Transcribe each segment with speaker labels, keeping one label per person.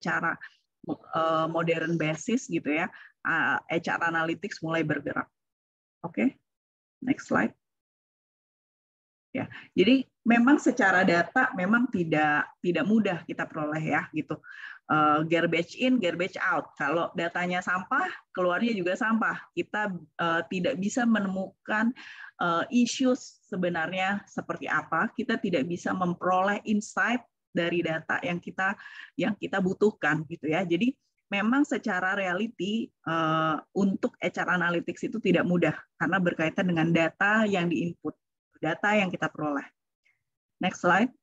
Speaker 1: secara modern basis gitu ya, HR Analytics mulai bergerak. Oke, next slide. Ya, jadi memang secara data memang tidak mudah kita peroleh ya gitu. Garbage in, garbage out. Kalau datanya sampah, keluarnya juga sampah. Kita tidak bisa menemukan issues sebenarnya seperti apa. Kita tidak bisa memperoleh insight dari data yang kita butuhkan gitu ya. Jadi memang secara reality untuk HR Analytics itu tidak mudah karena berkaitan dengan data yang diinput, data yang kita peroleh. Next slide.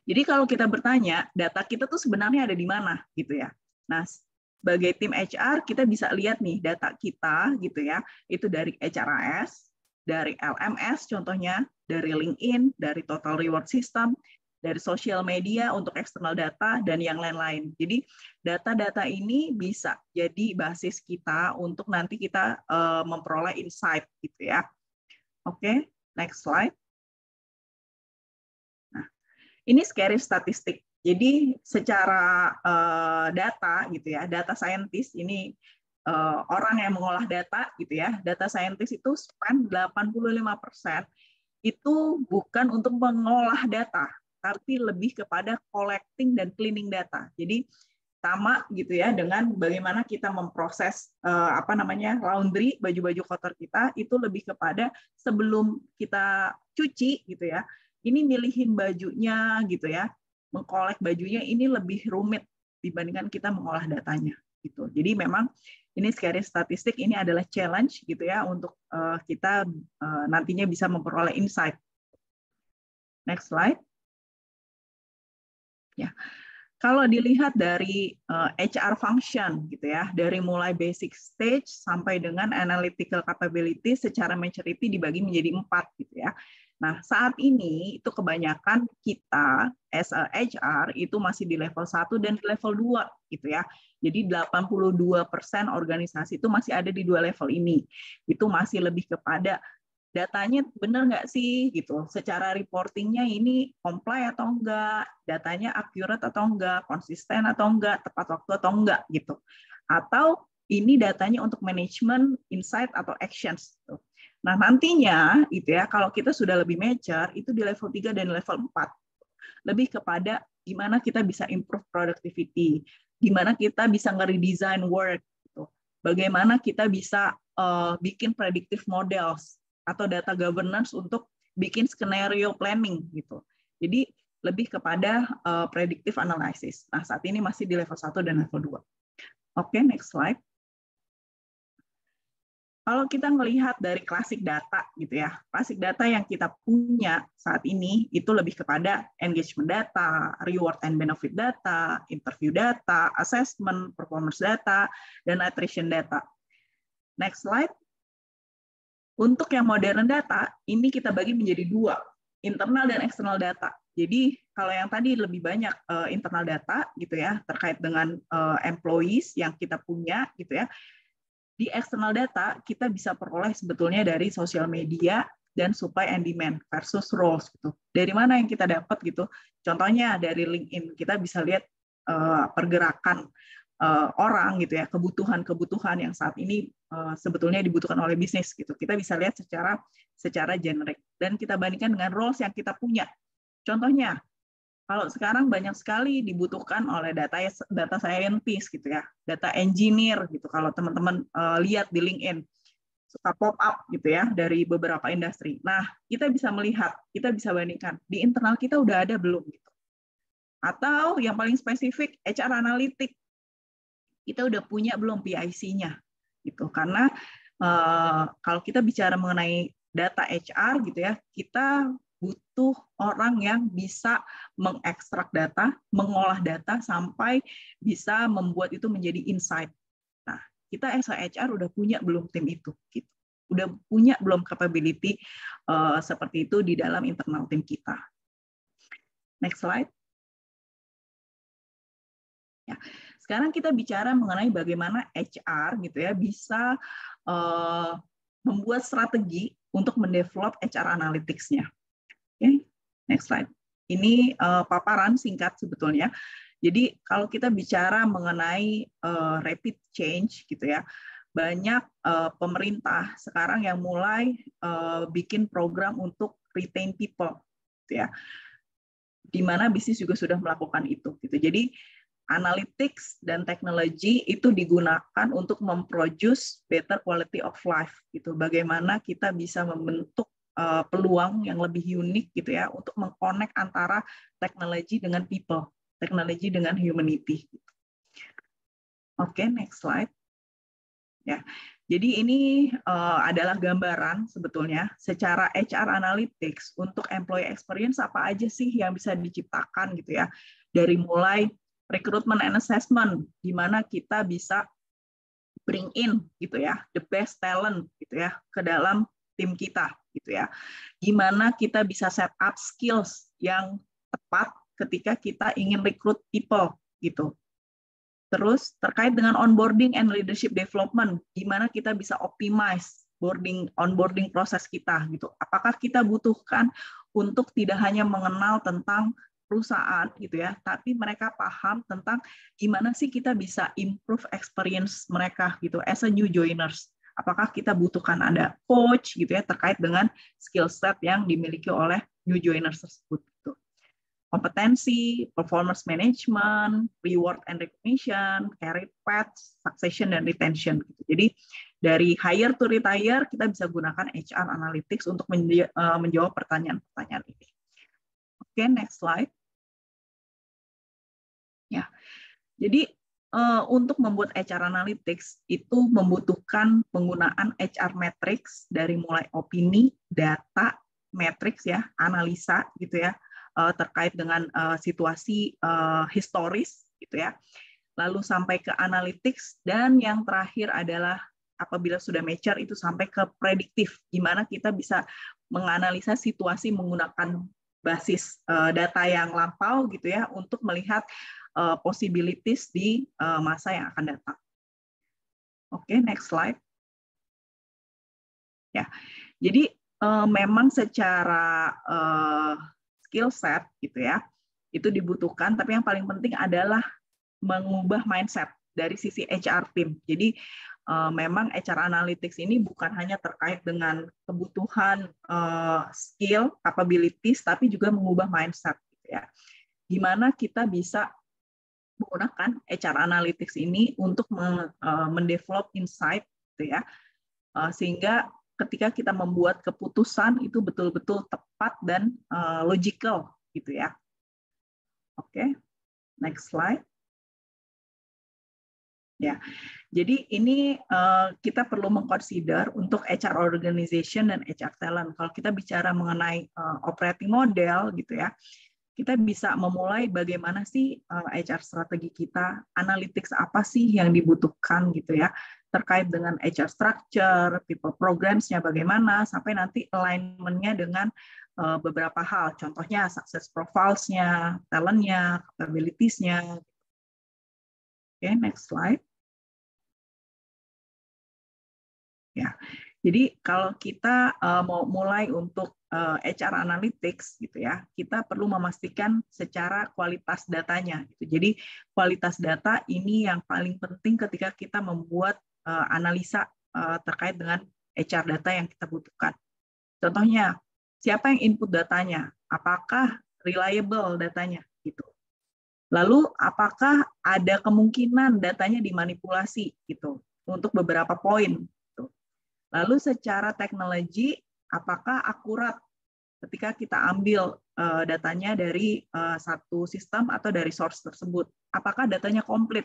Speaker 1: Jadi kalau kita bertanya, data kita tuh sebenarnya ada di mana gitu ya. Nah, sebagai tim HR kita bisa lihat nih data kita gitu ya, itu dari HRIS, dari LMS contohnya, dari LinkedIn, dari Total Reward System, dari sosial media untuk eksternal data dan yang lain-lain. Jadi data-data ini bisa jadi basis kita untuk nanti kita memperoleh insight gitu ya. Oke, next slide. Nah, ini scary statistik. Jadi secara data gitu ya, data scientist ini orang yang mengolah data gitu ya, data scientist itu spend 85% itu bukan untuk mengolah data, tapi lebih kepada collecting dan cleaning data. Jadi sama gitu ya dengan bagaimana kita memproses laundry, baju-baju kotor kita itu lebih kepada sebelum kita cuci gitu ya. Ini milihin bajunya gitu ya. Mengkolek bajunya ini lebih rumit dibandingkan kita mengolah datanya gitu. Jadi memang ini scary statistik, ini adalah challenge gitu ya untuk kita nantinya bisa memperoleh insight. Next slide. Ya. Kalau dilihat dari HR function gitu ya, dari mulai basic stage sampai dengan analytical capability secara maturity dibagi menjadi 4 gitu ya. Nah, saat ini itu kebanyakan kita as a HR itu masih di level 1 dan di level 2 gitu ya. Jadi 82% organisasi itu masih ada di 2 level ini. Itu masih lebih kepada datanya benar nggak sih gitu, secara reportingnya ini comply atau enggak, datanya accurate atau enggak, konsisten atau enggak, tepat waktu atau enggak gitu, atau ini datanya untuk manajemen, insight atau actions gitu. Nah nantinya itu ya kalau kita sudah lebih mature itu di level 3 dan level 4 lebih kepada gimana kita bisa improve productivity, gimana kita bisa nge-redesign work gitu, bagaimana kita bisa bikin predictive models atau data governance untuk bikin skenario planning gitu. Jadi lebih kepada predictive analysis. Nah, saat ini masih di level 1 dan level 2. Oke, next slide. Kalau kita melihat dari klasik data gitu ya, klasik data yang kita punya saat ini itu lebih kepada engagement data, reward and benefit data, interview data, assessment, performance data, dan attrition data. Next slide. Untuk yang modern data, ini kita bagi menjadi 2, internal dan eksternal data. Jadi kalau yang tadi lebih banyak internal data gitu ya, terkait dengan employees yang kita punya gitu ya. Di eksternal data kita bisa peroleh sebetulnya dari sosial media dan supply and demand versus roles gitu. Dari mana yang kita dapat gitu? Contohnya dari LinkedIn kita bisa lihat pergerakan orang gitu ya, kebutuhan yang saat ini sebetulnya dibutuhkan oleh bisnis gitu. Kita bisa lihat secara generik dan kita bandingkan dengan roles yang kita punya. Contohnya, kalau sekarang banyak sekali dibutuhkan oleh data scientist gitu ya, data engineer gitu. Kalau teman-teman lihat di LinkedIn suka pop up gitu ya dari beberapa industri. Nah, kita bisa melihat, kita bisa bandingkan di internal kita udah ada belum gitu. Atau yang paling spesifik HR Analytics, kita udah punya belum PIC-nya gitu. Karena kalau kita bicara mengenai data HR gitu ya, kita butuh orang yang bisa mengekstrak data, mengolah data sampai bisa membuat itu menjadi insight. Nah, kita as HR udah punya belum tim itu gitu. Udah punya belum capability seperti itu di dalam internal tim kita. Next slide. Ya. Sekarang kita bicara mengenai bagaimana HR gitu ya bisa membuat strategi untuk mendevelop HR analytics-nya. Oke, next slide. Ini paparan singkat sebetulnya. Jadi kalau kita bicara mengenai rapid change gitu ya, banyak pemerintah sekarang yang mulai bikin program untuk retain people, gitu ya, di mana bisnis juga sudah melakukan itu. Gitu. Jadi analytics dan teknologi itu digunakan untuk memproduce better quality of life. Gitu. Bagaimana kita bisa membentuk peluang yang lebih unik gitu ya untuk mengconnect antara teknologi dengan people, teknologi dengan humanity. Oke, next slide. Ya, jadi ini adalah gambaran sebetulnya secara HR Analytics untuk employee experience apa aja sih yang bisa diciptakan gitu ya. Dari mulai recruitment and assessment, di mana kita bisa bring in gitu ya the best talent gitu ya ke dalam tim kita gitu ya. Gimana kita bisa set up skills yang tepat ketika kita ingin recruit people gitu. Terus terkait dengan onboarding and leadership development, gimana kita bisa optimize onboarding proses kita gitu. Apakah kita butuhkan untuk tidak hanya mengenal tentang perusahaan gitu ya, tapi mereka paham tentang gimana sih kita bisa improve experience mereka gitu as a new joiners. Apakah kita butuhkan ada coach gitu ya terkait dengan skill set yang dimiliki oleh new joiners tersebut gitu. Kompetensi, performance management, reward and recognition, career path, succession dan retention. Jadi dari hire to retire kita bisa gunakan HR Analytics untuk menjawab pertanyaan-pertanyaan ini. Oke, next slide. Ya, jadi untuk membuat HR Analytics itu membutuhkan penggunaan HR Matrix dari mulai opini, data, matrix ya, analisa gitu ya. Terkait dengan situasi historis gitu ya. Lalu sampai ke analytics dan yang terakhir adalah apabila sudah mature itu sampai ke prediktif, gimana kita bisa menganalisa situasi menggunakan basis data yang lampau gitu ya untuk melihat possibilities di masa yang akan datang. Oke, next slide. Ya. Jadi memang secara skill set gitu ya, itu dibutuhkan, tapi yang paling penting adalah mengubah mindset dari sisi HR team. Jadi memang HR Analytics ini bukan hanya terkait dengan kebutuhan skill, capabilities, tapi juga mengubah mindset. Gitu ya. Gimana kita bisa menggunakan HR Analytics ini untuk mendevelop insight, gitu ya, sehingga ketika kita membuat keputusan itu betul-betul tepat dan logical gitu ya. Oke, next slide. Ya, jadi ini kita perlu mengconsider untuk HR organization dan HR talent. Kalau kita bicara mengenai operating model gitu ya, kita bisa memulai bagaimana sih HR strategi kita, analytics apa sih yang dibutuhkan gitu ya, terkait dengan HR structure, people programs-nya bagaimana, sampai nanti alignment-nya dengan beberapa hal, contohnya success profiles-nya, talent-nya, capabilities-nya. Oke, next slide. Ya, jadi kalau kita mau mulai untuk HR Analytics gitu ya, kita perlu memastikan secara kualitas datanya. Gitu. Jadi kualitas data ini yang paling penting ketika kita membuat analisa terkait dengan HR data yang kita butuhkan. Contohnya, siapa yang input datanya? Apakah reliable datanya? Gitu. Lalu apakah ada kemungkinan datanya dimanipulasi? Gitu untuk beberapa poin. Gitu. Lalu secara teknologi apakah akurat ketika kita ambil datanya dari satu sistem atau dari source tersebut? Apakah datanya komplit?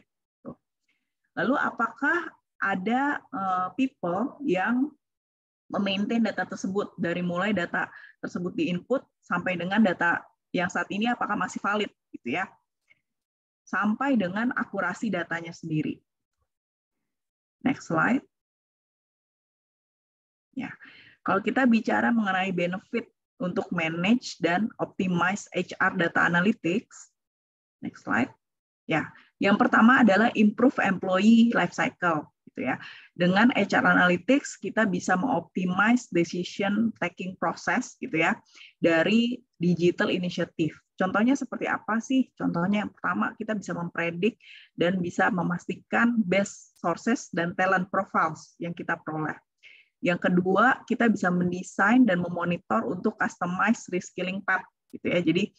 Speaker 1: Lalu apakah ada people yang memaintain data tersebut dari mulai data tersebut di-input sampai dengan data yang saat ini apakah masih valid gitu ya. Sampai dengan akurasi datanya sendiri. Next slide. Ya. Kalau kita bicara mengenai benefit untuk manage dan optimize HR data analytics, next slide. Ya, yang pertama adalah improve employee life cycle, gitu ya. Dengan HR analytics kita bisa mengoptimize decision taking process, gitu ya, dari digital initiative. Contohnya seperti apa sih? Contohnya yang pertama, kita bisa mempredik dan bisa memastikan best sources dan talent profiles yang kita peroleh. Yang kedua, kita bisa mendesain dan memonitor untuk customize reskilling path gitu ya. Jadi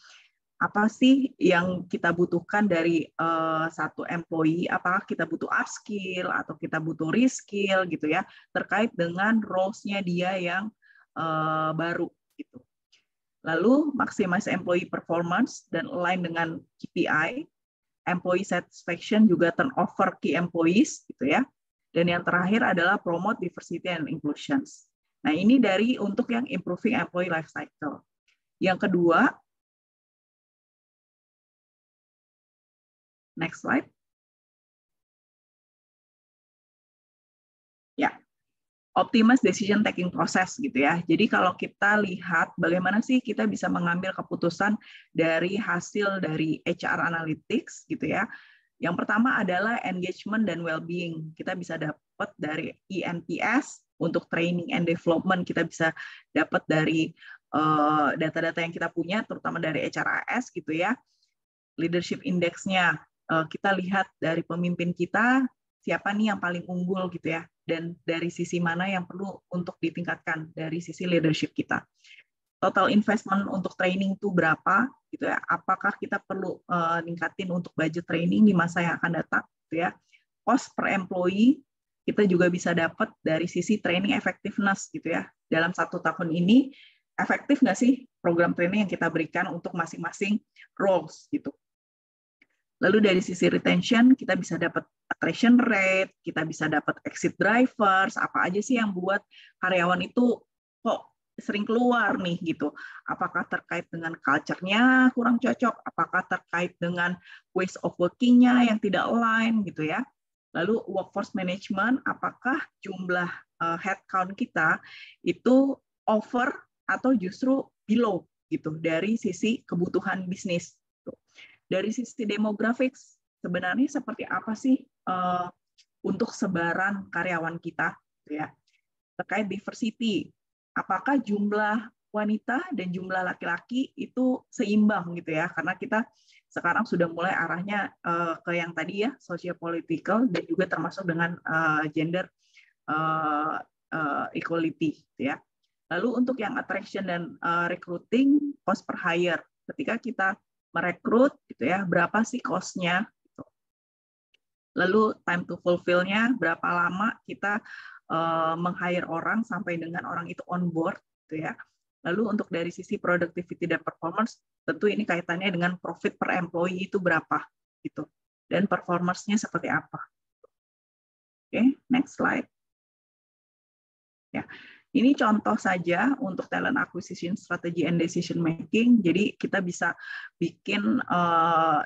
Speaker 1: apa sih yang kita butuhkan dari satu employee? Apakah kita butuh upskill atau kita butuh reskill gitu ya, terkait dengan roles-nya dia yang baru gitu. Lalu maximize employee performance dan align dengan KPI, employee satisfaction juga turnover key employees gitu ya. Dan yang terakhir adalah promote diversity and inclusion. Nah, ini dari untuk yang improving employee life cycle. Yang kedua, next slide. Ya, optimize decision taking process gitu ya. Jadi kalau kita lihat bagaimana sih kita bisa mengambil keputusan dari hasil dari HR analytics gitu ya. Yang pertama adalah engagement dan well-being. Kita bisa dapat dari ENPS untuk training and development. Kita bisa dapat dari data-data yang kita punya, terutama dari HRIS gitu ya. Leadership index-nya kita lihat dari pemimpin kita siapa nih yang paling unggul gitu ya. Dan dari sisi mana yang perlu untuk ditingkatkan dari sisi leadership kita. Total investment untuk training itu berapa gitu ya? Apakah kita perlu ningkatin untuk budget training di masa yang akan datang gitu ya? Cost per employee kita juga bisa dapat dari sisi training effectiveness gitu ya. Dalam 1 tahun ini efektif nggak sih program training yang kita berikan untuk masing-masing roles gitu. Lalu dari sisi retention, kita bisa dapat attrition rate, kita bisa dapat exit drivers, apa aja sih yang buat karyawan itu kok sering keluar nih gitu. Apakah terkait dengan culture-nya kurang cocok, apakah terkait dengan ways of working-nya yang tidak align gitu ya. Lalu workforce management, apakah jumlah headcount kita itu over atau justru below gitu dari sisi kebutuhan bisnis. Dari sisi demografik, sebenarnya seperti apa sih untuk sebaran karyawan kita, gitu ya? Terkait diversity, apakah jumlah wanita dan jumlah laki-laki itu seimbang gitu ya? Karena kita sekarang sudah mulai arahnya ke yang tadi ya, socio-political dan juga termasuk dengan gender equality, gitu ya. Lalu untuk yang attraction dan recruiting, cost per hire, ketika kita merekrut gitu ya, berapa sih cost-nya gitu. Lalu time to fulfill-nya, berapa lama kita meng-hire orang sampai dengan orang itu on board gitu ya. Lalu untuk dari sisi productivity dan performance, tentu ini kaitannya dengan profit per employee itu berapa gitu. Dan performance-nya seperti apa. Oke, next slide. Ya. Ini contoh saja untuk talent acquisition strategy and decision making. Jadi kita bisa bikin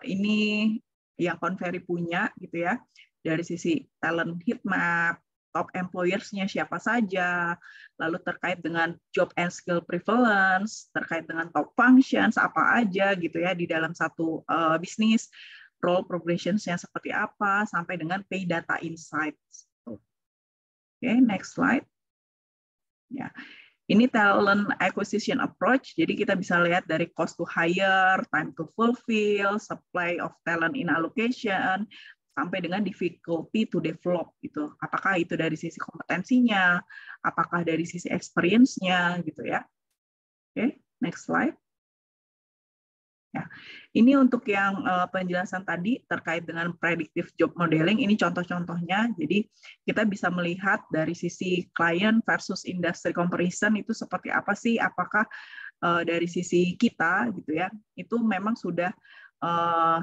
Speaker 1: ini yang Convery punya gitu ya, dari sisi talent heat map, top employers-nya siapa saja, lalu terkait dengan job and skill prevalence, terkait dengan top functions apa aja gitu ya di dalam satu bisnis, role progressions-nya seperti apa, sampai dengan pay data insights. Oke, next slide. Ya, ini talent acquisition approach. Jadi kita bisa lihat dari cost to hire, time to fulfill, supply of talent in allocation, sampai dengan difficulty to develop gitu. Apakah itu dari sisi kompetensinya, apakah dari sisi experience-nya gitu ya. Oke, next slide. Ya, ini untuk yang penjelasan tadi terkait dengan predictive job modeling, ini contoh-contohnya. Jadi kita bisa melihat dari sisi client versus industry comparison itu seperti apa sih, apakah dari sisi kita gitu ya, itu memang sudah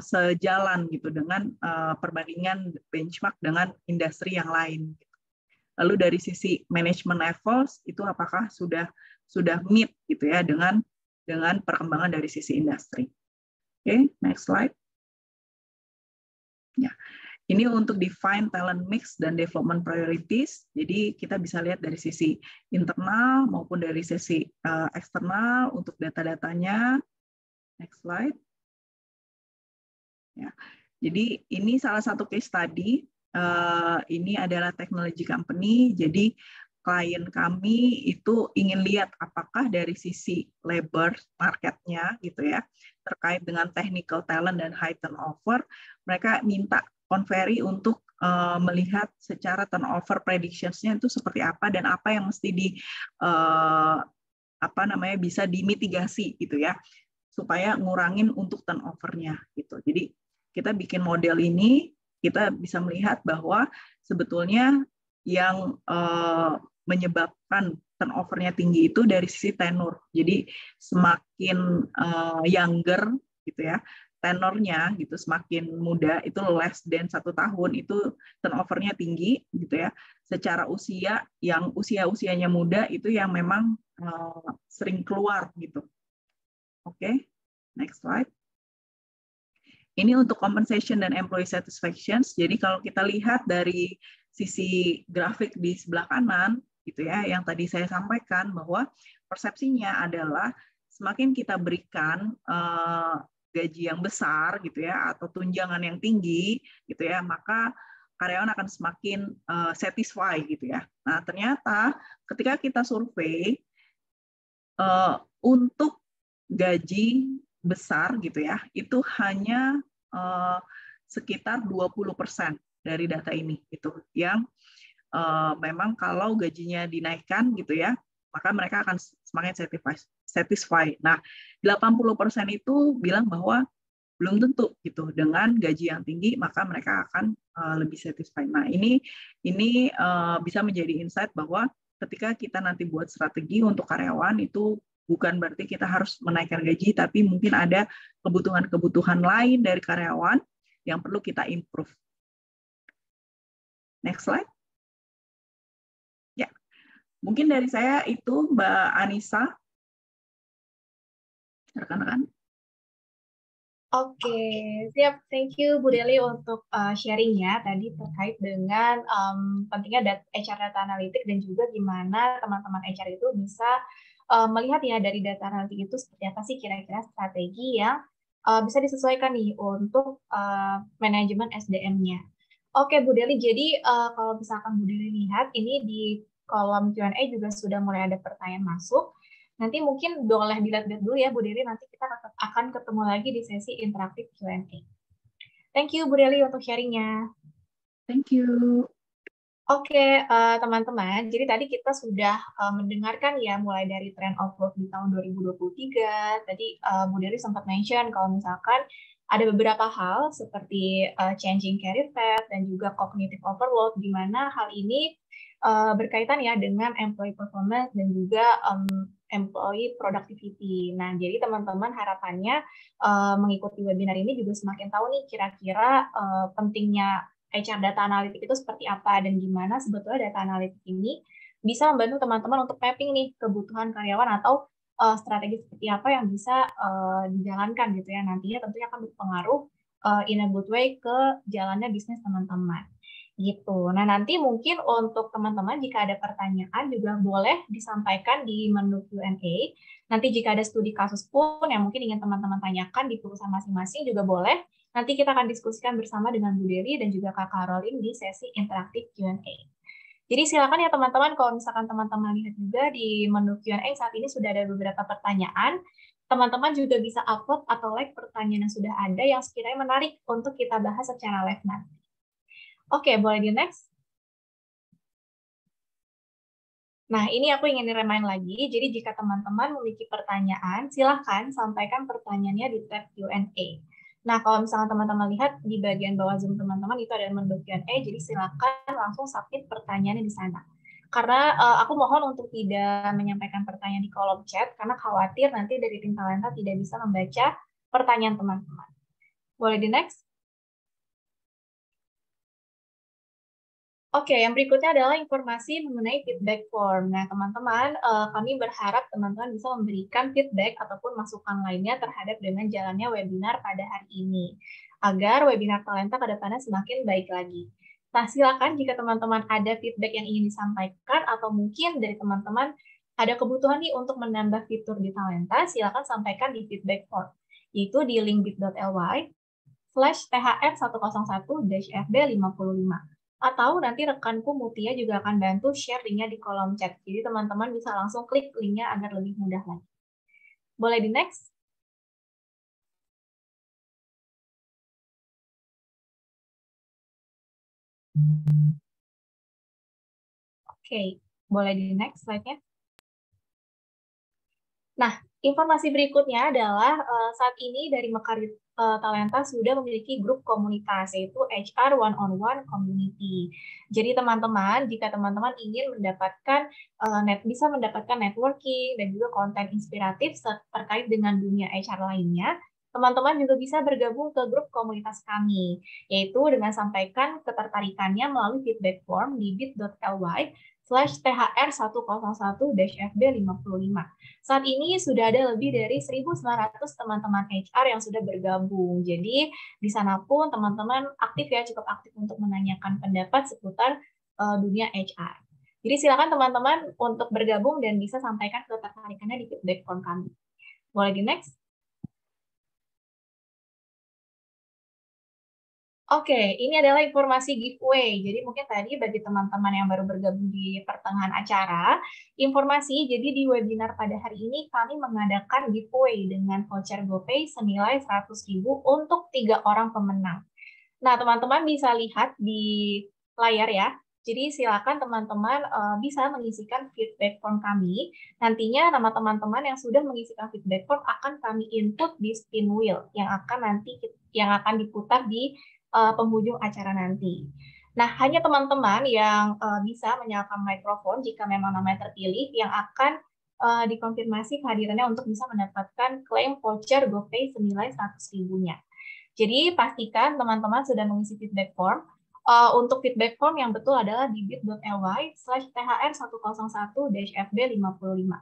Speaker 1: sejalan gitu dengan perbandingan benchmark dengan industri yang lain. Lalu dari sisi management levels itu apakah sudah meet gitu ya dengan perkembangan dari sisi industri. Oke, next slide. Ya, ini untuk define talent mix dan development priorities. Jadi kita bisa lihat dari sisi internal maupun dari sisi eksternal untuk data-datanya. Next slide. Ya, jadi ini salah satu case study. Ini adalah technology company. Jadi klien kami itu ingin lihat apakah dari sisi labor marketnya gitu ya, terkait dengan technical talent dan high turnover, mereka minta Conferry untuk melihat secara turnover predictions-nya itu seperti apa dan apa yang mesti bisa dimitigasi gitu ya, supaya ngurangin untuk turnover-nya gitu. Jadi kita bikin model ini, kita bisa melihat bahwa sebetulnya yang menyebabkan turnover-nya tinggi itu dari sisi tenur. Jadi semakin younger gitu ya, tenornya gitu, semakin muda itu less than 1 tahun itu turnover-nya tinggi gitu ya. Secara usia, yang usianya muda itu yang memang sering keluar gitu. Oke, next slide. Ini untuk compensation dan employee satisfaction. Jadi kalau kita lihat dari sisi grafik di sebelah kanan, gitu ya, yang tadi saya sampaikan bahwa persepsinya adalah semakin kita berikan gaji yang besar, gitu ya, atau tunjangan yang tinggi, gitu ya, maka karyawan akan semakin satisfied, gitu ya. Nah ternyata ketika kita survei untuk gaji besar gitu ya, itu hanya sekitar 20% dari data ini gitu yang memang kalau gajinya dinaikkan gitu ya, maka mereka akan semakin satisfied. Nah, 80% itu bilang bahwa belum tentu gitu, dengan gaji yang tinggi maka mereka akan lebih satisfied. Nah, ini bisa menjadi insight bahwa ketika kita nanti buat strategi untuk karyawan itu bukan berarti kita harus menaikkan gaji, tapi mungkin ada kebutuhan-kebutuhan lain dari karyawan yang perlu kita improve. Next slide. Ya, mungkin dari saya itu Mbak Anissa. Rekan-rekan.
Speaker 2: Oke, siap. Thank you Bu Deli untuk sharing-nya tadi terkait dengan pentingnya HR data analitik dan juga gimana teman-teman HR itu bisa melihat ya dari data analitik itu seperti apa sih kira-kira strategi yang bisa disesuaikan nih untuk manajemen SDM-nya. Oke Bu Deli, jadi kalau misalkan Bu Deli lihat ini di kolom Q&A juga sudah mulai ada pertanyaan masuk. Nanti mungkin boleh dilihat-lihat dulu ya Bu Deli, nanti kita akan ketemu lagi di sesi interaktif Q&A. Thank you Bu Deli untuk sharing-nya.
Speaker 1: Thank you.
Speaker 2: Oke, teman-teman, jadi tadi kita sudah mendengarkan ya mulai dari trend of growth di tahun 2023. Tadi Bu Deli sempat mention kalau misalkan ada beberapa hal seperti changing career path dan juga cognitive overload, di mana hal ini berkaitan ya dengan employee performance dan juga employee productivity. Nah, jadi teman-teman harapannya mengikuti webinar ini juga semakin tahu nih kira-kira pentingnya HR data analitik itu seperti apa dan gimana sebetulnya data analitik ini bisa membantu teman-teman untuk mapping nih kebutuhan karyawan atau strategi seperti apa yang bisa dijalankan gitu ya. Nantinya tentunya akan berpengaruh in a good way ke jalannya bisnis teman-teman. Gitu. Nah, nanti mungkin untuk teman-teman jika ada pertanyaan juga boleh disampaikan di menu Q&A. Nanti jika ada studi kasus pun yang mungkin ingin teman-teman tanyakan di perusahaan masing-masing juga boleh. Nanti kita akan diskusikan bersama dengan Bu Dewi dan juga Kak Caroline di sesi interaktif Q&A. Jadi silakan ya teman-teman, kalau misalkan teman-teman lihat juga di menu Q&A saat ini sudah ada beberapa pertanyaan. Teman-teman juga bisa upload atau like pertanyaan yang sudah ada yang sekiranya menarik untuk kita bahas secara live nanti. Oke, boleh di next. Nah, ini aku ingin remind lagi. Jadi jika teman-teman memiliki pertanyaan, silahkan sampaikan pertanyaannya di tab Q&A. Nah, kalau misalnya teman-teman lihat di bagian bawah Zoom teman-teman itu ada menu Q&A, jadi silahkan langsung submit pertanyaannya di sana. Karena aku mohon untuk tidak menyampaikan pertanyaan di kolom chat, karena khawatir nanti dari tim talenta tidak bisa membaca pertanyaan teman-teman. Boleh di next? Oke, yang berikutnya adalah informasi mengenai feedback form. Nah, teman-teman, kami berharap teman-teman bisa memberikan feedback ataupun masukan lainnya terhadap dengan jalannya webinar pada hari ini, agar webinar talenta ke depannya semakin baik lagi. Nah, silakan jika teman-teman ada feedback yang ingin disampaikan atau mungkin dari teman-teman ada kebutuhan nih untuk menambah fitur di talenta, silakan sampaikan di feedback form, yaitu di link bit.ly/thr101-fb55. Atau nanti rekanku Mutia juga akan bantu share linknya di kolom chat. Jadi teman-teman bisa langsung klik linknya agar lebih mudah lagi. Boleh di next? Oke, boleh di next slide-nya. Nah, informasi berikutnya adalah saat ini dari Mekari Talenta sudah memiliki grup komunitas, yaitu HR One-on-One Community. Jadi teman-teman, jika teman-teman ingin mendapatkan bisa mendapatkan networking dan juga konten inspiratif terkait dengan dunia HR lainnya, teman-teman juga bisa bergabung ke grup komunitas kami, yaitu dengan sampaikan ketertarikannya melalui feedback form di bit.ly/thr101-fb55. Saat ini sudah ada lebih dari 1.900 teman-teman HR yang sudah bergabung. Jadi di sana pun teman-teman aktif ya, cukup aktif untuk menanyakan pendapat seputar dunia HR. Jadi silakan teman-teman untuk bergabung dan bisa sampaikan ketertarikannya di feedback form kami. Boleh di next? Oke, ini adalah informasi giveaway. Jadi mungkin tadi bagi teman-teman yang baru bergabung di pertengahan acara, informasi jadi di webinar pada hari ini kami mengadakan giveaway dengan voucher GoPay senilai 100.000 untuk 3 orang pemenang. Nah, teman-teman bisa lihat di layar ya. Jadi silakan teman-teman bisa mengisikan feedback form kami. Nantinya nama teman-teman yang sudah mengisikan feedback form akan kami input di spin wheel yang akan diputar di penghujung acara nanti. Nah, hanya teman-teman yang bisa menyalakan mikrofon jika memang namanya terpilih yang akan dikonfirmasi kehadirannya untuk bisa mendapatkan klaim voucher GoPay senilai 100.000-nya. Jadi pastikan teman-teman sudah mengisi feedback form. Untuk feedback form yang betul adalah di bit.ly/thr101-fb55.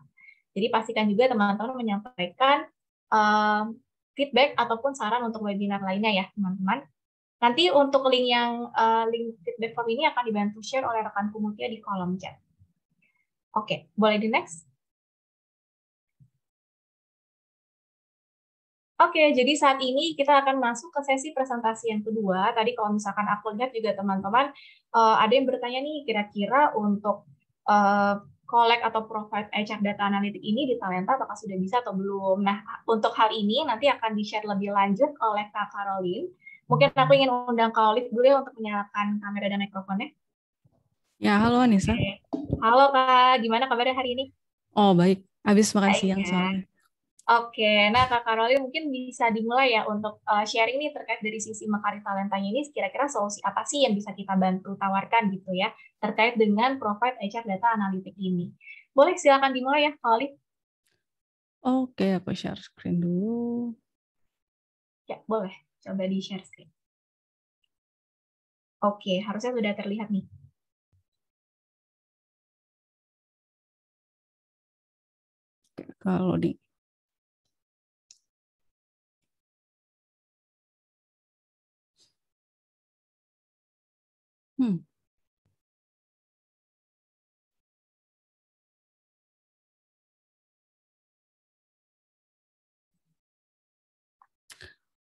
Speaker 2: Jadi pastikan juga teman-teman menyampaikan feedback ataupun saran untuk webinar lainnya ya, teman-teman. Nanti untuk link feedback form ini akan dibantu share oleh rekanku Mutia di kolom chat. Oke, boleh di next? Oke, jadi saat ini kita akan masuk ke sesi presentasi yang kedua. Tadi kalau misalkan aku lihat juga teman-teman ada yang bertanya nih, kira-kira untuk collect atau provide HR data analitik ini di Talenta apakah sudah bisa atau belum? Nah, untuk hal ini nanti akan di-share lebih lanjut oleh Kak Caroline. Mungkin aku ingin undang Kak Olive dulu ya untuk menyalakan kamera dan mikrofonnya.
Speaker 3: Ya, halo Anissa.
Speaker 2: Halo Kak, gimana kabarnya hari ini?
Speaker 3: Oh, baik. Habis makan siang soalnya.
Speaker 2: Oke, nah Kak Caroline mungkin bisa dimulai ya untuk sharing nih terkait dari sisi Mekari Talentanya ini kira-kira solusi apa sih yang bisa kita bantu tawarkan gitu ya terkait dengan provide HR data analitik ini. Boleh silakan dimulai ya Kak Olive.
Speaker 3: Oke, aku share screen dulu.
Speaker 2: Ya, boleh. Coba di share screen. Oke, harusnya sudah terlihat nih.
Speaker 3: Oke, kalau di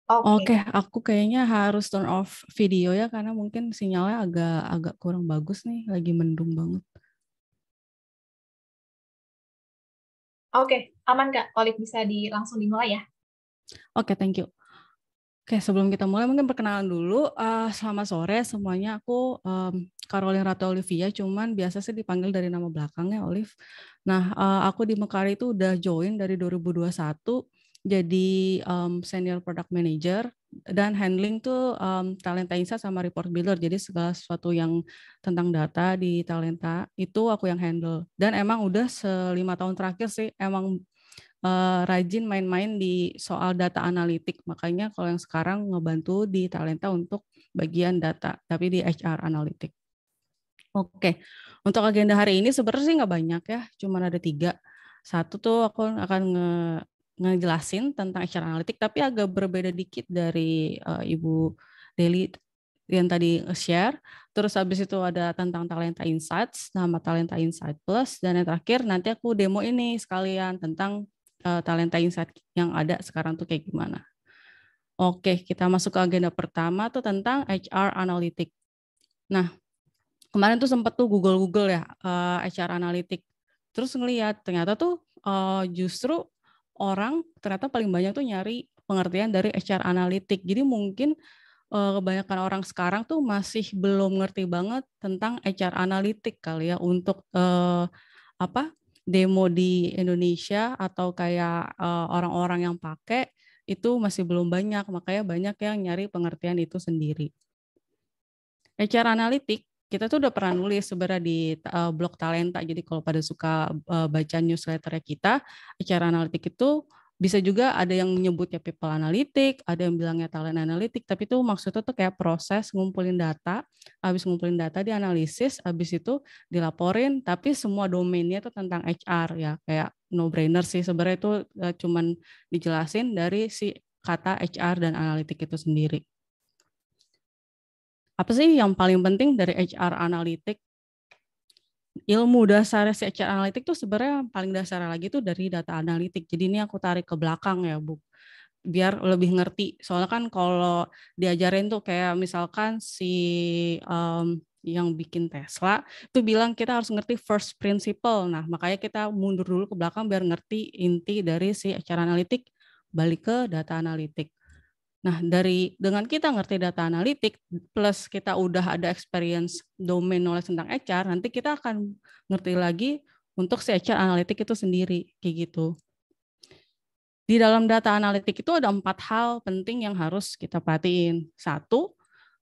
Speaker 3: Oke, aku kayaknya harus turn off video ya karena mungkin sinyalnya agak kurang bagus nih, lagi mendung banget.
Speaker 2: Oke, aman Kak. Olive bisa langsung dimulai ya.
Speaker 3: Oke, thank you. Oke, sebelum kita mulai mungkin perkenalan dulu. Selamat sore semuanya. Aku Caroline Ratu Olivia, cuman biasa sih dipanggil dari nama belakangnya Olive. Nah, aku di Mekari itu udah join dari 2021 jadi senior product manager dan handling tuh Talenta Insight sama report builder. Jadi segala sesuatu yang tentang data di Talenta itu aku yang handle. Dan emang udah 5 tahun terakhir sih emang rajin main-main di soal data analitik. Makanya kalau yang sekarang ngebantu di Talenta untuk bagian data, tapi di HR analitik. Oke, untuk agenda hari ini sebenarnya sih nggak banyak ya, cuma ada 3. Satu tuh aku akan ngejelasin tentang HR analitik, tapi agak berbeda dikit dari Ibu Deli yang tadi share. Terus habis itu ada tentang Talenta Insights, nama Talenta Insight Plus, dan yang terakhir nanti aku demo ini sekalian tentang Talenta Insight yang ada sekarang tuh kayak gimana. Oke, kita masuk ke agenda pertama tuh tentang HR Analytics. Nah, kemarin tuh sempet tuh Google ya HR Analytics. Terus ngelihat ternyata tuh justru orang ternyata paling banyak tuh nyari pengertian dari HR Analytics. Jadi mungkin kebanyakan orang sekarang tuh masih belum ngerti banget tentang HR Analytics kali ya untuk demo di Indonesia atau kayak orang-orang yang pakai itu masih belum banyak, makanya banyak yang nyari pengertian itu sendiri. HR Analytics kita tuh udah pernah nulis sebenarnya di blog Talenta. Jadi kalau pada suka baca newsletter kita, HR Analytics itu bisa juga ada yang menyebutnya people analytics, ada yang bilangnya talent analytics, tapi itu maksudnya tuh kayak proses ngumpulin data, habis ngumpulin data dianalisis, habis itu dilaporin, tapi semua domainnya itu tentang HR ya, kayak no brainer sih sebenarnya itu cuman dijelasin dari si kata HR dan analytics itu sendiri. Apa sih yang paling penting dari HR Analytics? Ilmu dasar si HR Analytics itu sebenarnya paling dasar lagi tuh dari data analitik. Jadi ini aku tarik ke belakang ya, Bu. Biar lebih ngerti. Soalnya kan kalau diajarin tuh kayak misalkan si yang bikin Tesla itu bilang kita harus ngerti first principle. Nah, makanya kita mundur dulu ke belakang biar ngerti inti dari si HR Analytics, balik ke data analitik. Nah, dengan kita ngerti data analitik plus kita udah ada experience domain knowledge tentang HR, nanti kita akan ngerti lagi untuk si HR analitik itu sendiri, kayak gitu. Di dalam data analitik itu ada 4 hal penting yang harus kita perhatiin. 1,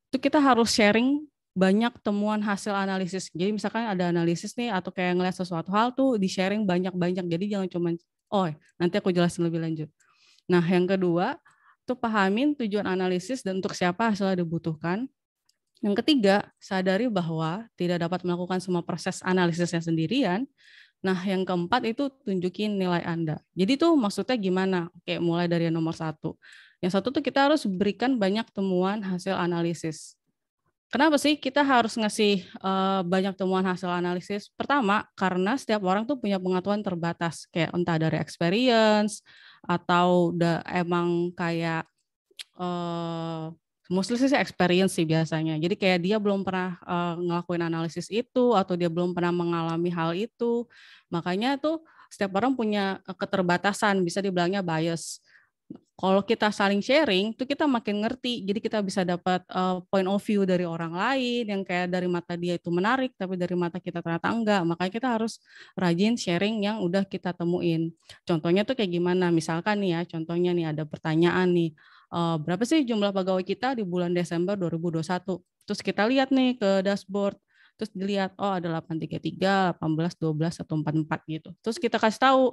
Speaker 3: itu kita harus sharing banyak temuan hasil analisis. Jadi misalkan ada analisis nih atau kayak ngeliat sesuatu hal tuh di-sharing banyak-banyak. Jadi jangan cuma, nanti aku jelasin lebih lanjut. Nah, yang kedua, itu pahamin tujuan analisis dan untuk siapa hasilnya dibutuhkan. Yang ketiga, sadari bahwa tidak dapat melakukan semua proses analisisnya sendirian. Nah, yang keempat itu tunjukin nilai Anda. Jadi tuh maksudnya gimana? Kayak mulai dari yang nomor 1. Yang 1 tuh kita harus berikan banyak temuan hasil analisis. Kenapa sih kita harus ngasih banyak temuan hasil analisis? Pertama, karena setiap orang tuh punya pengetahuan terbatas, kayak entah dari experience, atau emang kayak mostly sih experience sih biasanya. Jadi kayak dia belum pernah ngelakuin analisis itu atau dia belum pernah mengalami hal itu. Makanya tuh setiap orang punya keterbatasan, bisa dibilangnya bias. Kalau kita saling sharing, tuh kita makin ngerti. Jadi kita bisa dapat point of view dari orang lain yang kayak dari mata dia itu menarik, tapi dari mata kita ternyata enggak. Makanya kita harus rajin sharing yang udah kita temuin. Contohnya tuh kayak gimana? Misalkan nih ya, contohnya nih ada pertanyaan nih, berapa sih jumlah pegawai kita di bulan Desember 2021? Terus kita lihat nih ke dashboard. Terus dilihat, ada 833, 18, 12, 144 gitu. Terus kita kasih tahu,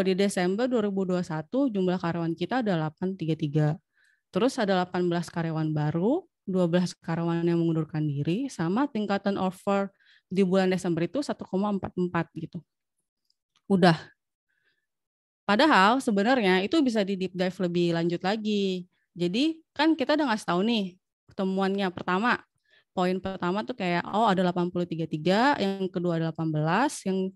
Speaker 3: di Desember 2021 jumlah karyawan kita ada 833. Terus ada 18 karyawan baru, 12 karyawan yang mengundurkan diri, sama tingkatan offer di bulan Desember itu 1,44 gitu. Udah. Padahal sebenarnya itu bisa di deep dive lebih lanjut lagi. Jadi kan kita udah ngasih tahu nih pertemuannya pertama. Poin pertama tuh kayak ada 833, yang kedua ada 18 yang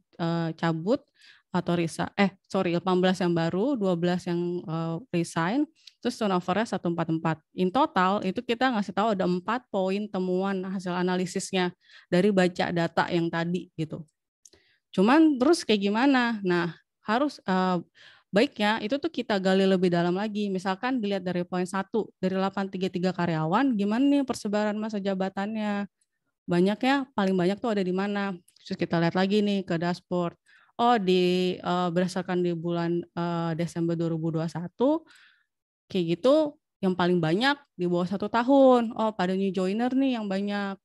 Speaker 3: cabut atau 18 yang baru, 12 yang resign, terus turnover-nya 144. In total itu kita ngasih tahu ada 4 poin temuan hasil analisisnya dari baca data yang tadi gitu. Cuman terus kayak gimana? Nah, harus baiknya itu tuh kita gali lebih dalam lagi. Misalkan dilihat dari poin 1, dari 833 karyawan, gimana nih persebaran masa jabatannya? Banyaknya, paling banyak tuh ada di mana? Terus kita lihat lagi nih ke dashboard. Berdasarkan di bulan Desember 2021, kayak gitu yang paling banyak di bawah 1 tahun. Pada new joiner nih yang banyak.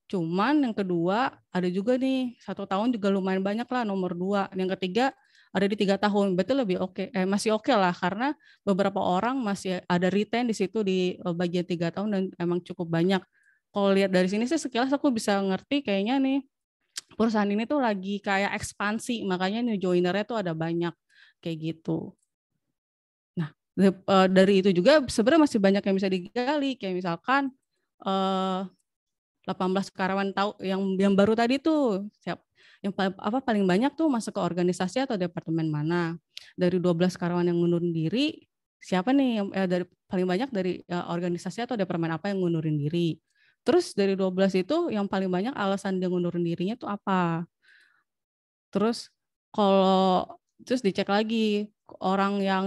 Speaker 3: Cuman yang kedua ada juga nih 1 tahun juga lumayan banyak lah, nomor 2. Yang ketiga ada di 3 tahun, berarti lebih masih oke lah karena beberapa orang masih ada retain di situ di bagian 3 tahun dan emang cukup banyak. Kalau lihat dari sini sih sekilas aku bisa ngerti kayaknya nih perusahaan ini tuh lagi kayak ekspansi, makanya new joiner-nya tuh ada banyak kayak gitu. Nah, dari itu juga sebenarnya masih banyak yang bisa digali, kayak misalkan 18 karyawan yang baru tadi tuh yang paling banyak tuh masuk ke organisasi atau departemen mana. Dari 12 karyawan yang ngundurin diri, siapa nih yang dari paling banyak dari organisasi atau departemen apa yang ngundurin diri. Terus dari 12 itu yang paling banyak alasan dia ngundurin dirinya tuh apa? Terus terus dicek lagi orang yang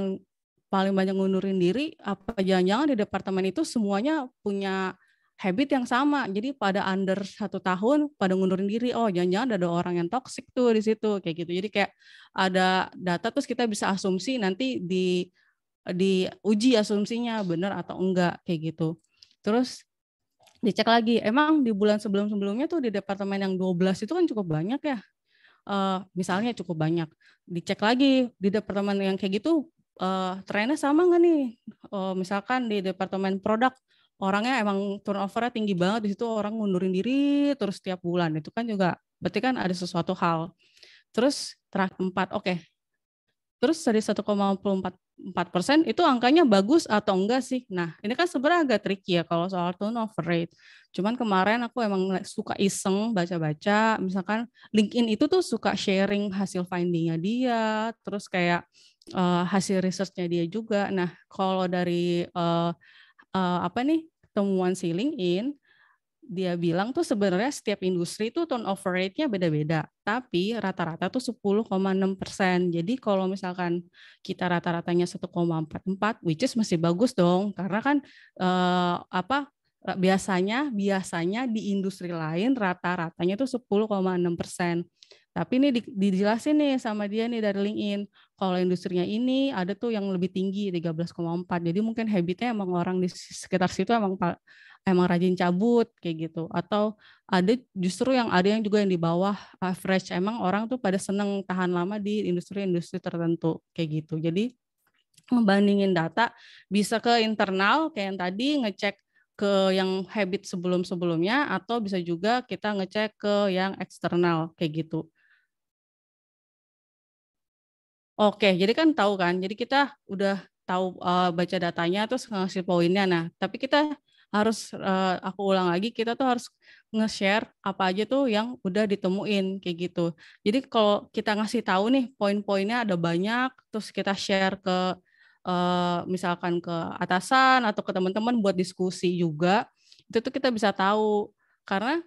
Speaker 3: paling banyak ngundurin diri, apa jangan-jangan di departemen itu semuanya punya habit yang sama. Jadi pada under 1 tahun pada ngundurin diri. Oh, jangan-jangan ada orang yang toksik tuh di situ kayak gitu. Jadi kayak ada data terus kita bisa asumsi nanti diuji asumsinya benar atau enggak kayak gitu. Terus dicek lagi, emang di bulan sebelum-sebelumnya tuh di departemen yang 12 itu kan cukup banyak ya. Misalnya cukup banyak. Dicek lagi di departemen yang kayak gitu trennya sama nggak nih? Misalkan di departemen produk orangnya emang turnovernya tinggi banget, di situ orang ngundurin diri terus setiap bulan, itu kan juga berarti kan ada sesuatu hal. Terus terakhir 4, oke. Terus dari 1,44% itu angkanya bagus atau enggak sih? Nah, ini kan sebenarnya agak tricky ya kalau soal turnover rate. Cuman kemarin aku emang suka iseng baca-baca, misalkan LinkedIn itu tuh suka sharing hasil finding-nya dia, terus kayak hasil research-nya dia juga. Nah, kalau dari temuan si LinkedIn, dia bilang tuh sebenarnya setiap industri itu turnover rate-nya beda-beda, tapi rata-rata tuh 10,6%. Jadi kalau misalkan kita rata-ratanya 1,44, which is masih bagus dong, karena kan biasanya di industri lain rata-ratanya tuh 10,6%. Tapi ini dijelasin nih sama dia nih dari LinkedIn, kalau industrinya ini ada tuh yang lebih tinggi 13,4. Jadi mungkin habitnya emang orang di sekitar situ emang rajin cabut kayak gitu, atau ada justru ada yang juga yang di bawah average, emang orang tuh pada seneng tahan lama di industri-industri tertentu kayak gitu. Jadi ngebandingin data bisa ke internal kayak yang tadi ngecek ke yang habit sebelum-sebelumnya, atau bisa juga kita ngecek ke yang eksternal kayak gitu. Oke, jadi kan tahu kan, jadi kita udah tahu baca datanya terus ngasih poinnya. Nah, tapi kita harus aku ulang lagi, kita tuh harus nge-share apa aja tuh yang udah ditemuin kayak gitu. Jadi kalau kita ngasih tahu nih poin-poinnya ada banyak, terus kita share ke misalkan ke atasan atau ke teman-teman buat diskusi juga, itu tuh kita bisa tahu, karena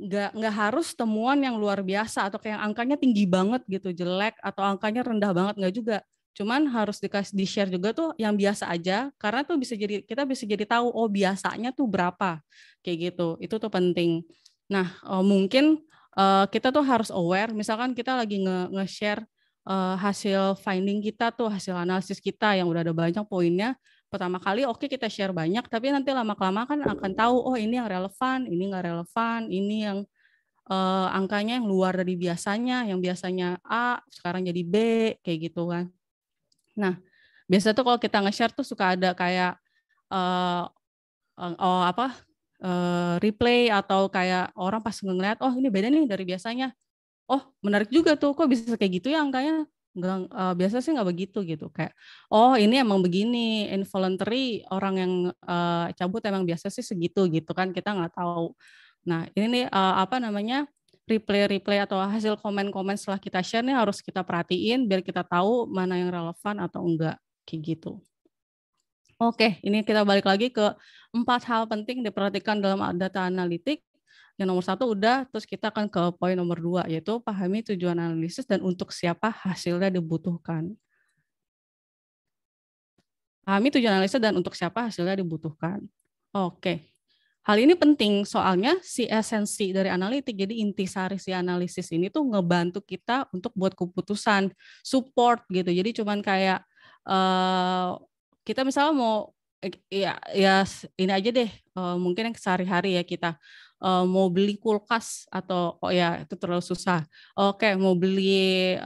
Speaker 3: nggak harus temuan yang luar biasa atau kayak angkanya tinggi banget gitu, jelek, atau angkanya rendah banget, nggak juga. Cuman harus di share juga tuh yang biasa aja, karena tuh kita bisa jadi tahu oh biasanya tuh berapa kayak gitu. Itu tuh penting. Nah, mungkin kita tuh harus aware, misalkan kita lagi nge-share hasil finding kita tuh, hasil analisis kita yang udah ada banyak poinnya. Pertama kali oke kita share banyak, tapi nanti lama-kelamaan kan akan tahu oh ini yang relevan, ini nggak relevan, ini yang angkanya yang luar dari biasanya, yang biasanya A sekarang jadi B kayak gitu kan. Nah, biasa tuh kalau kita nge-share tuh suka ada kayak replay, atau kayak orang pas ngeliat oh ini beda nih dari biasanya. Oh menarik juga tuh, kok bisa kayak gitu ya angkanya, biasa sih nggak begitu gitu, kayak oh ini emang begini, involuntary orang yang cabut emang biasa sih segitu gitu kan, kita nggak tahu. Nah ini nih replay atau hasil komen-komen setelah kita share nih harus kita perhatiin biar kita tahu mana yang relevan atau enggak kayak gitu. Oke, ini kita balik lagi ke 4 hal penting diperhatikan dalam data analitik. Yang nomor 1 udah, terus kita akan ke poin nomor 2, yaitu pahami tujuan analisis dan untuk siapa hasilnya dibutuhkan. Pahami tujuan analisis dan untuk siapa hasilnya dibutuhkan. Oke, hal ini penting soalnya si esensi dari analitik, jadi intisari si analisis ini tuh ngebantu kita untuk buat keputusan, support gitu. Jadi cuman kayak kita misalnya mau ya ini aja deh, mungkin yang sehari-hari ya kita mau beli kulkas atau ya itu terlalu susah. Oke, mau beli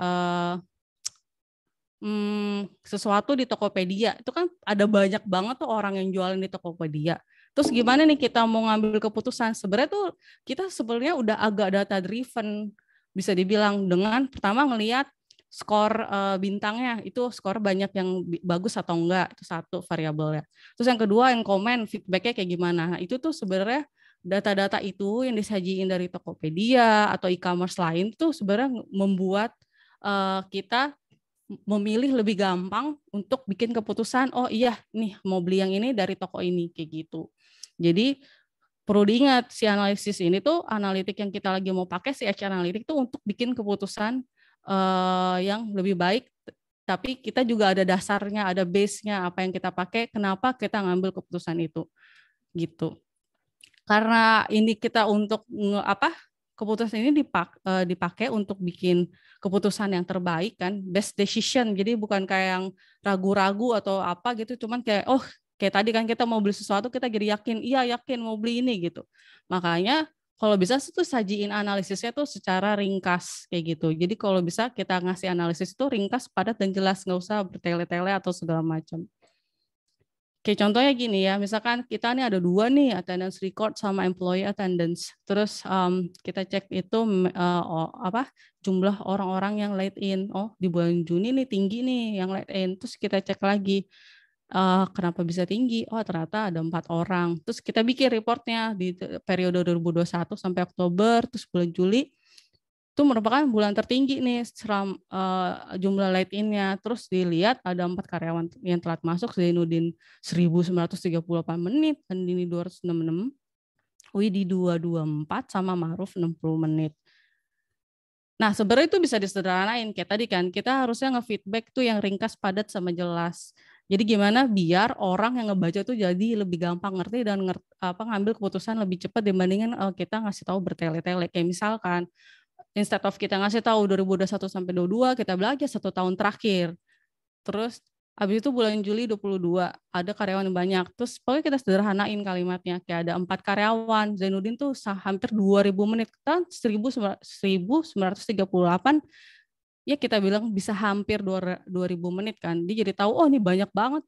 Speaker 3: sesuatu di Tokopedia, itu kan ada banyak banget tuh orang yang jualan di Tokopedia. Terus gimana nih kita mau ngambil keputusan? Sebenarnya tuh kita sebenarnya udah agak data driven, bisa dibilang, dengan pertama ngelihat skor bintangnya, itu skor banyak yang bagus atau enggak, itu satu variabelnya. Terus yang kedua yang komen, feedbacknya kayak gimana. Nah, itu tuh sebenarnya data-data itu yang disajiin dari Tokopedia atau e-commerce lain tuh sebenarnya membuat kita memilih lebih gampang untuk bikin keputusan, oh iya nih mau beli yang ini dari toko ini kayak gitu. Jadi perlu diingat si analisis ini tuh analitik yang kita lagi mau pakai si HR analitik tuh untuk bikin keputusan yang lebih baik, tapi kita juga ada dasarnya, ada base-nya apa yang kita pakai, kenapa kita ngambil keputusan itu gitu. Karena ini kita untuk keputusan ini dipakai untuk bikin keputusan yang terbaik kan, best decision. Jadi bukan kayak yang ragu-ragu atau apa gitu, cuman kayak kayak tadi kan kita mau beli sesuatu kita jadi yakin, iya yakin mau beli ini gitu. Makanya kalau bisa itu sajiin analisisnya tuh secara ringkas kayak gitu. Jadi kalau bisa kita ngasih analisis itu ringkas, padat dan jelas, nggak usah bertele-tele atau segala macam. Kayak contohnya gini ya, misalkan kita nih ada 2 nih, attendance record sama employee attendance. Terus kita cek itu jumlah orang-orang yang late in. Oh di bulan Juni nih tinggi nih yang late in. Terus kita cek lagi. Kenapa bisa tinggi? Oh ternyata ada 4 orang. Terus kita bikin reportnya di periode 2021 sampai Oktober, terus bulan Juli itu merupakan bulan tertinggi nih jumlah late in-nya. Terus dilihat ada 4 karyawan yang telat masuk, Zainuddin 1938 menit, Andini 266, Widi 224, sama Ma'ruf 60 menit. Nah, sebenarnya itu bisa disederhanain. Kayak tadi kan, kita harusnya nge-feedback tuh yang ringkas, padat, sama jelas. Jadi gimana biar orang yang ngebaca tuh jadi lebih gampang ngerti dan ngambil keputusan lebih cepat dibandingin kita ngasih tahu bertele-tele. Kayak misalkan, instead of kita ngasih tahu 2021 sampai 22, kita belajar 1 tahun terakhir. Terus habis itu bulan Juli 22 ada karyawan yang banyak. Terus pokoknya kita sederhanain kalimatnya. Kayak ada 4 karyawan, Zainuddin tuh hampir 2000 menit. Kan 1938 ya kita bilang bisa hampir 2000 menit kan. Dia jadi tahu oh ini banyak banget.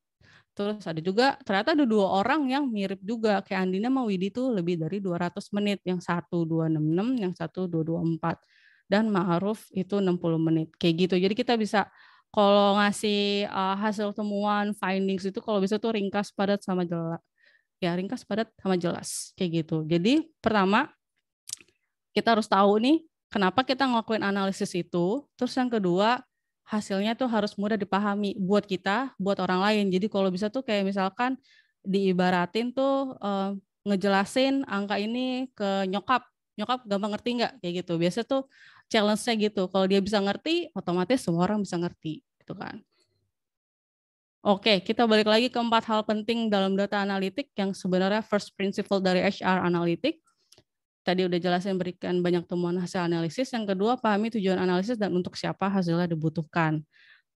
Speaker 3: Terus ada juga ternyata ada 2 orang yang mirip juga kayak Andina sama Widi tuh lebih dari 200 menit, yang 1266, yang 1224, dan Ma'ruf itu 60 menit kayak gitu. Jadi kita bisa kalau ngasih hasil temuan findings itu kalau bisa tuh ringkas, padat, sama jelas. Ya ringkas, padat, sama jelas kayak gitu. Jadi pertama kita harus tahu nih kenapa kita ngelakuin analisis itu. Terus yang kedua hasilnya tuh harus mudah dipahami buat kita, buat orang lain. Jadi kalau bisa tuh kayak misalkan diibaratin tuh ngejelasin angka ini ke nyokap gampang ngerti nggak kayak gitu. Biasa tuh challenge-nya gitu. Kalau dia bisa ngerti, otomatis semua orang bisa ngerti, gitu kan. Oke, kita balik lagi ke 4 hal penting dalam data analitik yang sebenarnya first principle dari HR analitik. Tadi udah jelasin berikan banyak temuan hasil analisis. Yang kedua, pahami tujuan analisis dan untuk siapa hasilnya dibutuhkan.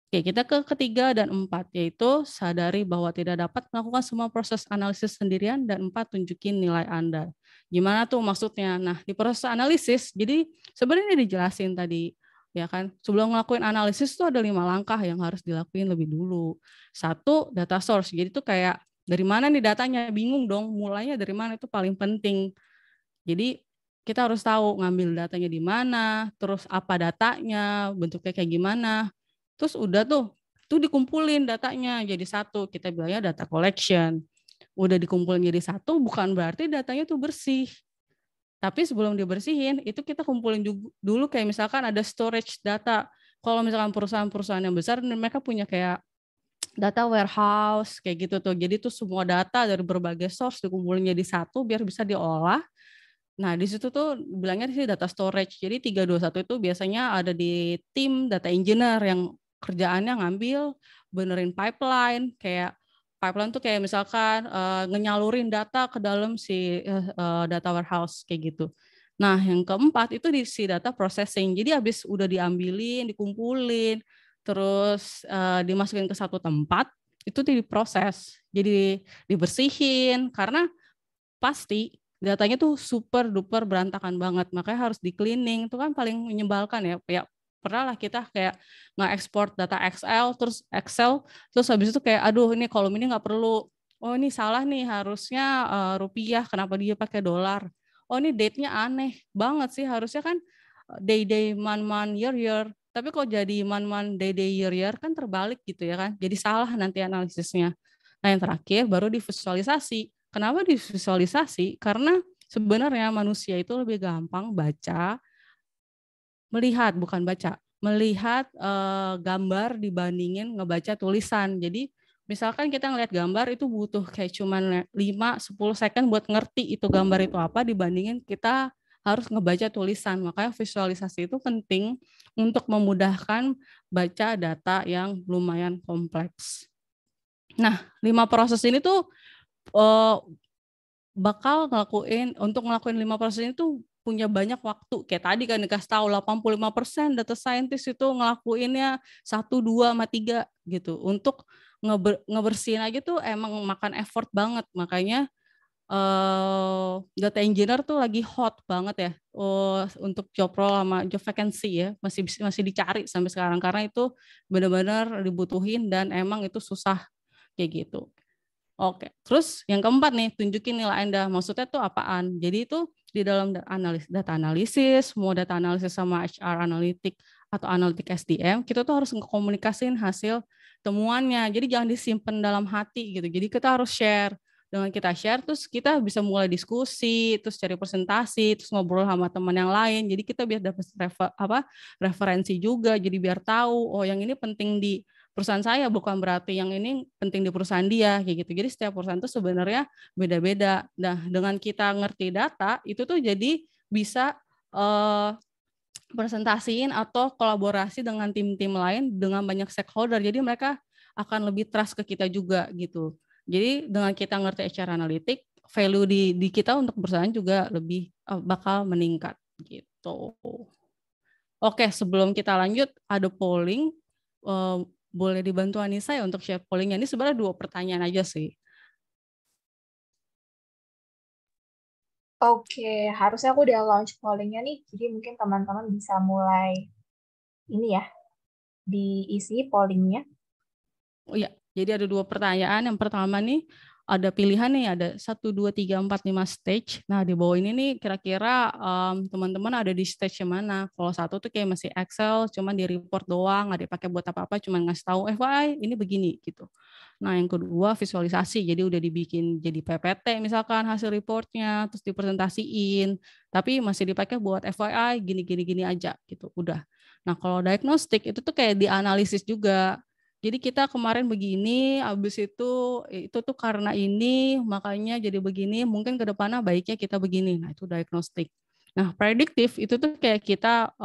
Speaker 3: Oke, kita ke ketiga dan 4, yaitu sadari bahwa tidak dapat melakukan semua proses analisis sendirian, dan 4, tunjukin nilai Anda. Gimana tuh maksudnya? Nah, di proses analisis, jadi sebenarnya dijelasin tadi, ya kan? Sebelum ngelakuin analisis itu ada 5 langkah yang harus dilakuin lebih dulu. 1, data source. Jadi itu kayak dari mana nih datanya? Bingung dong, mulainya dari mana, itu paling penting. Jadi kita harus tahu ngambil datanya di mana, terus apa datanya, bentuknya kayak gimana. Terus udah tuh dikumpulin datanya jadi satu. Kita bilangnya data collection. Udah dikumpulin jadi satu bukan berarti datanya tuh bersih. Tapi sebelum dibersihin, itu kita kumpulin dulu kayak misalkan ada storage data. Kalau misalkan perusahaan-perusahaan yang besar, mereka punya kayak data warehouse kayak gitu tuh. Jadi tuh semua data dari berbagai source dikumpulin jadi satu biar bisa diolah. Nah, di situ tuh bilangnya sih data storage. Jadi 321 itu biasanya ada di tim data engineer yang kerjaannya ngambil, benerin pipeline, kayak pipeline tuh kayak misalkan ngenyalurin data ke dalam si data warehouse kayak gitu. Nah, yang keempat itu di si data processing. Jadi habis udah diambilin, dikumpulin, terus dimasukin ke satu tempat, itu diproses. Jadi dibersihin karena pasti datanya tuh super duper berantakan banget, makanya harus di cleaning. Itu kan paling menyebalkan ya. Ya pernah lah kita kayak nge-export data Excel terus habis itu kayak aduh ini kolom ini nggak perlu, oh ini salah nih harusnya rupiah, kenapa dia pakai dolar, oh ini date-nya aneh banget sih, harusnya kan day month year, tapi kok jadi month day year kan terbalik gitu ya kan, jadi salah nanti analisisnya. Nah yang terakhir baru divisualisasi. Kenapa divisualisasi? Karena sebenarnya manusia itu lebih gampang melihat gambar dibandingin ngebaca tulisan. Jadi Misalkan kita ngelihat gambar itu butuh kayak cuman 5-10 second buat ngerti itu gambar itu apa dibandingin kita harus ngebaca tulisan. Makanya visualisasi itu penting untuk memudahkan baca data yang lumayan kompleks. Nah, 5 proses ini tuh bakal ngelakuin 5 proses ini tuh punya banyak waktu. Kayak tadi kan dikasih tahu 85% data scientist itu ngelakuinnya 1, 2, sama 3 gitu. Untuk ngebersihin aja tuh emang makan effort banget. Makanya data engineer tuh lagi hot banget ya untuk job role sama job vacancy ya. Masih dicari sampai sekarang karena itu benar-benar dibutuhin dan emang itu susah kayak gitu. Oke, terus yang keempat nih, tunjukin nilai Anda. Maksudnya tuh apaan? Jadi itu di dalam data analisis, mau data analisis sama HR analitik atau analitik SDM, kita tuh harus ngekomunikasiin hasil temuannya. Jadi jangan disimpan dalam hati gitu. Jadi kita harus share. Dengan kita share, terus kita bisa mulai diskusi, terus cari presentasi, terus ngobrol sama teman yang lain. Jadi kita biar dapat referensi juga. Jadi biar tahu, oh yang ini penting di perusahaan saya, bukan berarti yang ini penting di perusahaan dia kayak gitu. Jadi setiap perusahaan itu sebenarnya beda-beda. Nah, dengan kita ngerti data itu tuh jadi bisa presentasiin atau kolaborasi dengan tim-tim lain dengan banyak stakeholder. Jadi mereka akan lebih trust ke kita juga gitu. Jadi dengan kita ngerti HR analitik, value di kita untuk perusahaan juga lebih bakal meningkat gitu. Oke, sebelum kita lanjut ada polling. Boleh dibantu Anissa ya untuk share pollingnya. Ini sebenarnya 2 pertanyaan aja sih.
Speaker 2: Oke, harusnya aku udah launch pollingnya nih, jadi mungkin teman-teman bisa mulai ini ya, diisi pollingnya.
Speaker 3: Oh iya, jadi ada 2 pertanyaan. Yang pertama nih, ada pilihan nih, ada 1, 2, 3, 4, 5 stage. Nah, di bawah ini nih kira-kira teman-teman ada di stage yang mana? Kalau 1 tuh kayak masih Excel, cuman di report doang, nggak dipakai buat apa-apa, cuma ngasih tahu FYI ini begini gitu. Nah, yang kedua visualisasi, jadi udah dibikin jadi PPT misalkan hasil reportnya, terus dipresentasiin, tapi masih dipakai buat FYI gini-gini aja gitu, udah. Nah, kalau diagnostik itu tuh kayak dianalisis juga. Jadi kita kemarin begini, habis itu tuh karena ini, makanya jadi begini, mungkin ke depannya baiknya kita begini. Nah, itu diagnostik. Nah, prediktif itu tuh kayak kita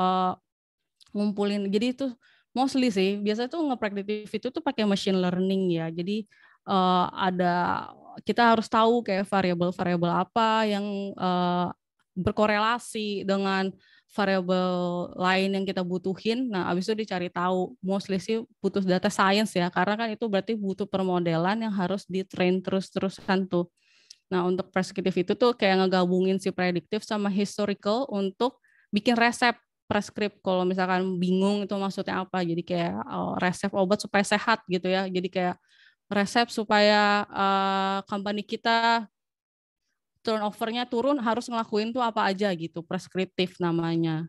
Speaker 3: ngumpulin, jadi itu mostly sih, biasanya tuh ngeprediktif itu tuh pakai machine learning ya. Jadi ada kita harus tahu kayak variabel-variabel apa yang berkorelasi dengan variabel lain yang kita butuhin. Nah, habis itu dicari tahu. Mostly sih butuh data science ya, karena kan itu berarti butuh permodelan yang harus di-train terus-terusan tuh. Nah, untuk preskriptif itu tuh kayak ngegabungin si prediktif sama historical untuk bikin resep preskrip. Kalau misalkan bingung itu maksudnya apa. Jadi kayak resep obat supaya sehat gitu ya. Jadi kayak resep supaya company kita turnover-nya turun harus ngelakuin tuh apa aja gitu, preskriptif namanya.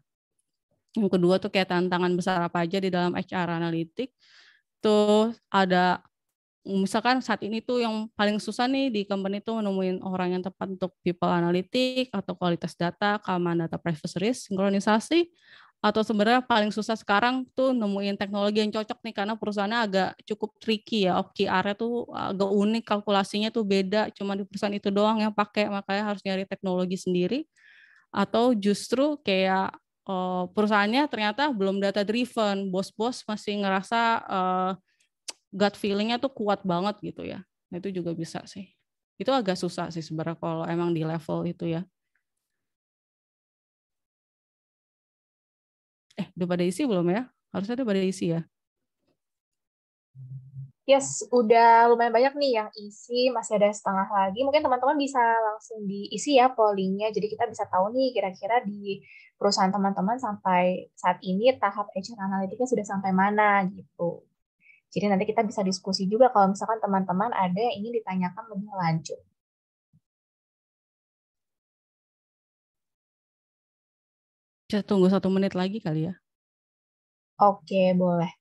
Speaker 3: Yang kedua tuh kayak tantangan besar apa aja di dalam HR Analytics. Tuh ada misalkan saat ini tuh yang paling susah nih di company tuh menemuin orang yang tepat untuk people analytics atau kualitas data, keamanan data privacy risk, sinkronisasi, atau sebenarnya paling susah sekarang tuh nemuin teknologi yang cocok nih karena perusahaannya agak cukup tricky ya, OKR-nya tuh agak unik, kalkulasinya tuh beda, cuma di perusahaan itu doang yang pakai, makanya harus nyari teknologi sendiri, atau justru kayak perusahaannya ternyata belum data driven, bos-bos masih ngerasa gut feeling-nya tuh kuat banget gitu ya. Nah, itu juga bisa sih. Itu agak susah sih sebenarnya kalau emang di level itu ya. Udah pada isi belum ya? Harusnya udah pada isi ya.
Speaker 2: Yes, udah lumayan banyak nih yang isi, masih ada setengah lagi. Mungkin teman-teman bisa langsung diisi ya pollingnya, jadi kita bisa tahu nih kira-kira di perusahaan teman-teman sampai saat ini tahap HR analitiknya sudah sampai mana gitu. Jadi nanti kita bisa diskusi juga kalau misalkan teman-teman ada yang ingin ditanyakan lebih lanjut.
Speaker 3: Bisa tunggu 1 menit lagi kali ya.
Speaker 2: Oke, boleh.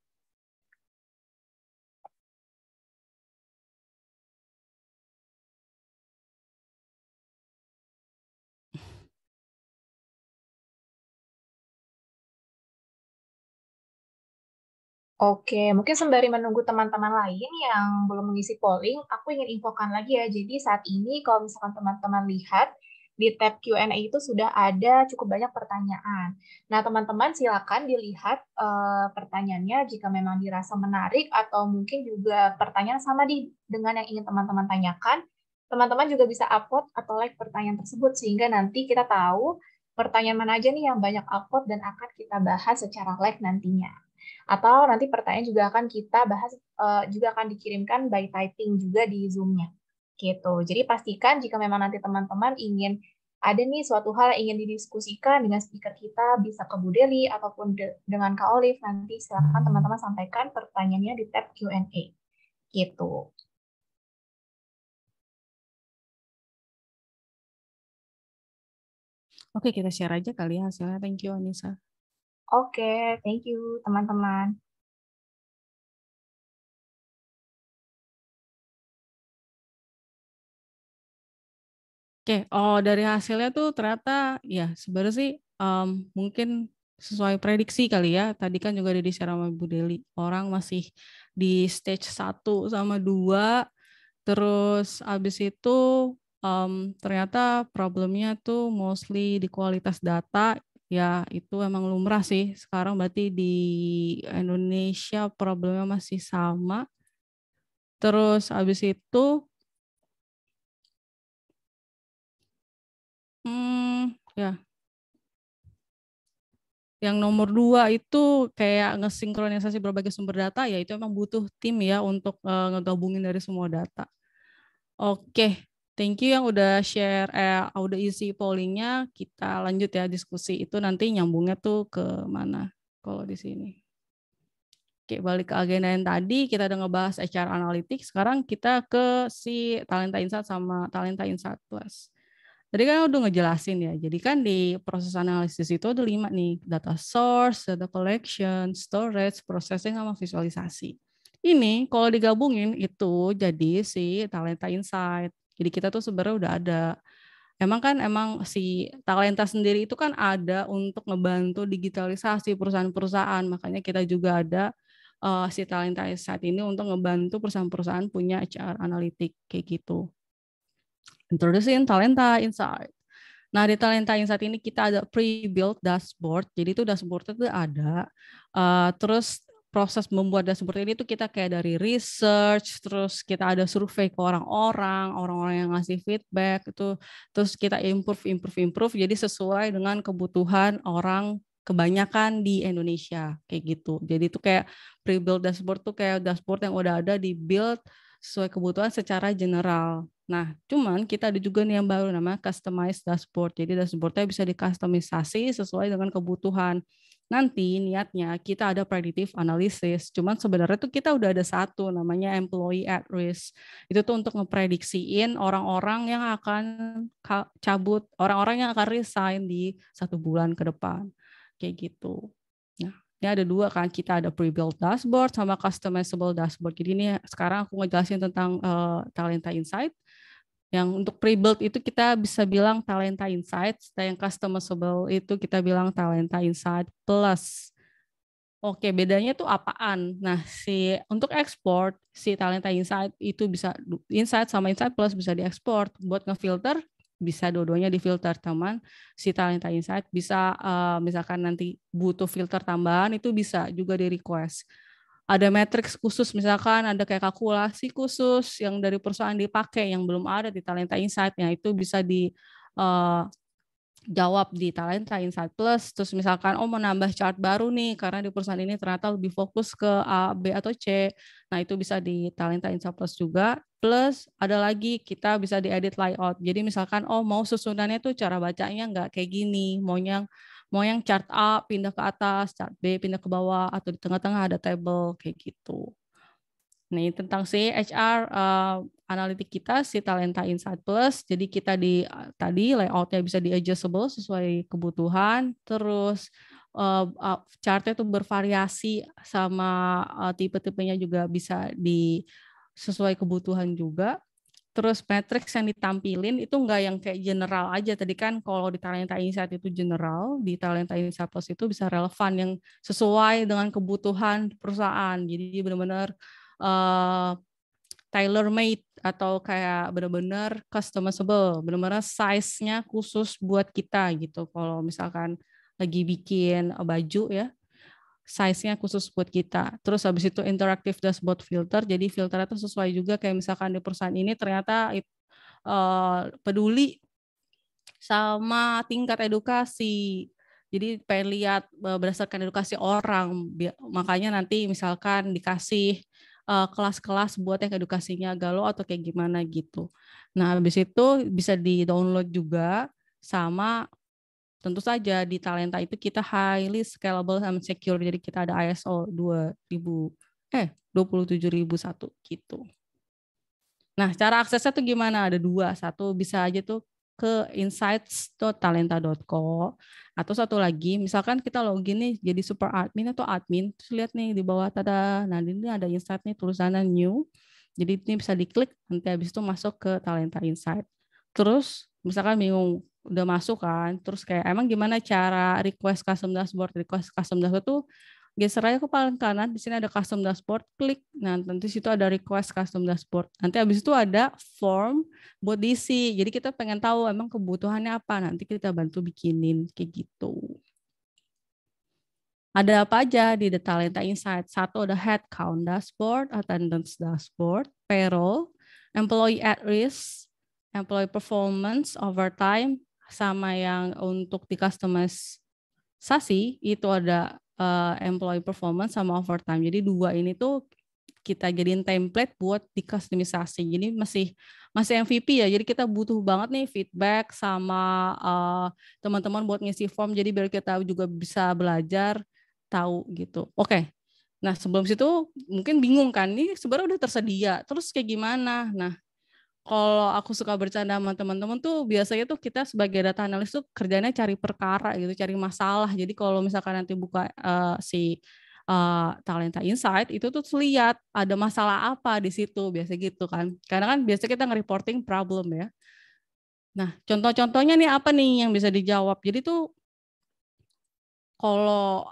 Speaker 2: Oke, mungkin sembari menunggu teman-teman lain yang belum mengisi polling, aku ingin infokan lagi ya. Jadi saat ini kalau misalkan teman-teman lihat di tab Q&A itu sudah ada cukup banyak pertanyaan. Nah, teman-teman silakan dilihat pertanyaannya jika memang dirasa menarik atau mungkin juga pertanyaan sama dengan yang ingin teman-teman tanyakan. Teman-teman juga bisa upvote atau like pertanyaan tersebut sehingga nanti kita tahu pertanyaan mana aja nih yang banyak upvote dan akan kita bahas secara live nantinya. Atau nanti pertanyaan juga akan kita bahas, juga akan dikirimkan by typing juga di Zoom-nya. Gitu. Jadi pastikan jika memang nanti teman-teman ingin ada nih suatu hal yang ingin didiskusikan dengan speaker kita, bisa ke Bu Deli ataupun dengan Kak Olive, nanti silakan teman-teman sampaikan pertanyaannya di tab Q&A. Gitu.
Speaker 3: Oke, kita share aja kali ya hasilnya. Thank you, Anissa.
Speaker 2: Oke, thank you teman-teman.
Speaker 3: Oke, dari hasilnya tuh ternyata ya sebenarnya sih mungkin sesuai prediksi kali ya. Tadi kan juga ada di-share sama Bu Deli. Orang masih di stage 1 sama 2. Terus abis itu ternyata problemnya tuh mostly di kualitas data. Ya itu emang lumrah sih. Sekarang berarti di Indonesia problemnya masih sama. Terus abis itu ya yang nomor 2 itu kayak ngesinkronisasi berbagai sumber data, ya itu emang butuh tim ya untuk ngegabungin dari semua data. Oke, thank you yang udah share, udah isi pollingnya. Kita lanjut ya diskusi itu nanti nyambungnya tuh ke mana kalau di sini. Oke, balik ke agenda yang tadi, kita udah ngebahas HR Analytics. Sekarang kita ke si Talenta Insight sama Talenta Insight Plus. Tadi kan udah ngejelasin ya, jadi kan di proses analisis itu ada 5 nih, data source, data collection, storage, processing, sama visualisasi. Ini kalau digabungin itu jadi si Talenta Insight. Jadi kita tuh sebenarnya udah ada. Emang si Talenta sendiri itu kan ada untuk ngebantu digitalisasi perusahaan-perusahaan, makanya kita juga ada si Talenta Insight ini untuk ngebantu perusahaan-perusahaan punya HR analytic kayak gitu. Introducing Talenta Insight. Nah, di Talenta Insight ini kita ada pre-built dashboard. Jadi itu dashboard itu ada. Terus proses membuat dashboard ini tuh kita kayak dari research, terus kita ada survei ke orang-orang yang ngasih feedback itu, terus kita improve. Jadi sesuai dengan kebutuhan orang kebanyakan di Indonesia kayak gitu. Jadi itu kayak pre-built dashboard tuh kayak dashboard yang udah ada di build sesuai kebutuhan secara general. Nah, cuman kita ada juga nih yang baru namanya customized dashboard. Jadi dashboardnya bisa dikustomisasi sesuai dengan kebutuhan. Nanti niatnya kita ada predictive analysis. Cuman sebenarnya tuh kita udah ada satu namanya employee at risk. Itu tuh untuk ngeprediksiin orang-orang yang akan cabut, orang-orang yang akan resign di 1 bulan ke depan. Kayak gitu. Nah, ini ada 2 kan, kita ada pre-built dashboard sama customizable dashboard. Jadi ini sekarang aku ngejelasin tentang Talenta Insight. Yang untuk pre-built itu kita bisa bilang Talenta Insight, dan yang customizable itu kita bilang Talenta Insight Plus. Oke, bedanya itu apaan? Nah, untuk ekspor si Talenta Insight itu bisa Insight sama Insight Plus bisa diekspor. Buat ngefilter bisa dua-duanya difilter, teman. Si Talenta Insight bisa misalkan nanti butuh filter tambahan itu bisa juga di request. Ada matriks khusus, misalkan ada kayak kalkulasi khusus yang dari perusahaan dipakai yang belum ada di Talenta Insight, ya itu bisa jawab di Talenta Insight Plus. Terus misalkan mau nambah chart baru nih karena di perusahaan ini ternyata lebih fokus ke A, B atau C. Nah, itu bisa di Talenta Insight Plus juga. Plus ada lagi kita bisa diedit layout. Jadi misalkan mau susunannya tuh cara bacanya nggak kayak gini, mau yang chart A pindah ke atas, chart B pindah ke bawah, atau di tengah-tengah ada table kayak gitu. Nih tentang si HR analitik kita si Talenta Insight Plus. Jadi kita tadi layoutnya bisa di adjustable sesuai kebutuhan. Terus chartnya tuh bervariasi sama tipe-tipenya juga bisa sesuai kebutuhan juga. Terus matrix yang ditampilin itu enggak yang kayak general aja. Tadi kan kalau di Talenta Insight itu general, di Talenta Insight Plus itu bisa relevan yang sesuai dengan kebutuhan perusahaan. Jadi benar-benar tailor made atau kayak benar-benar customizable, benar-benar size-nya khusus buat kita gitu. Kalau misalkan lagi bikin baju ya, size-nya khusus buat kita. Terus habis itu interactive dashboard filter, jadi filternya itu sesuai juga kayak misalkan di perusahaan ini ternyata peduli sama tingkat edukasi. Jadi pengen lihat berdasarkan edukasi orang, makanya nanti misalkan dikasih kelas-kelas buat yang edukasinya galau atau kayak gimana gitu. Nah habis itu bisa di-download juga sama tentu saja di Talenta itu kita highly scalable and secure. Jadi kita ada ISO 27001 gitu. Nah, cara aksesnya tuh gimana? Ada dua. Satu bisa aja tuh ke insights.talenta.co atau satu lagi misalkan kita login nih jadi super admin atau admin, terus lihat nih di bawah tada. Nah, ini ada insight nih tulisannya new. Jadi ini bisa diklik nanti habis itu masuk ke Talenta Insight. Terus misalkan bingung udah masuk kan, terus kayak emang gimana cara request custom dashboard? Request custom dashboard tuh geser aja ke paling kanan, di sini ada custom dashboard, klik. Nah, nanti situ ada request custom dashboard. Nanti habis itu ada form buat diisi. Jadi kita pengen tahu emang kebutuhannya apa, nanti kita bantu bikinin kayak gitu. Ada apa aja di The Talenta Insight? Satu ada headcount dashboard, attendance dashboard, payroll, employee at risk, employee performance, overtime, sama yang untuk di customisasi itu ada employee performance sama overtime. Jadi dua ini tuh kita jadiin template buat di customisasi. Jadi masih MVP ya. Jadi kita butuh banget nih feedback sama teman-teman buat ngisi form. Jadi biar kita juga bisa belajar tahu gitu. Oke. Nah sebelum situ mungkin bingung kan, ini sebenarnya udah tersedia. Terus kayak gimana? Nah kalau aku suka bercanda sama teman-teman tuh biasanya tuh kita sebagai data analis tuh kerjanya cari perkara gitu, cari masalah. Jadi kalau misalkan nanti buka Talenta Insight itu tuh lihat ada masalah apa di situ biasa gitu kan. Karena kan biasa kita nge-reporting problem ya. Nah, contoh-contohnya nih apa nih yang bisa dijawab. Jadi tuh kalau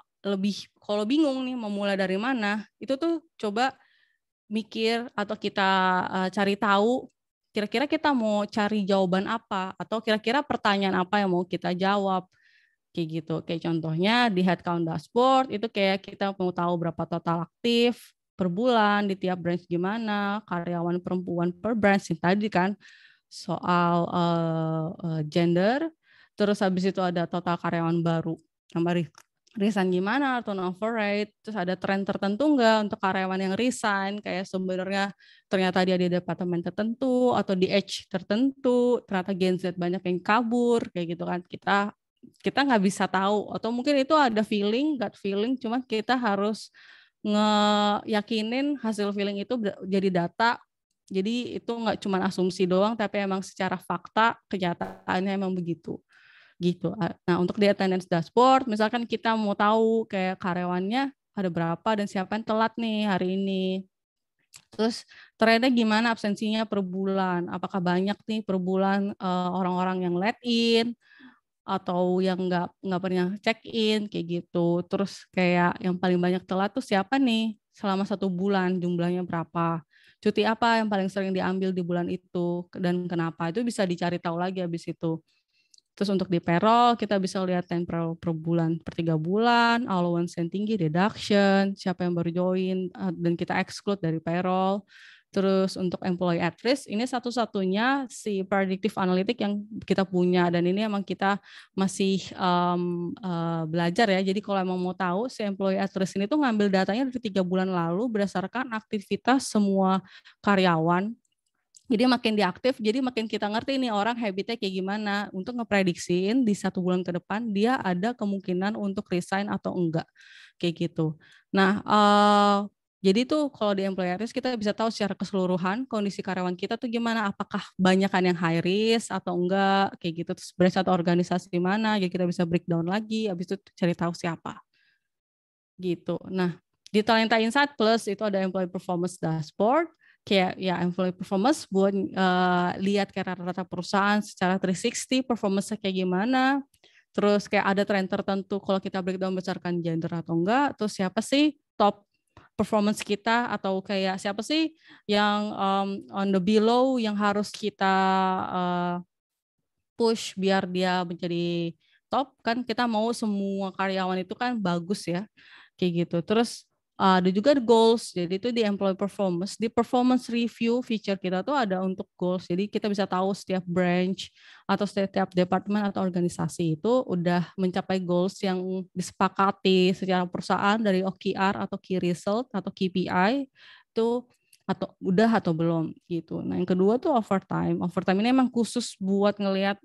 Speaker 3: bingung nih mau mulai dari mana, itu tuh coba mikir atau kita cari tahu kira-kira kita mau cari jawaban apa atau kira-kira pertanyaan apa yang mau kita jawab kayak gitu. Kayak contohnya di headcount dashboard itu kayak kita mau tahu berapa total aktif per bulan di tiap branch gimana, karyawan perempuan per branch tadi kan soal gender, terus habis itu ada total karyawan baru sama resign gimana, turnover rate, terus ada tren tertentu enggak untuk karyawan yang resign, kayak sebenarnya ternyata dia di departemen tertentu atau di age tertentu, ternyata Gen Z banyak yang kabur, kayak gitu kan. Kita nggak bisa tahu, atau mungkin itu ada gut feeling, cuma kita harus ngeyakinin hasil feeling itu jadi data, jadi itu nggak cuma asumsi doang, tapi emang secara fakta, kenyataannya emang begitu. Gitu. Nah, untuk di attendance dashboard, misalkan kita mau tahu kayak karyawannya ada berapa dan siapa yang telat nih hari ini. Terus trennya gimana absensinya per bulan? Apakah banyak nih per bulan orang-orang yang let in atau yang nggak pernah check in kayak gitu. Terus kayak yang paling banyak telat tuh siapa nih selama 1 bulan, jumlahnya berapa? Cuti apa yang paling sering diambil di bulan itu dan kenapa? Itu bisa dicari tahu lagi habis itu. Terus untuk di payroll kita bisa lihat payroll per bulan, per 3 bulan, allowance yang tinggi, deduction, siapa yang baru join, dan kita exclude dari payroll. Terus untuk employee at risk, ini satu-satunya si predictive analytic yang kita punya, dan ini emang kita masih belajar ya. Jadi kalau emang mau tahu si employee at risk ini tuh ngambil datanya dari 3 bulan lalu berdasarkan aktivitas semua karyawan. Jadi makin diaktif, jadi makin kita ngerti nih orang habitnya kayak gimana untuk ngeprediksiin di 1 bulan ke depan dia ada kemungkinan untuk resign atau enggak kayak gitu. Nah, jadi tuh kalau di employee risk kita bisa tahu secara keseluruhan kondisi karyawan kita tuh gimana, apakah banyakan yang high risk atau enggak kayak gitu. Terus branch atau organisasi di mana, jadi kita bisa breakdown lagi, habis itu cari tahu siapa gitu. Nah, di Talenta Insight Plus itu ada employee performance dashboard. kayak ya employee performance buat lihat kayak rata-rata perusahaan secara 360 performance-nya kayak gimana. Terus kayak ada tren tertentu kalau kita breakdown berdasarkan gender atau enggak. Terus siapa sih top performance kita, atau kayak siapa sih yang on the below yang harus kita push biar dia menjadi top. Kan kita mau semua karyawan itu kan bagus ya, kayak gitu. Terus ada juga goals, jadi itu di employee performance. Di performance review feature kita tuh ada untuk goals, jadi kita bisa tahu setiap branch atau setiap departemen atau organisasi itu udah mencapai goals yang disepakati secara perusahaan dari OKR atau Key Result atau KPI itu, atau udah atau belum gitu. Nah yang kedua tuh overtime. Overtime ini emang khusus buat ngelihat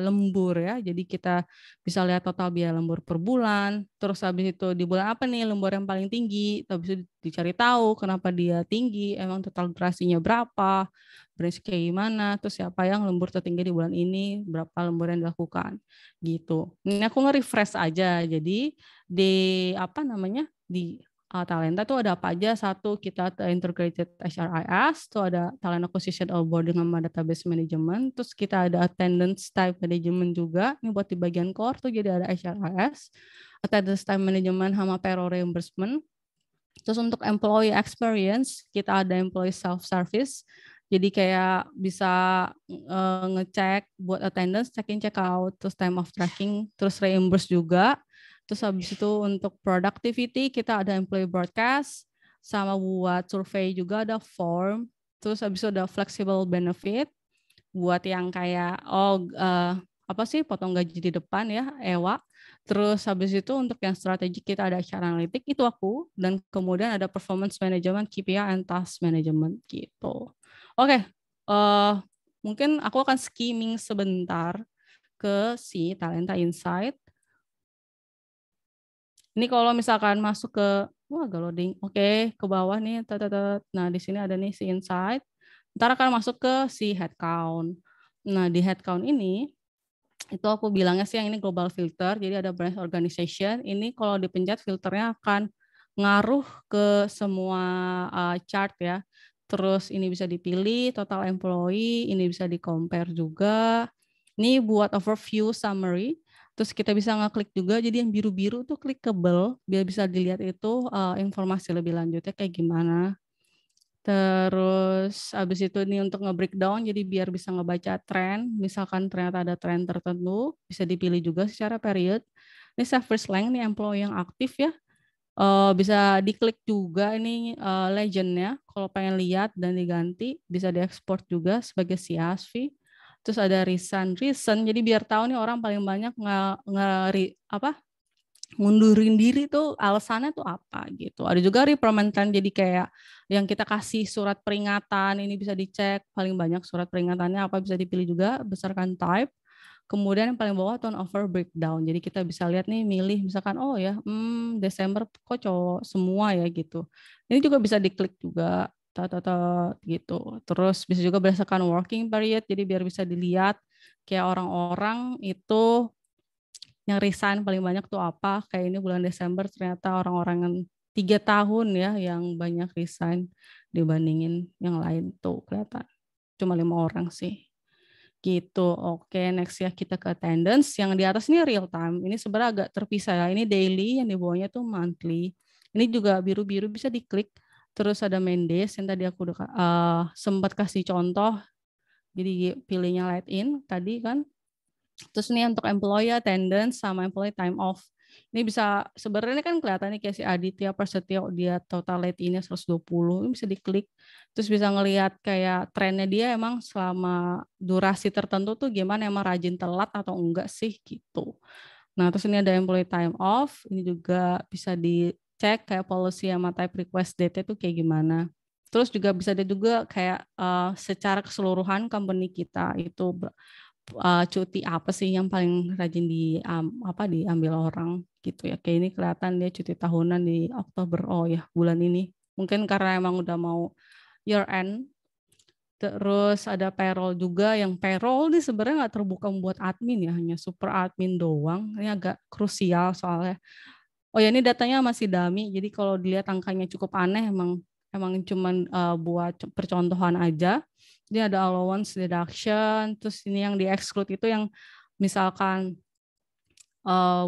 Speaker 3: lembur ya. Jadi kita bisa lihat total biaya lembur per bulan. Terus habis itu di bulan apa nih lembur yang paling tinggi. Habis itu dicari tahu kenapa dia tinggi. Emang total durasinya berapa. Branch kayak gimana. Terus siapa yang lembur tertinggi di bulan ini. Berapa lembur yang dilakukan gitu. Ini aku nge-refresh aja. Jadi di apa namanya di talenta tuh ada apa aja. Satu, kita integrated HRIS, tuh ada talent acquisition, onboarding sama database management. Terus kita ada attendance type management juga. Ini buat di bagian core tuh jadi ada HRIS, attendance type management sama payroll reimbursement. Terus untuk employee experience, kita ada employee self-service. Jadi kayak bisa ngecek buat attendance, check-in, check-out, terus time of tracking, terus reimburse juga. Terus habis itu untuk productivity kita ada employee broadcast, sama buat survei juga ada form. Terus habis itu ada flexible benefit buat yang kayak apa sih potong gaji di depan ya, EWA. Terus habis itu untuk yang strategik kita ada cara analitik, itu aku, dan kemudian ada performance management, KPI and task management gitu. Oke, mungkin aku akan skimming sebentar ke si Talenta Insight. Ini kalau misalkan masuk ke, wah agak loading, oke, ke bawah nih, nah di sini ada nih si Insight, ntar akan masuk ke si headcount. Nah di headcount ini, itu aku bilangnya sih yang ini global filter, jadi ada branch organization, ini kalau dipencet filternya akan ngaruh ke semua chart ya. Terus ini bisa dipilih total employee, ini bisa di-compare juga. Ini buat overview summary. Terus kita bisa ngeklik juga, jadi yang biru-biru tuh clickable, biar bisa dilihat itu informasi lebih lanjutnya kayak gimana. Terus habis itu ini untuk nge-breakdown, jadi biar bisa ngebaca tren, misalkan ternyata ada tren tertentu, bisa dipilih juga secara period. Ini service length, ini employee yang aktif ya. Bisa diklik juga ini legendnya, kalau pengen lihat dan diganti, bisa diekspor juga sebagai CSV. Terus ada reason, jadi biar tahu nih orang paling banyak ngundurin diri tuh alasannya tuh apa gitu. Ada juga reprimand trend, jadi kayak yang kita kasih surat peringatan, ini bisa dicek paling banyak surat peringatannya apa, bisa dipilih juga berdasarkan type. Kemudian yang paling bawah turnover breakdown. Jadi kita bisa lihat nih, milih misalkan oh ya Desember kok cowok semua ya gitu. Ini juga bisa diklik juga gitu. Terus bisa juga berdasarkan working period, jadi biar bisa dilihat kayak orang-orang itu yang resign paling banyak tuh apa. Kayak ini bulan Desember ternyata orang-orang yang 3 tahun ya yang banyak resign dibandingin yang lain tuh kelihatan. Cuma 5 orang sih. Gitu. Oke, next ya kita ke attendance. Yang di atas ini real time. Ini sebenarnya agak terpisah ya. Ini daily, yang di bawahnya tuh monthly. Ini juga biru-biru bisa diklik. Terus ada main days yang tadi aku udah sempat kasih contoh. Jadi pilihnya let in tadi kan. Terus ini untuk employee attendance sama employee time off. Ini bisa sebenarnya kan kelihatannya kayak si Aditya Prasetyo, dia total late in-nya 120, ini bisa diklik. Terus bisa ngelihat kayak trennya dia emang selama durasi tertentu tuh gimana, emang rajin telat atau enggak sih gitu. Nah, terus ini ada employee time off, ini juga bisa dicek kayak policy sama type request date itu kayak gimana. Terus juga bisa ada juga kayak secara keseluruhan company kita itu cuti apa sih yang paling rajin diambil orang gitu ya. Kayak ini kelihatan dia cuti tahunan di Oktober. Oh ya, bulan ini. Mungkin karena emang udah mau year end. Terus ada payroll juga, yang payroll ini sebenarnya nggak terbuka buat admin ya, hanya super admin doang. Ini agak krusial soalnya. Oh ya, ini datanya masih dummy, jadi kalau dilihat angkanya cukup aneh emang emang cuman buat percontohan aja. Dia ada allowance deduction, terus ini yang di-exclude itu yang misalkan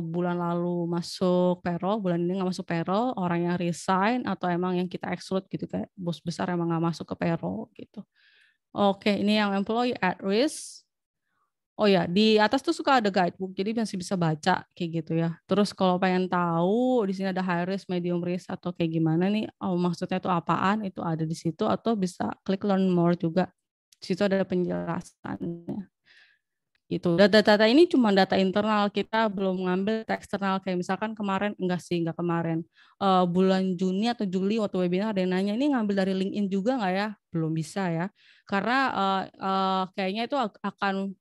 Speaker 3: bulan lalu masuk payroll, bulan ini nggak masuk payroll, orang yang resign atau emang yang kita exclude gitu, kayak bos besar emang nggak masuk ke payroll gitu. Oke, ini yang employee at risk. Oh ya, di atas tuh suka ada guidebook, jadi masih bisa baca kayak gitu ya. Terus kalau pengen tahu di sini ada high risk, medium risk atau kayak gimana nih, maksudnya itu apaan, itu ada di situ, atau bisa klik learn more juga. Di situ ada penjelasannya. Itu data-data ini cuma data internal, kita belum ngambil data eksternal, kayak misalkan kemarin, enggak kemarin, bulan Juni atau Juli waktu webinar ada yang nanya, ini ngambil dari LinkedIn juga nggak ya? Belum bisa ya, karena kayaknya itu akan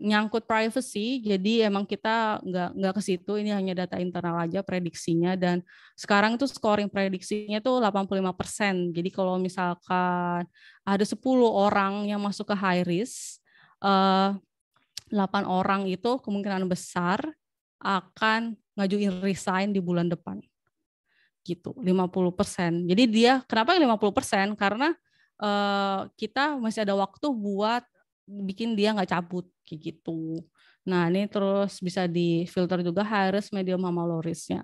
Speaker 3: nyangkut privacy, jadi emang kita nggak ke situ, ini hanya data internal aja prediksinya, dan sekarang itu scoring prediksinya tuh 85%, jadi kalau misalkan ada 10 orang yang masuk ke high risk, 8 orang itu kemungkinan besar akan ngajuin resign di bulan depan. Gitu, 50%. Jadi dia, kenapa 50%? Karena kita masih ada waktu buat bikin dia nggak cabut, kayak gitu. Nah, ini terus bisa di-filter juga high risk, medium, sama low risk-nya.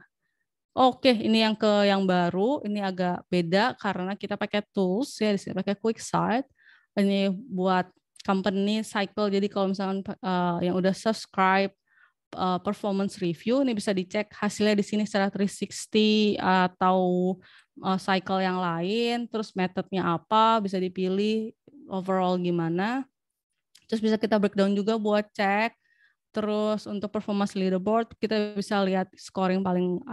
Speaker 3: Oke, ini yang baru, ini agak beda karena kita pakai tools ya, di sini pakai QuickSight. Ini buat company cycle, jadi kalau misalkan yang udah subscribe performance review, ini bisa dicek hasilnya di sini secara 360 atau cycle yang lain, terus metodenya apa, bisa dipilih overall gimana. Terus bisa kita breakdown juga buat cek. Terus untuk performance leaderboard kita bisa lihat scoring paling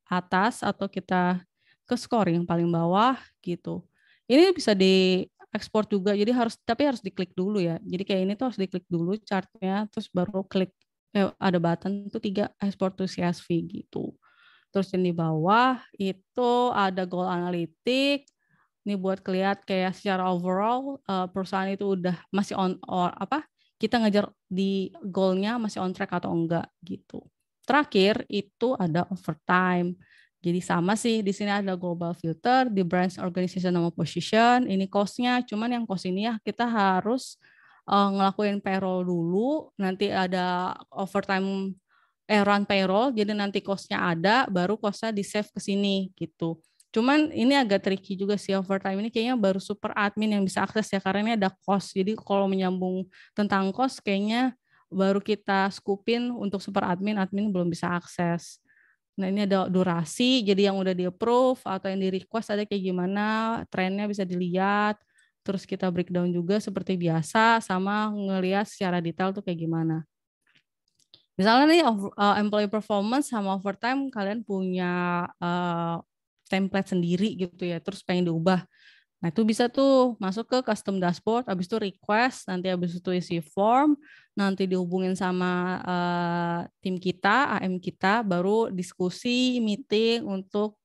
Speaker 3: atas atau kita ke scoring paling bawah gitu. Ini bisa diekspor juga, jadi tapi harus diklik dulu ya. Jadi kayak ini tuh harus diklik dulu chartnya, terus baru klik ada button tuh 3 export to CSV gitu. Terus yang di bawah itu ada goal analytic. Ini buat kelihatan kayak secara overall perusahaan itu udah masih kita ngejar di goalnya masih on track atau enggak gitu. Terakhir itu ada overtime. Jadi sama sih, di sini ada global filter, di branch organization sama position, ini cost-nya, cuman yang cost ini ya kita harus ngelakuin payroll dulu, nanti ada overtime run payroll, jadi nanti cost-nya ada, baru cost-nya di-save ke sini gitu. Cuman ini agak tricky juga sih, overtime ini kayaknya baru super admin yang bisa akses ya, karena ini ada cost. Jadi kalau menyambung tentang cost kayaknya baru kita skupin untuk super admin belum bisa akses. Nah ini ada durasi, jadi yang udah di-approve atau yang di-request ada kayak gimana, trennya bisa dilihat, terus kita breakdown juga seperti biasa, sama ngelihat secara detail tuh kayak gimana. Misalnya nih employee performance sama overtime kalian punya template sendiri gitu ya, terus pengen diubah. Nah itu bisa tuh masuk ke custom dashboard, habis itu request, nanti habis itu isi form, nanti dihubungin sama tim kita, AM kita, baru diskusi, meeting untuk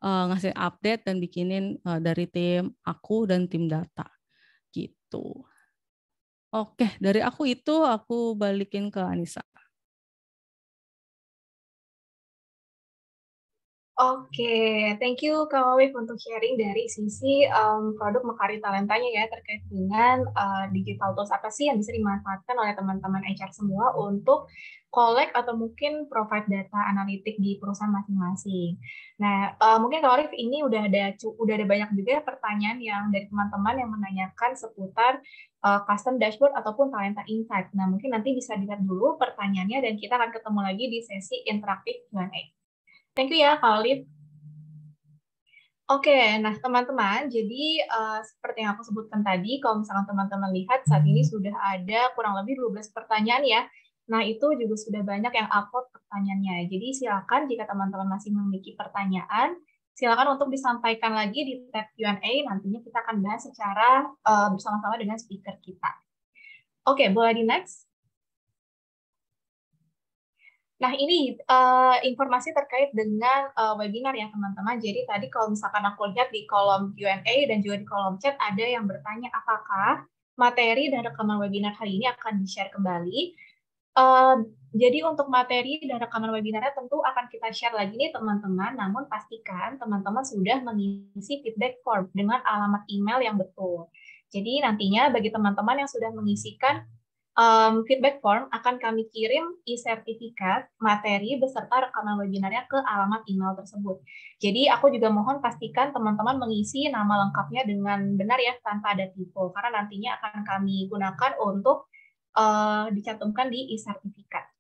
Speaker 3: ngasih update dan bikinin dari tim aku dan tim data gitu. Oke, dari aku balikin ke Anissa.
Speaker 2: Oke, thank you Kak Wawif untuk sharing dari sisi produk Mekari Talentanya ya, terkait dengan digital tools apa sih yang bisa dimanfaatkan oleh teman-teman HR semua untuk collect atau mungkin provide data analitik di perusahaan masing-masing. Nah, mungkin Kak Wawif ini udah ada banyak juga pertanyaan yang dari teman-teman yang menanyakan seputar custom dashboard ataupun Talenta Insight. Nah, mungkin nanti bisa dilihat dulu pertanyaannya dan kita akan ketemu lagi di sesi interaktif Q&A. Thank you ya, Kak Olive. Oke, nah teman-teman, jadi seperti yang aku sebutkan tadi, kalau misalkan teman-teman lihat saat ini sudah ada kurang lebih 12 pertanyaan ya. Nah, itu juga sudah banyak yang upload pertanyaannya. Jadi silakan jika teman-teman masih memiliki pertanyaan, silakan untuk disampaikan lagi di tab Q&A, nantinya kita akan bahas secara bersama-sama dengan speaker kita. Oke, boleh di next? Nah, ini informasi terkait dengan webinar ya, teman-teman. Jadi tadi kalau misalkan aku lihat di kolom Q&A dan juga di kolom chat ada yang bertanya apakah materi dan rekaman webinar hari ini akan di-share kembali. Jadi untuk materi dan rekaman webinarnya tentu akan kita share lagi nih teman-teman, namun pastikan teman-teman sudah mengisi feedback form dengan alamat email yang betul. Jadi nantinya bagi teman-teman yang sudah mengisikan feedback form akan kami kirim e-sertifikat materi beserta rekaman webinarnya ke alamat email tersebut. Jadi aku juga mohon pastikan teman-teman mengisi nama lengkapnya dengan benar ya, tanpa ada typo, karena nantinya akan kami gunakan untuk dicantumkan di e-sertifikat.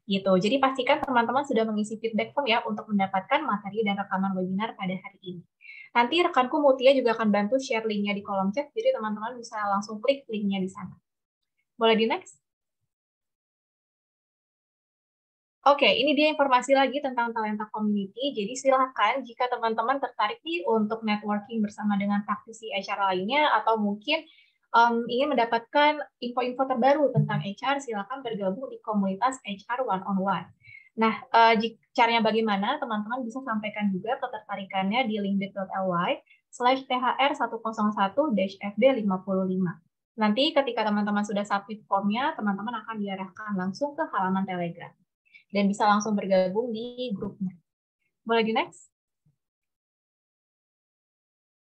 Speaker 2: Gitu. Jadi pastikan teman-teman sudah mengisi feedback form ya untuk mendapatkan materi dan rekaman webinar pada hari ini. Nanti rekanku Mutia juga akan bantu share linknya di kolom chat, jadi teman-teman bisa langsung klik linknya di sana. Boleh di next? Oke, ini dia informasi lagi tentang Talenta Community. Jadi silakan jika teman-teman tertarik nih untuk networking bersama dengan praktisi HR lainnya atau mungkin ingin mendapatkan info-info terbaru tentang HR, silakan bergabung di komunitas HR One-on-One. Nah, caranya bagaimana? Teman-teman bisa sampaikan juga ketertarikannya di linkbit.ly/thr101-fb55. Nanti ketika teman-teman sudah submit formnya, teman-teman akan diarahkan langsung ke halaman Telegram. Dan bisa langsung bergabung di grupnya. Boleh di next?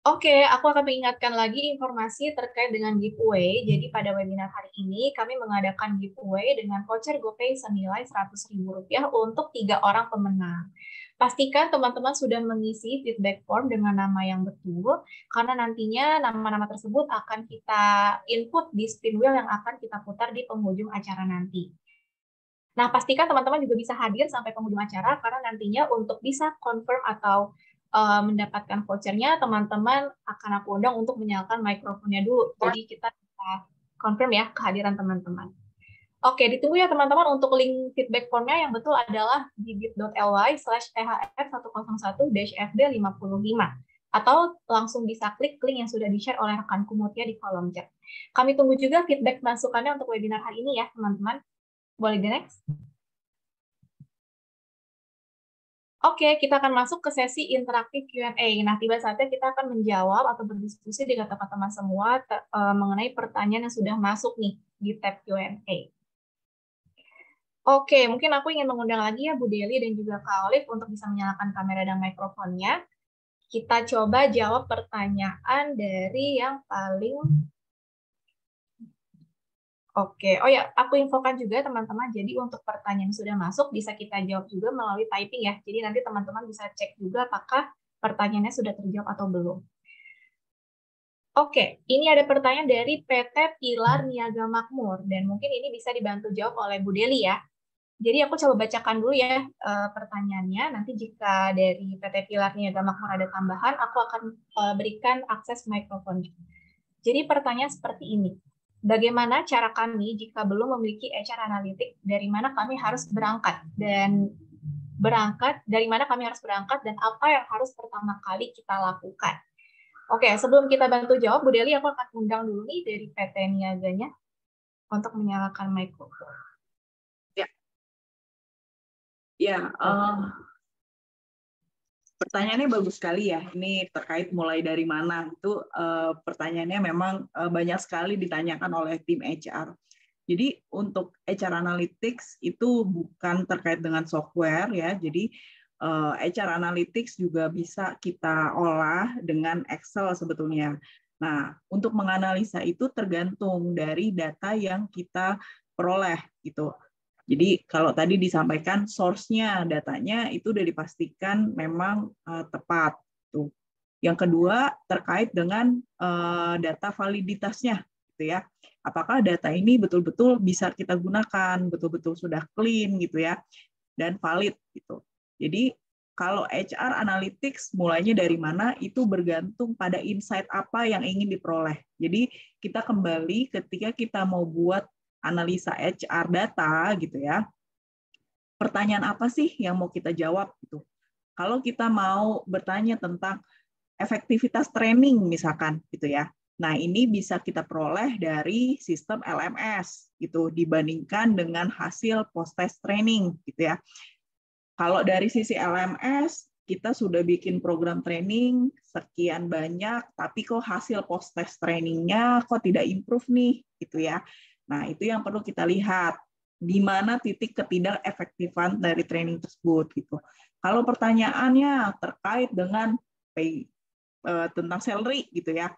Speaker 2: Oke, aku akan mengingatkan lagi informasi terkait dengan giveaway. Jadi pada webinar hari ini, kami mengadakan giveaway dengan voucher GoPay senilai Rp100.000 untuk 3 orang pemenang. Pastikan teman-teman sudah mengisi feedback form dengan nama yang betul, karena nantinya nama-nama tersebut akan kita input di spin wheel yang akan kita putar di penghujung acara nanti. Nah, pastikan teman-teman juga bisa hadir sampai penghujung acara, karena nantinya untuk bisa confirm atau mendapatkan vouchernya, teman-teman akan aku undang untuk menyalakan mikrofonnya dulu. Jadi kita bisa confirm ya kehadiran teman-teman. Oke, ditunggu ya teman-teman untuk link feedback formnya yang betul adalah di bit.ly/thr101-fb55 atau langsung bisa klik link yang sudah di-share oleh rekanku Mutia di kolom chat. Kami tunggu juga feedback masukannya untuk webinar hari ini ya teman-teman. Boleh di next? Oke, kita akan masuk ke sesi interaktif Q&A. Nah, tiba saatnya kita akan menjawab atau berdiskusi dengan teman-teman semua mengenai pertanyaan yang sudah masuk nih di tab Q&A. Oke, mungkin aku ingin mengundang lagi ya Bu Deli dan juga Kak Olive untuk bisa menyalakan kamera dan mikrofonnya. Kita coba jawab pertanyaan dari yang paling... Oke, oh ya, aku infokan juga teman-teman, jadi untuk pertanyaan yang sudah masuk bisa kita jawab juga melalui typing ya. Jadi nanti teman-teman bisa cek juga apakah pertanyaannya sudah terjawab atau belum. Oke, ini ada pertanyaan dari PT Pilar Niaga Makmur, dan mungkin ini bisa dibantu jawab oleh Bu Deli ya. Jadi aku coba bacakan dulu ya pertanyaannya. Nanti jika dari PT Pilar Niaga Makmur ada tambahan, aku akan berikan akses mikrofonnya. Jadi pertanyaan seperti ini. Bagaimana cara kami jika belum memiliki HR Analytics, dari mana kami harus berangkat? Dari mana kami harus berangkat dan apa yang harus pertama kali kita lakukan? Oke, sebelum kita bantu jawab, Bu Deli, aku akan undang dulu nih dari PT Niaganya untuk menyalakan mikrofon.
Speaker 1: Ya, pertanyaannya bagus sekali ya. Ini terkait mulai dari mana. Itu pertanyaannya memang banyak sekali ditanyakan oleh tim HR. Jadi untuk HR Analytics itu bukan terkait dengan software ya. Jadi HR Analytics juga bisa kita olah dengan Excel sebetulnya. Nah, untuk menganalisa itu tergantung dari data yang kita peroleh gitu. Jadi kalau tadi disampaikan source-nya, datanya itu sudah dipastikan memang tepat. Tuh. Yang kedua terkait dengan data validitasnya, gitu ya. Apakah data ini betul-betul bisa kita gunakan, betul-betul sudah clean gitu ya, dan valid gitu. Jadi kalau HR Analytics mulainya dari mana itu bergantung pada insight apa yang ingin diperoleh. Jadi kita kembali ketika kita mau buat analisa HR data gitu ya. Pertanyaan apa sih yang mau kita jawab gitu. Kalau kita mau bertanya tentang efektivitas training misalkan gitu ya. Nah, ini bisa kita peroleh dari sistem LMS gitu dibandingkan dengan hasil post-test training gitu ya. Kalau dari sisi LMS kita sudah bikin program training sekian banyak, tapi kok hasil post-test trainingnya kok tidak improve nih gitu ya. Nah, itu yang perlu kita lihat. di mana titik ketidakefektifan dari training tersebut gitu. Kalau pertanyaannya terkait dengan pay, tentang salary gitu ya,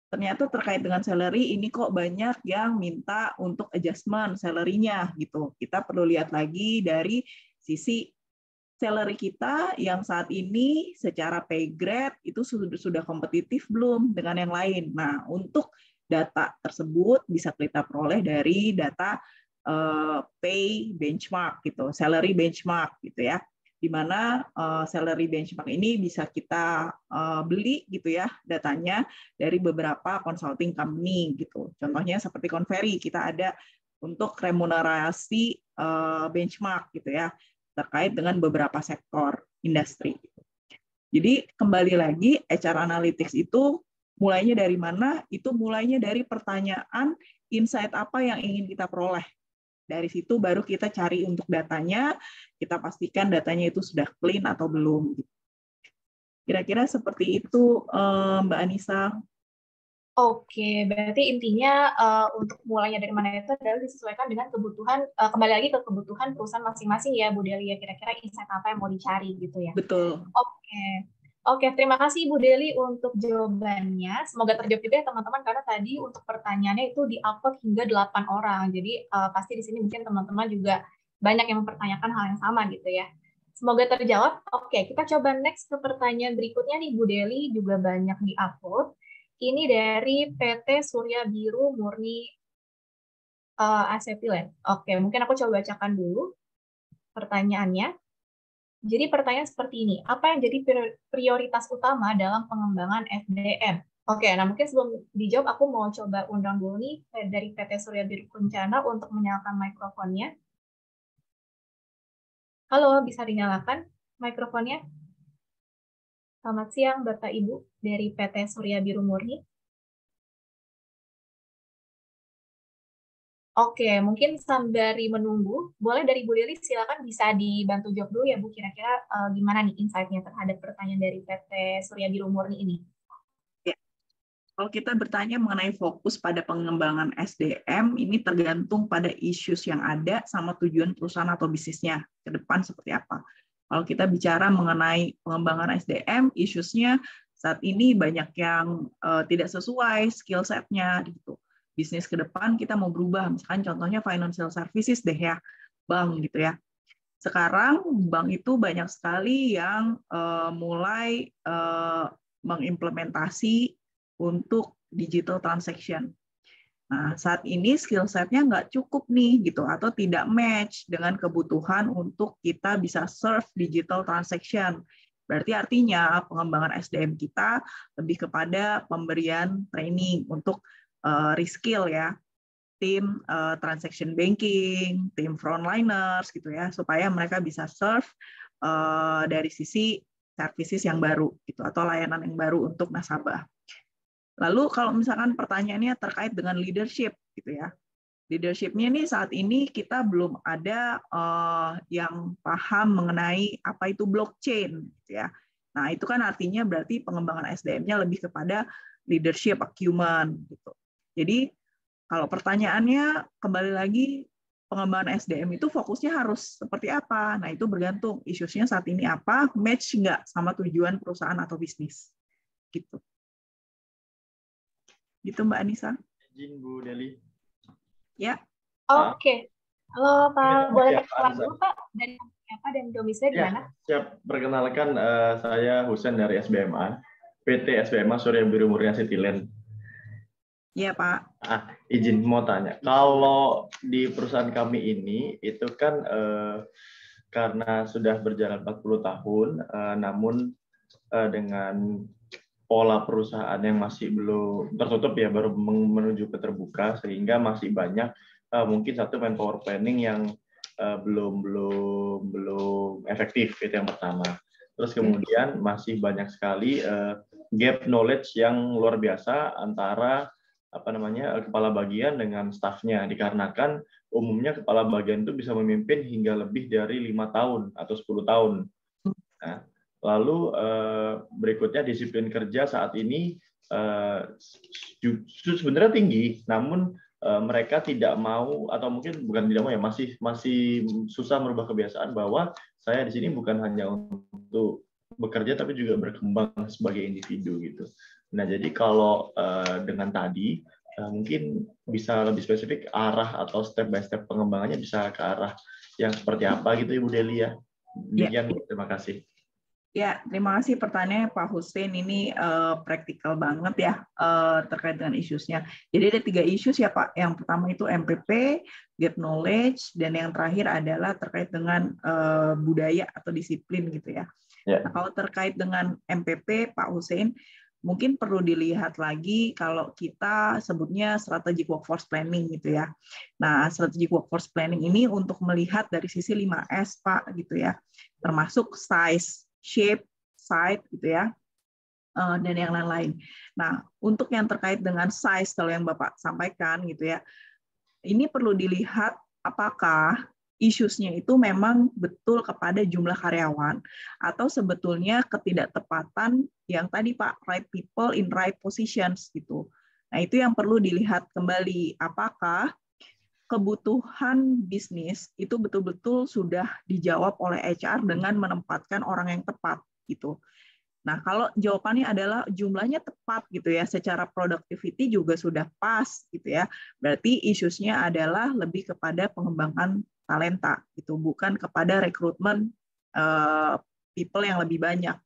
Speaker 1: ternyata terkait dengan salary ini kok banyak yang minta untuk adjustment salary-nya gitu. Kita perlu lihat lagi dari sisi salary kita yang saat ini secara pay grade itu sudah kompetitif belum dengan yang lain. Nah, untuk data tersebut bisa kita peroleh dari data pay benchmark gitu, salary benchmark gitu ya. Di mana salary benchmark ini bisa kita beli gitu ya datanya dari beberapa consulting company gitu. Contohnya seperti Convery, kita ada untuk remunerasi benchmark gitu ya terkait dengan beberapa sektor industri. Jadi kembali lagi HR Analytics itu mulainya dari mana? Itu mulainya dari pertanyaan insight apa yang ingin kita peroleh. Dari situ baru kita cari untuk datanya, kita pastikan datanya itu sudah clean atau belum. Kira-kira seperti itu, Mbak Anissa.
Speaker 2: Oke, berarti intinya untuk mulainya dari mana itu adalah disesuaikan dengan kebutuhan, kembali lagi ke kebutuhan perusahaan masing-masing ya, Bu Deli, ya kira-kira insight apa yang mau dicari gitu ya.
Speaker 1: Betul.
Speaker 2: Oke, terima kasih Bu Deli untuk jawabannya. Semoga terjawab juga ya teman-teman, karena tadi untuk pertanyaannya itu di-upload hingga 8 orang. Jadi pasti di sini mungkin teman-teman juga banyak yang mempertanyakan hal yang sama gitu ya. Semoga terjawab. Oke, kita coba next ke pertanyaan berikutnya nih Bu Deli, juga banyak di-upload. Ini dari PT Surya Biru Murni Acetylen. Oke, mungkin aku coba bacakan dulu pertanyaannya. Jadi pertanyaan seperti ini, apa yang jadi prioritas utama dalam pengembangan SDM? Oke, nah mungkin sebelum dijawab, aku mau coba undang dulu nih dari PT Surya Biru Kencana untuk menyalakan mikrofonnya. Halo, bisa dinyalakan mikrofonnya? Selamat siang Bapak Ibu dari PT Surya Biru Murni. Oke, mungkin sembari menunggu, boleh dari Bu Deli silakan bisa dibantu jawab dulu ya Bu, kira-kira gimana nih insight-nya terhadap pertanyaan dari PT Surya Biru Murni ini?
Speaker 1: Ya. Kalau kita bertanya mengenai fokus pada pengembangan SDM, ini tergantung pada issues yang ada sama tujuan perusahaan atau bisnisnya ke depan seperti apa. Kalau kita bicara mengenai pengembangan SDM, issues-nya saat ini banyak yang tidak sesuai skill set-nya gitu. Bisnis ke depan kita mau berubah, misalkan contohnya financial services deh ya, bank gitu ya. Sekarang bank itu banyak sekali yang mulai mengimplementasi untuk digital transaction. Nah, saat ini skill set-nya nggak cukup nih gitu atau tidak match dengan kebutuhan untuk kita bisa serve digital transaction. Berarti artinya pengembangan SDM kita lebih kepada pemberian training untuk reskill ya, tim transaction banking, tim frontliners gitu ya, supaya mereka bisa serve dari sisi services yang baru gitu atau layanan yang baru untuk nasabah. Lalu kalau misalkan pertanyaannya terkait dengan leadership gitu ya, leadership-nya nih saat ini kita belum ada yang paham mengenai apa itu blockchain gitu ya. Nah itu kan artinya berarti pengembangan SDM-nya lebih kepada leadership acumen gitu. Jadi kalau pertanyaannya kembali lagi pengembangan SDM itu fokusnya harus seperti apa? Nah itu bergantung isu-nya saat ini apa, match nggak sama tujuan perusahaan atau bisnis gitu. Gitu Mbak Anissa.
Speaker 4: Izin Bu Deli.
Speaker 1: Ya.
Speaker 2: Oke. Halo Pak, boleh perkenalan dulu Pak dari apa dan domisili di mana?
Speaker 4: Siap, perkenalkan saya Husen dari SBMA, PT SBMA Surya Biru Murni Acetylen.
Speaker 1: Iya Pak.
Speaker 4: Izin mau tanya, kalau di perusahaan kami ini itu kan karena sudah berjalan 40 tahun, namun dengan pola perusahaan yang masih belum tertutup ya, baru menuju ke terbuka, sehingga masih banyak mungkin satu manpower planning yang belum efektif, itu yang pertama. Terus kemudian masih banyak sekali gap knowledge yang luar biasa antara kepala bagian dengan stafnya, dikarenakan umumnya kepala bagian itu bisa memimpin hingga lebih dari 5 tahun atau 10 tahun. Nah, lalu berikutnya disiplin kerja saat ini sebenarnya tinggi, namun mereka tidak mau, atau mungkin bukan tidak mau ya, masih susah merubah kebiasaan bahwa saya di sini bukan hanya untuk bekerja tapi juga berkembang sebagai individu gitu. Nah, jadi kalau dengan tadi mungkin bisa lebih spesifik arah atau step by step pengembangannya bisa ke arah yang seperti apa gitu Ibu Delia. Demikian, terima kasih.
Speaker 1: Ya, terima kasih pertanyaannya Pak Hussein. Ini praktikal banget ya terkait dengan isu-nya. Jadi ada 3 isu ya Pak. Yang pertama itu MPP, gap knowledge, dan yang terakhir adalah terkait dengan budaya atau disiplin gitu ya. Nah, kalau terkait dengan MPP, Pak Hussein, mungkin perlu dilihat lagi kalau kita sebutnya strategic workforce planning gitu ya. Nah, strategic workforce planning ini untuk melihat dari sisi 5S Pak gitu ya, termasuk size, shape, size gitu ya, dan yang lain-lain. Nah, untuk yang terkait dengan size kalau yang Bapak sampaikan gitu ya, ini perlu dilihat apakah isu-nya itu memang betul kepada jumlah karyawan atau sebetulnya ketidaktepatan yang tadi Pak, right people in right positions gitu. Nah, itu yang perlu dilihat kembali, apakah kebutuhan bisnis itu betul-betul sudah dijawab oleh HR dengan menempatkan orang yang tepat gitu. Nah, kalau jawabannya adalah jumlahnya tepat gitu ya, secara productivity juga sudah pas gitu ya. Berarti isu-nya adalah lebih kepada pengembangan talenta gitu, bukan kepada rekrutmen people yang lebih banyak.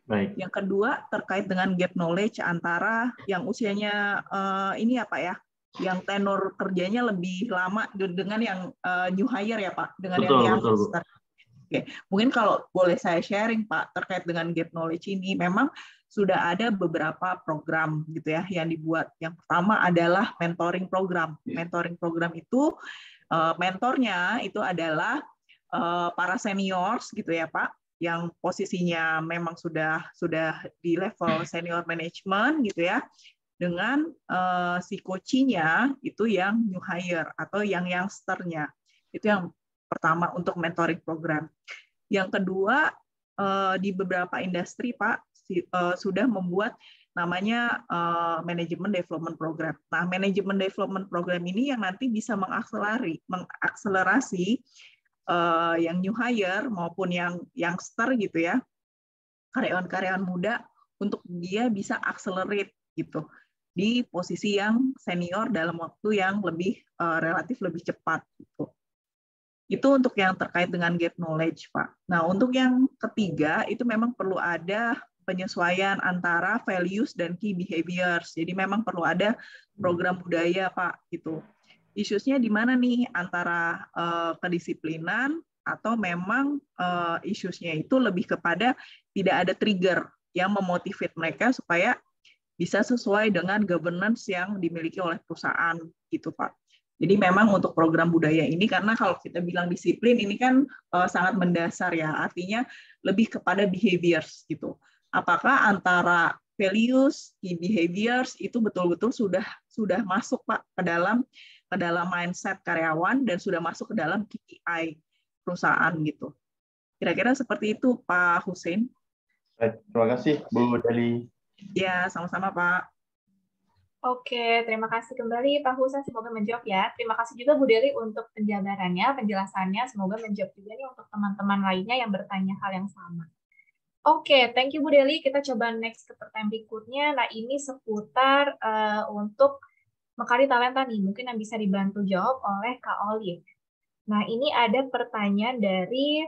Speaker 1: Baik. Yang kedua terkait dengan gap knowledge antara yang usianya ini apa ya, yang tenor kerjanya lebih lama dengan yang new hire ya Pak, dengan betul, yang youngster. Oke, mungkin kalau boleh saya sharing Pak terkait dengan gap knowledge ini, memang sudah ada beberapa program gitu ya yang dibuat. Yang pertama adalah mentoring program. Mentoring program itu mentornya itu adalah para seniors gitu ya Pak, yang posisinya memang sudah di level senior management gitu ya, dengan si coaching-nya itu yang new hire atau yang youngster-nya. Itu yang pertama untuk mentoring program. Yang kedua, di beberapa industri Pak sudah membuat namanya manajemen development program. Nah, manajemen development program ini yang nanti bisa mengakselerasi yang new hire maupun yang youngster gitu ya, karyawan-karyawan muda, untuk dia bisa accelerate gitu di posisi yang senior dalam waktu yang lebih relatif lebih cepat gitu. Itu untuk yang terkait dengan gap knowledge, Pak. Nah, untuk yang ketiga, itu memang perlu ada penyesuaian antara values dan key behaviors. Jadi memang perlu ada program budaya, Pak, gitu. Isu-nya di mana nih antara kedisiplinan atau memang isu-nya itu lebih kepada tidak ada trigger yang memotivate mereka supaya bisa sesuai dengan governance yang dimiliki oleh perusahaan, gitu, Pak. Jadi memang untuk program budaya ini, karena kalau kita bilang disiplin ini kan sangat mendasar ya, artinya lebih kepada behaviors gitu. Apakah antara values, key behaviors itu betul-betul sudah masuk Pak ke dalam mindset karyawan dan sudah masuk ke dalam KPI perusahaan gitu. Kira-kira seperti itu Pak Hussein.
Speaker 4: Baik, terima kasih Bu Deli.
Speaker 1: Ya, sama-sama Pak.
Speaker 2: Oke, terima kasih kembali Pak Husain, semoga menjawab ya. Terima kasih juga Bu Deli untuk penjabarannya, penjelasannya, semoga menjawab juga nih untuk teman-teman lainnya yang bertanya hal yang sama. Oke, thank you Bu Deli. Kita coba next ke pertanyaan berikutnya. Nah, ini seputar untuk Mekari Talenta nih, mungkin yang bisa dibantu jawab oleh Kak Olive. Nah, ini ada pertanyaan dari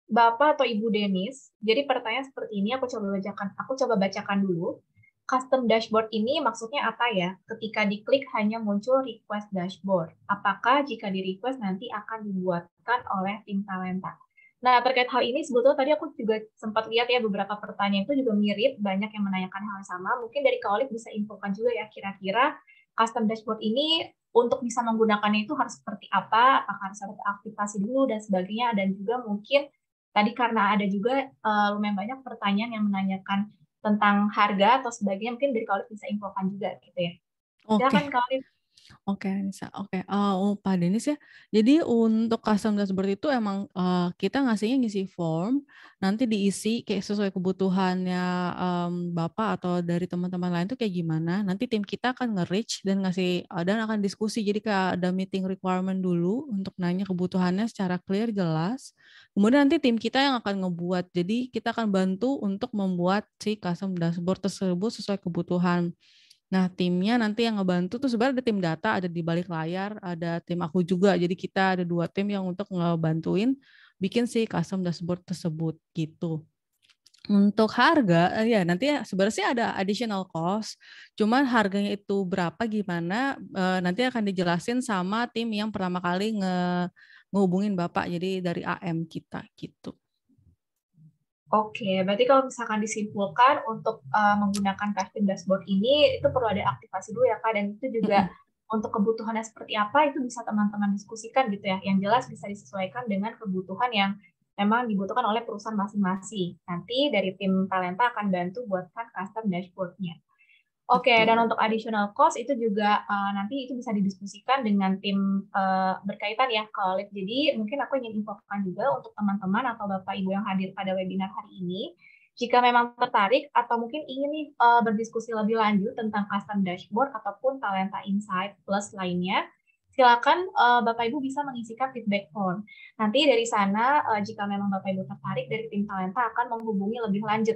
Speaker 2: Bapak atau Ibu Denis. Jadi pertanyaan seperti ini, aku coba bacakan dulu. Custom dashboard ini maksudnya apa ya? Ketika diklik hanya muncul request dashboard. Apakah jika di-request nanti akan dibuatkan oleh tim talenta? Nah, terkait hal ini sebetulnya tadi aku juga sempat lihat ya beberapa pertanyaan itu juga mirip, banyak yang menanyakan hal yang sama. Mungkin dari Kak Olive bisa infokan juga ya kira-kira custom dashboard ini untuk bisa menggunakannya itu harus seperti apa? Apakah harus ada aktivasi dulu dan sebagainya? Dan juga mungkin tadi karena ada juga lumayan banyak pertanyaan yang menanyakan tentang harga atau sebagainya, mungkin dari Kak Olive bisa infokan juga gitu ya. Silakan Kak Olive.
Speaker 3: Oke, Nisa. Oke, Pak Denis ya. Jadi untuk custom dashboard itu emang kita ngasihnya ngisi form, nanti diisi kayak sesuai kebutuhannya Bapak atau dari teman-teman lain tuh kayak gimana. Nanti tim kita akan nge-reach dan ngasih dan akan diskusi. Jadi kayak ada meeting requirement dulu untuk nanya kebutuhannya secara clear, jelas. Kemudian nanti tim kita yang akan ngebuat. Jadi kita akan bantu untuk membuat si custom dashboard tersebut sesuai kebutuhan. Nah, timnya nanti yang ngebantu tuh sebenarnya ada tim data, ada di balik layar, ada tim aku juga. Jadi kita ada 2 tim yang untuk ngebantuin bikin si custom dashboard tersebut gitu. Untuk harga, ya nanti sebenarnya sih ada additional cost, cuman harganya itu berapa gimana nanti akan dijelasin sama tim yang pertama kali ngehubungin Bapak, jadi dari AM kita gitu.
Speaker 2: Oke, berarti kalau misalkan disimpulkan untuk menggunakan custom dashboard ini itu perlu ada aktivasi dulu ya Kak, dan itu juga untuk kebutuhannya seperti apa itu bisa teman-teman diskusikan gitu ya, yang jelas bisa disesuaikan dengan kebutuhan yang memang dibutuhkan oleh perusahaan masing-masing. Nanti dari tim talenta akan bantu buatkan custom dashboard-nya. Oke, dan untuk additional cost itu juga nanti itu bisa didiskusikan dengan tim berkaitan ya, Kak Olive. Jadi mungkin aku ingin infokan juga untuk teman-teman atau Bapak Ibu yang hadir pada webinar hari ini, jika memang tertarik atau mungkin ingin nih berdiskusi lebih lanjut tentang custom dashboard ataupun Talenta Insight Plus lainnya, silakan Bapak Ibu bisa mengisikan feedback form. Nanti dari sana jika memang Bapak Ibu tertarik, dari tim Talenta akan menghubungi lebih lanjut.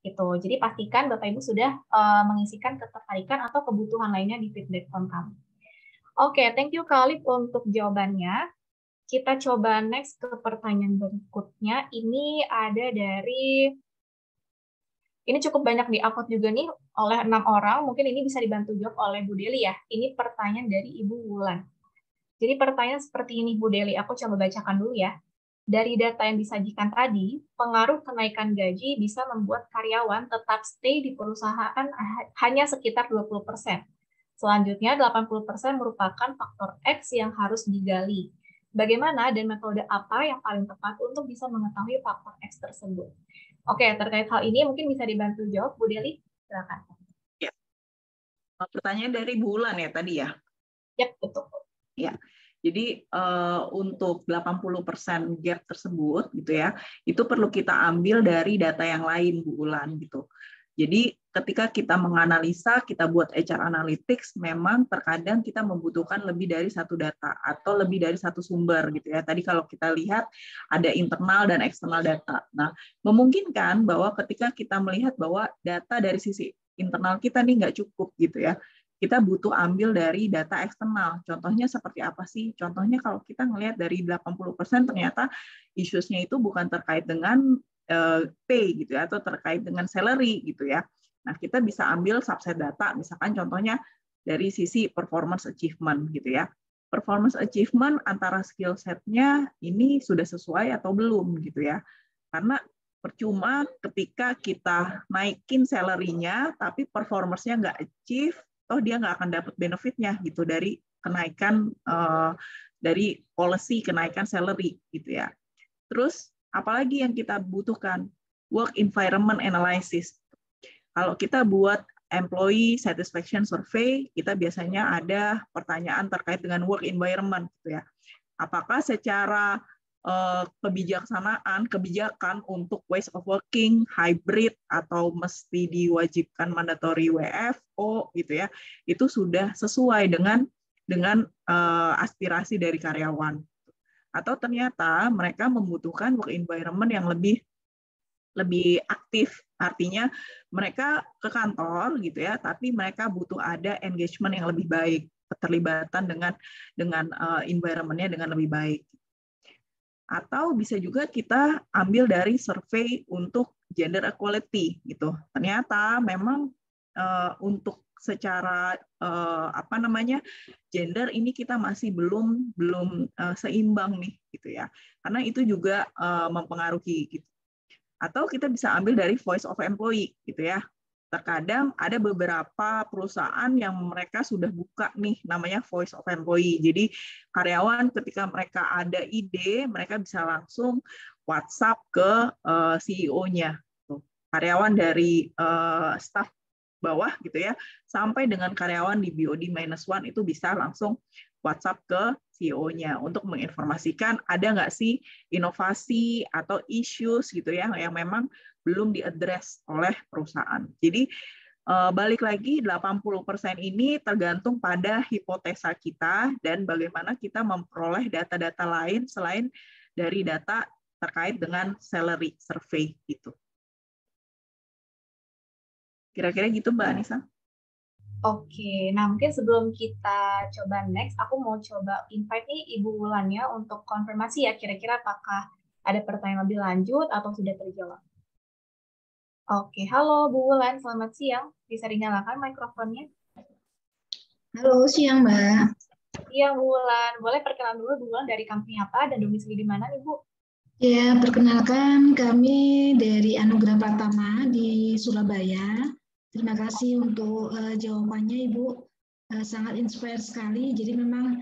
Speaker 2: Gitu. Jadi pastikan Bapak Ibu sudah mengisikan ketertarikan atau kebutuhan lainnya di feedback form kami. Oke, thank you Kak Olive untuk jawabannya. Kita coba next ke pertanyaan berikutnya. Ini ada dari, ini cukup banyak di-upload juga nih oleh 6 orang. Mungkin ini bisa dibantu jawab oleh Bu Deli ya. Ini pertanyaan dari Ibu Wulan. Jadi pertanyaan seperti ini Bu Deli, aku coba bacakan dulu ya. Dari data yang disajikan tadi, pengaruh kenaikan gaji bisa membuat karyawan tetap stay di perusahaan hanya sekitar 20%. Selanjutnya, 80% merupakan faktor X yang harus digali. Bagaimana dan metode apa yang paling tepat untuk bisa mengetahui faktor X tersebut? Oke, terkait hal ini mungkin bisa dibantu jawab, Bu Deli. Silakan.
Speaker 1: Ya. Pertanyaan dari bulan ya tadi ya?
Speaker 2: Ya, betul.
Speaker 1: Ya. Jadi untuk 80% gap tersebut gitu ya, itu perlu kita ambil dari data yang lain Bu Ulan gitu. Jadi ketika kita menganalisa, kita buat HR Analytics, memang terkadang kita membutuhkan lebih dari satu data atau lebih dari satu sumber gitu ya. Tadi kalau kita lihat ada internal dan eksternal data. Nah, memungkinkan bahwa ketika kita melihat bahwa data dari sisi internal kita nih nggak cukup gitu ya, kita butuh ambil dari data eksternal. Contohnya seperti apa sih? Contohnya kalau kita ngelihat dari 80% ternyata isu-nya itu bukan terkait dengan pay gitu ya, atau terkait dengan salary gitu ya. Nah, kita bisa ambil subset data, misalkan contohnya dari sisi performance achievement gitu ya. Performance achievement antara skill set-nya ini sudah sesuai atau belum gitu ya. Karena percuma ketika kita naikin salary-nya tapi performance-nya nggak achieve, dia nggak akan dapat benefitnya gitu dari kenaikan dari policy kenaikan salary gitu ya. Terus apalagi yang kita butuhkan? Work environment analysis. Kalau kita buat employee satisfaction survey, kita biasanya ada pertanyaan terkait dengan work environment gitu ya. Apakah secara kebijakan untuk ways of working, hybrid, atau mesti diwajibkan mandatory WFO gitu ya, itu sudah sesuai dengan aspirasi dari karyawan. Atau ternyata mereka membutuhkan work environment yang lebih aktif, artinya mereka ke kantor gitu ya, tapi mereka butuh ada engagement yang lebih baik, keterlibatan dengan environment-nya dengan lebih baik. Atau bisa juga kita ambil dari survei untuk gender equality gitu. Ternyata memang untuk secara gender ini kita masih belum seimbang nih gitu ya. Karena itu juga mempengaruhi gitu. Atau kita bisa ambil dari voice of employee gitu ya. Terkadang ada beberapa perusahaan yang mereka sudah buka nih namanya voice of employee. Jadi karyawan ketika mereka ada ide, mereka bisa langsung WhatsApp ke CEO-nya. Karyawan dari staff bawah gitu ya, sampai dengan karyawan di BOD-1 itu bisa langsung WhatsApp ke CEO-nya untuk menginformasikan ada nggak sih inovasi atau issues gitu ya yang memang belum diadres oleh perusahaan. Jadi balik lagi 80% ini tergantung pada hipotesa kita dan bagaimana kita memperoleh data-data lain selain dari data terkait dengan salary survey gitu. Kira-kira gitu Mbak Anissa.
Speaker 2: Oke, nah mungkin sebelum kita coba next, aku mau coba invite nih Ibu Wulannya untuk konfirmasi ya, kira-kira apakah ada pertanyaan lebih lanjut atau sudah terjawab. Oke, halo Bu Wulan, selamat siang. Bisa dinyalakan mikrofonnya?
Speaker 5: Halo, siang Mbak.
Speaker 2: Iya Bu Wulan, boleh perkenalan dulu Bu Wulan dari company apa dan domisili di mana nih Bu?
Speaker 5: Ya, perkenalkan kami dari Anugerah Pratama di Surabaya. Terima kasih untuk jawabannya Ibu, sangat inspire sekali. Jadi memang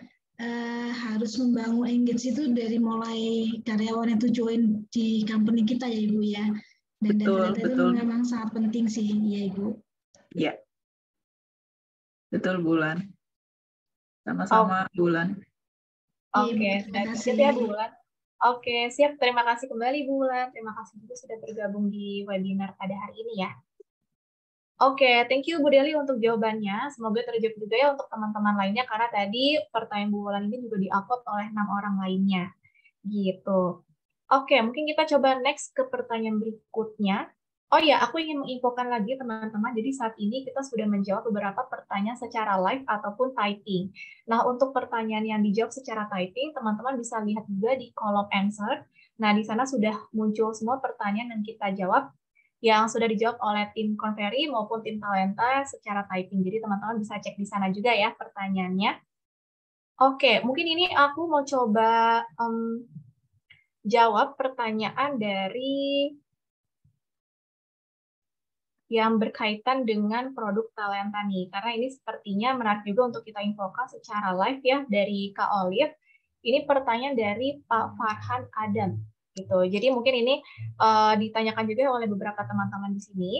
Speaker 5: harus membangun engage itu dari mulai karyawan itu join di company kita ya Ibu ya. Dan data-data itu memang sangat penting sih ya Ibu.
Speaker 1: Iya, betul Bulan. Sama-sama Bulan.
Speaker 2: Oke, terima kasih ya Bu Wulan. Oke, siap. Terima kasih kembali Bu Wulan. Terima kasih juga sudah bergabung di webinar pada hari ini ya. Oke, thank you Bu Deli untuk jawabannya. Semoga terjawab juga ya untuk teman-teman lainnya, karena tadi pertanyaan Bu Wulan ini juga di-upload oleh 6 orang lainnya. Gitu. Oke, mungkin kita coba next ke pertanyaan berikutnya. Oh ya, aku ingin menginfokan lagi teman-teman, jadi saat ini kita sudah menjawab beberapa pertanyaan secara live ataupun typing. Nah, untuk pertanyaan yang dijawab secara typing, teman-teman bisa lihat juga di kolom answer. Nah, di sana sudah muncul semua pertanyaan yang kita jawab, yang sudah dijawab oleh tim Conferry maupun tim Talenta secara typing. Jadi teman-teman bisa cek di sana juga ya pertanyaannya. Oke, mungkin ini aku mau coba jawab pertanyaan dari yang berkaitan dengan produk Talenta nih. Karena ini sepertinya menarik juga untuk kita infokan secara live ya dari Kak Olive. Ini pertanyaan dari Pak Farhan Adam. Gitu. Jadi mungkin ini ditanyakan juga oleh beberapa teman-teman di sini.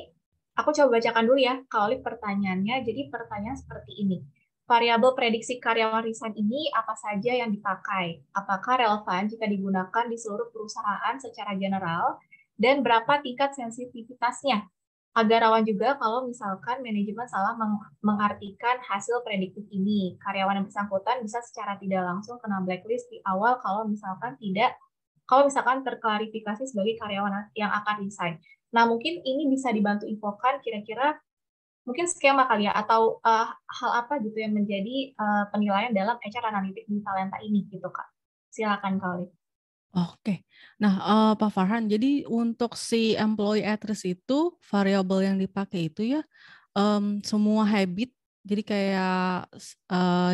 Speaker 2: Aku coba bacakan dulu ya, Kak Olive pertanyaannya. Jadi pertanyaan seperti ini. Variabel prediksi karyawan resign ini apa saja yang dipakai? Apakah relevan jika digunakan di seluruh perusahaan secara general? Dan berapa tingkat sensitivitasnya? Agar rawan juga kalau misalkan manajemen salah mengartikan hasil prediktif ini. Karyawan yang bersangkutan bisa secara tidak langsung kena blacklist di awal kalau misalkan terklarifikasi sebagai karyawan yang akan resign. Nah, mungkin ini bisa dibantu infokan kira-kira mungkin skema kali ya, atau hal apa gitu yang menjadi penilaian dalam HR analitik di Talenta ini gitu Kak. Silakan Kak Olive.
Speaker 3: Oke, nah Pak Farhan, jadi untuk si employee address itu variabel yang dipakai itu ya semua habit, jadi kayak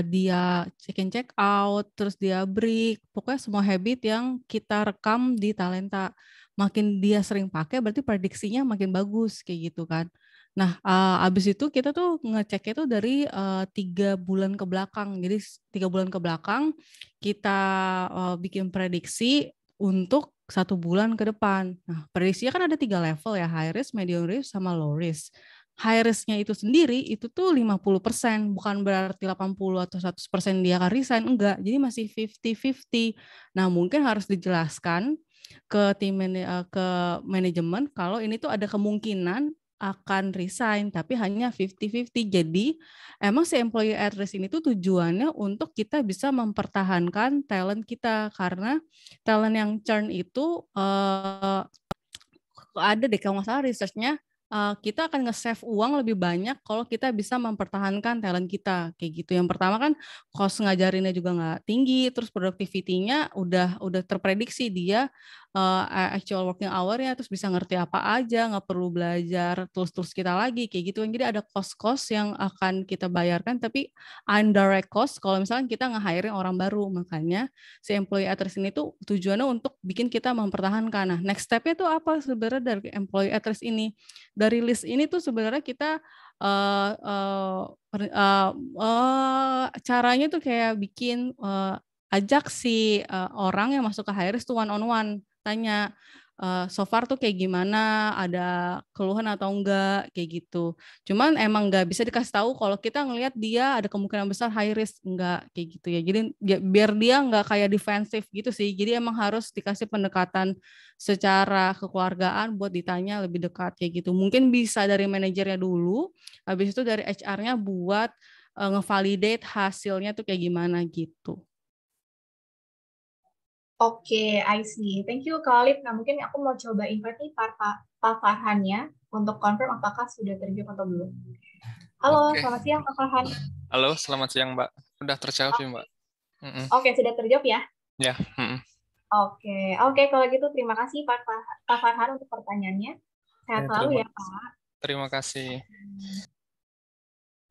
Speaker 3: dia check in check out, terus dia break, pokoknya semua habit yang kita rekam di Talenta, makin dia sering pakai berarti prediksinya makin bagus kayak gitu kan. Nah, abis itu kita tuh ngeceknya tuh dari 3 bulan ke belakang. Jadi 3 bulan ke belakang kita bikin prediksi untuk 1 bulan ke depan. Nah, prediksinya kan ada 3 level ya, high risk, medium risk, sama low risk. High risk-nya itu sendiri itu tuh 50%, bukan berarti 80 atau 100% dia akan resign, enggak. Jadi masih 50-50. Nah, mungkin harus dijelaskan ke ke manajemen kalau ini tuh ada kemungkinan akan resign, tapi hanya 50-50. Jadi emang si employee address ini tuh tujuannya untuk kita bisa mempertahankan talent kita, karena talent yang churn itu ada deh kalau nggak salah research-nya, kita akan nge-save uang lebih banyak kalau kita bisa mempertahankan talent kita kayak gitu. Yang pertama kan cost ngajarinnya juga nggak tinggi, terus productivity-nya udah terprediksi dia actual working hour-nya, terus bisa ngerti apa aja, nggak perlu belajar tools-tools kita lagi kayak gitu. Jadi ada cost-cost yang akan kita bayarkan, tapi indirect cost kalau misalnya kita nge-hiring orang baru. Makanya si employee address ini tuh tujuannya untuk bikin kita mempertahankan. Nah, next step-nya tuh apa sebenarnya dari employee address ini? Dari list ini tuh sebenarnya kita caranya tuh kayak bikin ajak si orang yang masuk ke high risk tuh one on one, tanya so far tuh kayak gimana, ada keluhan atau enggak, kayak gitu. Cuman emang nggak bisa dikasih tahu kalau kita ngelihat dia ada kemungkinan besar high risk, enggak, kayak gitu ya. Jadi biar dia nggak kayak defensif gitu sih. Jadi emang harus dikasih pendekatan secara kekeluargaan buat ditanya lebih dekat kayak gitu. Mungkin bisa dari manajernya dulu, habis itu dari HR-nya buat ngevalidate hasilnya tuh kayak gimana gitu.
Speaker 2: Oke, I see. Thank you, Kak Alif. Nah, mungkin aku mau coba invite nih Pak Farhan ya, untuk confirm apakah sudah terjawab atau belum. Halo, selamat siang Pak Farhan.
Speaker 6: Halo, selamat siang Mbak. Udah terjawab sih Mbak.
Speaker 2: Oke, sudah terjawab ya?
Speaker 6: Ya.
Speaker 2: Oke, kalau gitu terima kasih Pak Farhan untuk pertanyaannya. Sehat selalu ya Pak.
Speaker 6: Terima kasih.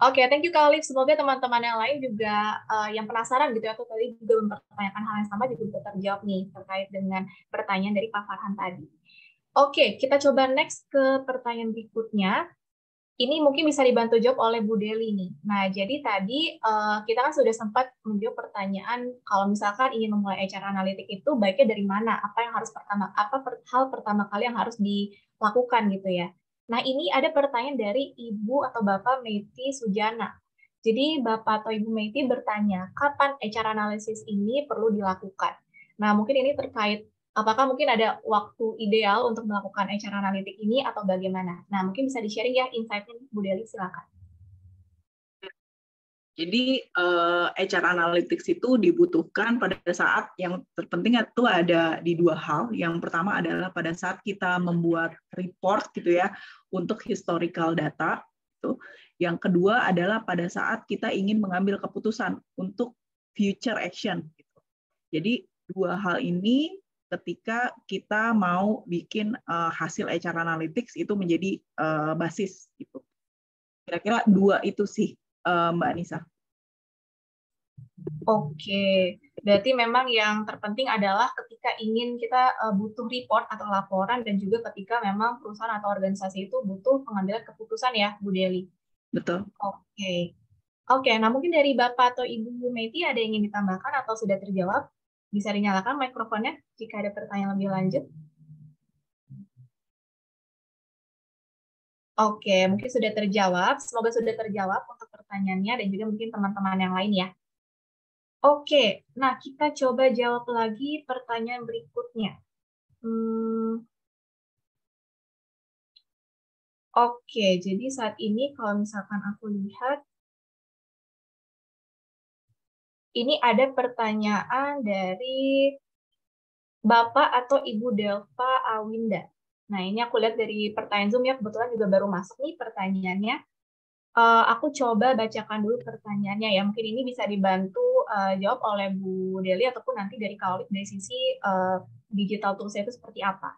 Speaker 2: Oke, thank you Kak Alif. Semoga teman-teman yang lain juga yang penasaran gitu atau tadi juga mempertanyakan hal yang sama juga bisa terjawab nih terkait dengan pertanyaan dari Pak Farhan tadi. Oke, kita coba next ke pertanyaan berikutnya. Ini mungkin bisa dibantu jawab oleh Bu Deli nih. Nah, jadi tadi kita kan sudah sempat menjawab pertanyaan kalau misalkan ingin memulai HR analitik itu baiknya dari mana? Apa yang harus hal pertama kali yang harus dilakukan gitu ya. Nah, ini ada pertanyaan dari Ibu atau Bapak Meiti Sujana. Jadi, Bapak atau Ibu Meiti bertanya, kapan HR analysis ini perlu dilakukan? Nah, mungkin ini terkait apakah mungkin ada waktu ideal untuk melakukan HR analitik ini atau bagaimana? Nah, mungkin bisa di-sharing ya insight-nya, Bu Deli, silakan.
Speaker 1: Jadi HR Analytics itu dibutuhkan pada saat yang terpenting itu ada di dua hal. Yang pertama adalah pada saat kita membuat report gitu ya untuk historical data. Gitu. Yang kedua adalah pada saat kita ingin mengambil keputusan untuk future action. Gitu. Jadi dua hal ini ketika kita mau bikin hasil HR Analytics itu menjadi basis. Gitu. Kira-kira dua itu sih. Mbak Anissa.
Speaker 2: Oke, berarti memang yang terpenting adalah ketika ingin kita butuh report atau laporan dan juga ketika memang perusahaan atau organisasi itu butuh pengambilan keputusan ya, Bu Deli.
Speaker 1: Betul.
Speaker 2: Oke, nah mungkin dari Bapak atau Ibu Meiti ada yang ingin ditambahkan atau sudah terjawab? Bisa dinyalakan mikrofonnya jika ada pertanyaan lebih lanjut. Oke, mungkin sudah terjawab. Semoga sudah terjawab untuk pertanyaannya dan juga mungkin teman-teman yang lain ya. Oke, nah kita coba jawab lagi pertanyaan berikutnya. Oke, jadi saat ini kalau misalkan aku lihat, ini ada pertanyaan dari Bapak atau Ibu Delva Awinda. Nah, ini aku lihat dari pertanyaan Zoom ya, kebetulan juga baru masuk nih pertanyaannya. Aku coba bacakan dulu pertanyaannya ya. Mungkin ini bisa dibantu jawab oleh Bu Deli ataupun nanti dari Kak Alif dari sisi digital tools itu seperti apa.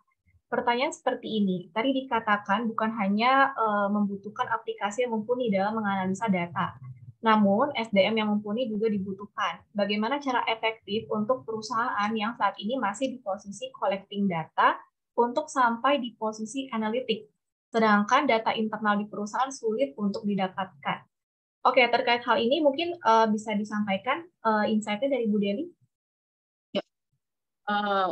Speaker 2: Pertanyaan seperti ini. Tadi dikatakan bukan hanya membutuhkan aplikasi yang mumpuni dalam menganalisa data. Namun, SDM yang mumpuni juga dibutuhkan. Bagaimana cara efektif untuk perusahaan yang saat ini masih di posisi collecting data untuk sampai di posisi analitik, sedangkan data internal di perusahaan sulit untuk didapatkan. Oke, terkait hal ini mungkin bisa disampaikan insight-nya dari Bu Deli.
Speaker 1: Ya.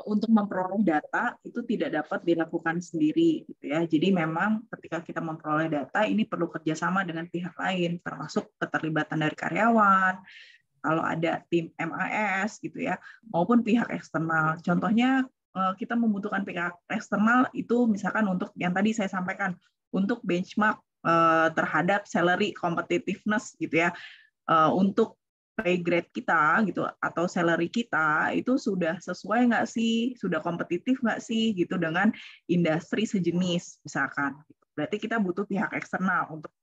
Speaker 1: Untuk memperoleh data itu tidak dapat dilakukan sendiri, gitu ya. Jadi memang ketika kita memperoleh data ini perlu kerjasama dengan pihak lain, termasuk keterlibatan dari karyawan, kalau ada tim MAS, gitu ya, maupun pihak eksternal. Contohnya kita membutuhkan pihak eksternal itu misalkan untuk yang tadi saya sampaikan untuk benchmark terhadap salary competitiveness gitu ya, untuk pay grade kita gitu atau salary kita itu sudah sesuai nggak sih, sudah kompetitif nggak sih gitu dengan industri sejenis misalkan. Berarti kita butuh pihak eksternal untuk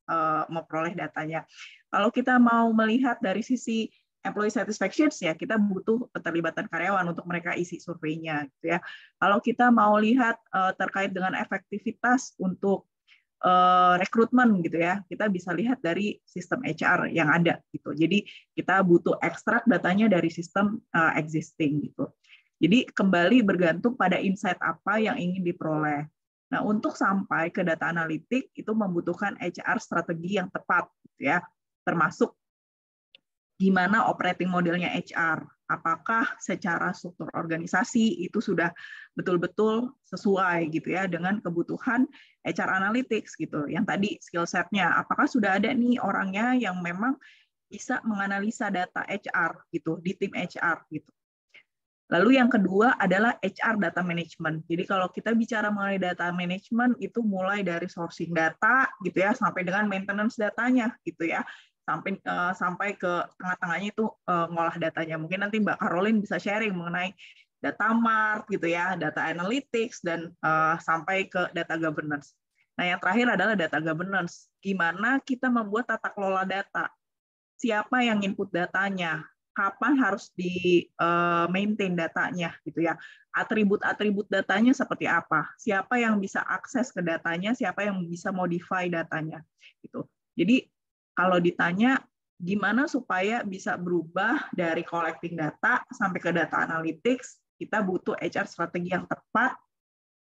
Speaker 1: memperoleh datanya. Kalau kita mau melihat dari sisi employee satisfaction ya kita butuh keterlibatan karyawan untuk mereka isi surveinya gitu ya. Kalau kita mau lihat terkait dengan efektivitas untuk rekrutmen gitu ya, kita bisa lihat dari sistem HR yang ada gitu. Jadi kita butuh ekstrak datanya dari sistem existing gitu. Jadi kembali bergantung pada insight apa yang ingin diperoleh. Nah, untuk sampai ke data analitik itu membutuhkan HR strategi yang tepat gitu ya, termasuk gimana operating modelnya HR apakah secara struktur organisasi itu sudah betul-betul sesuai gitu ya dengan kebutuhan HR Analytics gitu. Yang tadi skill set-nya, apakah sudah ada nih orangnya yang memang bisa menganalisa data HR gitu di tim HR gitu. Lalu yang kedua adalah HR data management. Jadi kalau kita bicara mengenai data management itu mulai dari sourcing data gitu ya sampai dengan maintenance datanya gitu ya. Sampai ke tengah-tengahnya itu ngolah datanya. Mungkin nanti Mbak Caroline bisa sharing mengenai data mart gitu ya, data analytics dan sampai ke data governance. Nah, yang terakhir adalah data governance. Gimana kita membuat tata kelola data? Siapa yang input datanya? Kapan harus di maintain datanya gitu ya, atribut-atribut datanya seperti apa, siapa yang bisa akses ke datanya, siapa yang bisa modify datanya gitu. Jadi kalau ditanya gimana supaya bisa berubah dari collecting data sampai ke data analytics, kita butuh HR strategi yang tepat.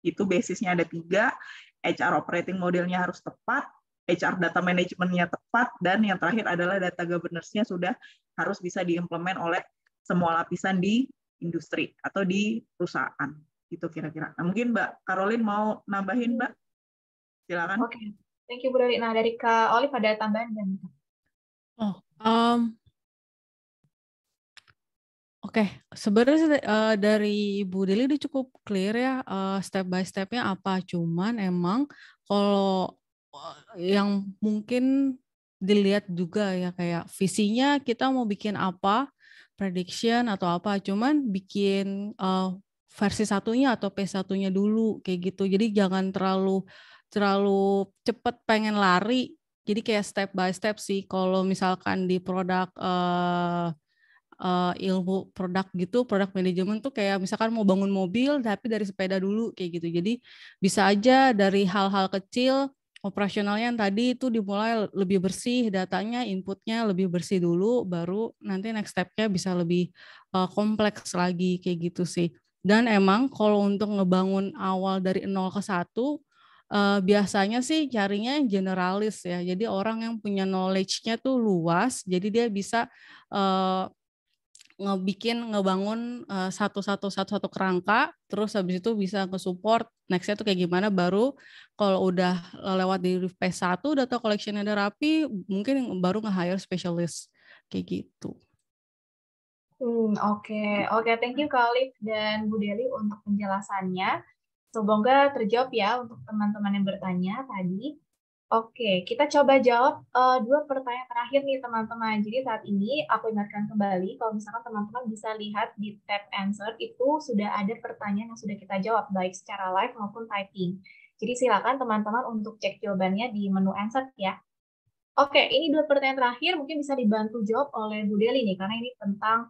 Speaker 1: Itu basisnya ada 3, HR operating modelnya harus tepat, HR data manajemennya tepat, dan yang terakhir adalah data governance-nya sudah harus bisa diimplement oleh semua lapisan di industri atau di perusahaan. Itu kira-kira. Nah, mungkin Mbak Caroline mau nambahin, Mbak? Silakan.
Speaker 2: Oke, thank you Bu Deli. Nah, dari Kak Olive ada tambahan dan
Speaker 3: Oke, sebenarnya dari Bu Deli udah cukup clear ya step by step-nya apa. Cuman emang kalau yang mungkin dilihat juga ya kayak visinya kita mau bikin apa, prediction atau apa. Cuman bikin versi 1-nya atau P1-nya dulu kayak gitu. Jadi jangan terlalu cepet pengen lari. Jadi kayak step by step sih. Kalau misalkan di produk ilmu produk gitu, produk manajemen tuh kayak misalkan mau bangun mobil tapi dari sepeda dulu kayak gitu. Jadi bisa aja dari hal-hal kecil operasionalnya yang tadi itu dimulai lebih bersih, datanya, inputnya lebih bersih dulu, baru nanti next step-nya bisa lebih kompleks lagi kayak gitu sih. Dan emang kalau untuk ngebangun awal dari 0 ke 1, biasanya sih carinya yang generalis ya. Jadi orang yang punya knowledge-nya tuh luas, jadi dia bisa ngebangun satu kerangka, terus habis itu bisa nge-support next-nya tuh kayak gimana, baru kalau udah lewat di P1 data collection-nya udah rapi, mungkin baru nge-hire specialist kayak gitu.
Speaker 2: Oke, thank you Kak Olive dan Bu Deli untuk penjelasannya. Semoga terjawab ya untuk teman-teman yang bertanya tadi. Oke, kita coba jawab 2 pertanyaan terakhir nih teman-teman. Jadi saat ini aku ingatkan kembali kalau misalkan teman-teman bisa lihat di tab answer itu sudah ada pertanyaan yang sudah kita jawab baik secara live maupun typing. Jadi silakan teman-teman untuk cek jawabannya di menu answer ya. Oke, ini 2 pertanyaan terakhir mungkin bisa dibantu jawab oleh Bu Deli nih karena ini tentang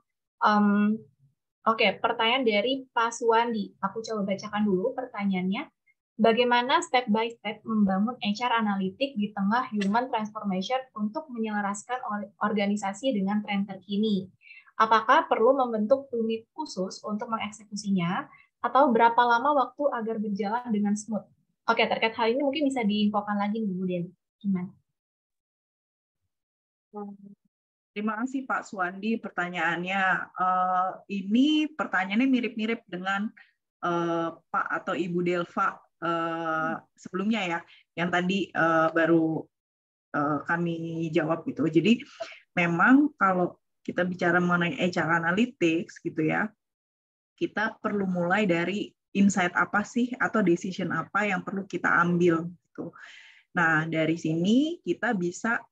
Speaker 2: pertanyaan dari Pak Suwandi. Aku coba bacakan dulu pertanyaannya. Bagaimana step by step membangun HR analitik di tengah human transformation untuk menyelaraskan organisasi dengan tren terkini? Apakah perlu membentuk unit khusus untuk mengeksekusinya? Atau berapa lama waktu agar berjalan dengan smooth? Oke, terkait hal ini mungkin bisa diinfokan lagi Bu Deli. Gimana?
Speaker 1: Terima kasih Pak Suwandi pertanyaannya. Ini pertanyaannya mirip-mirip dengan Pak atau Ibu Delva sebelumnya ya, yang tadi baru kami jawab gitu. Jadi memang kalau kita bicara mengenai HR Analytics gitu ya, kita perlu mulai dari insight apa sih atau decision apa yang perlu kita ambil gitu. Nah, dari sini kita bisa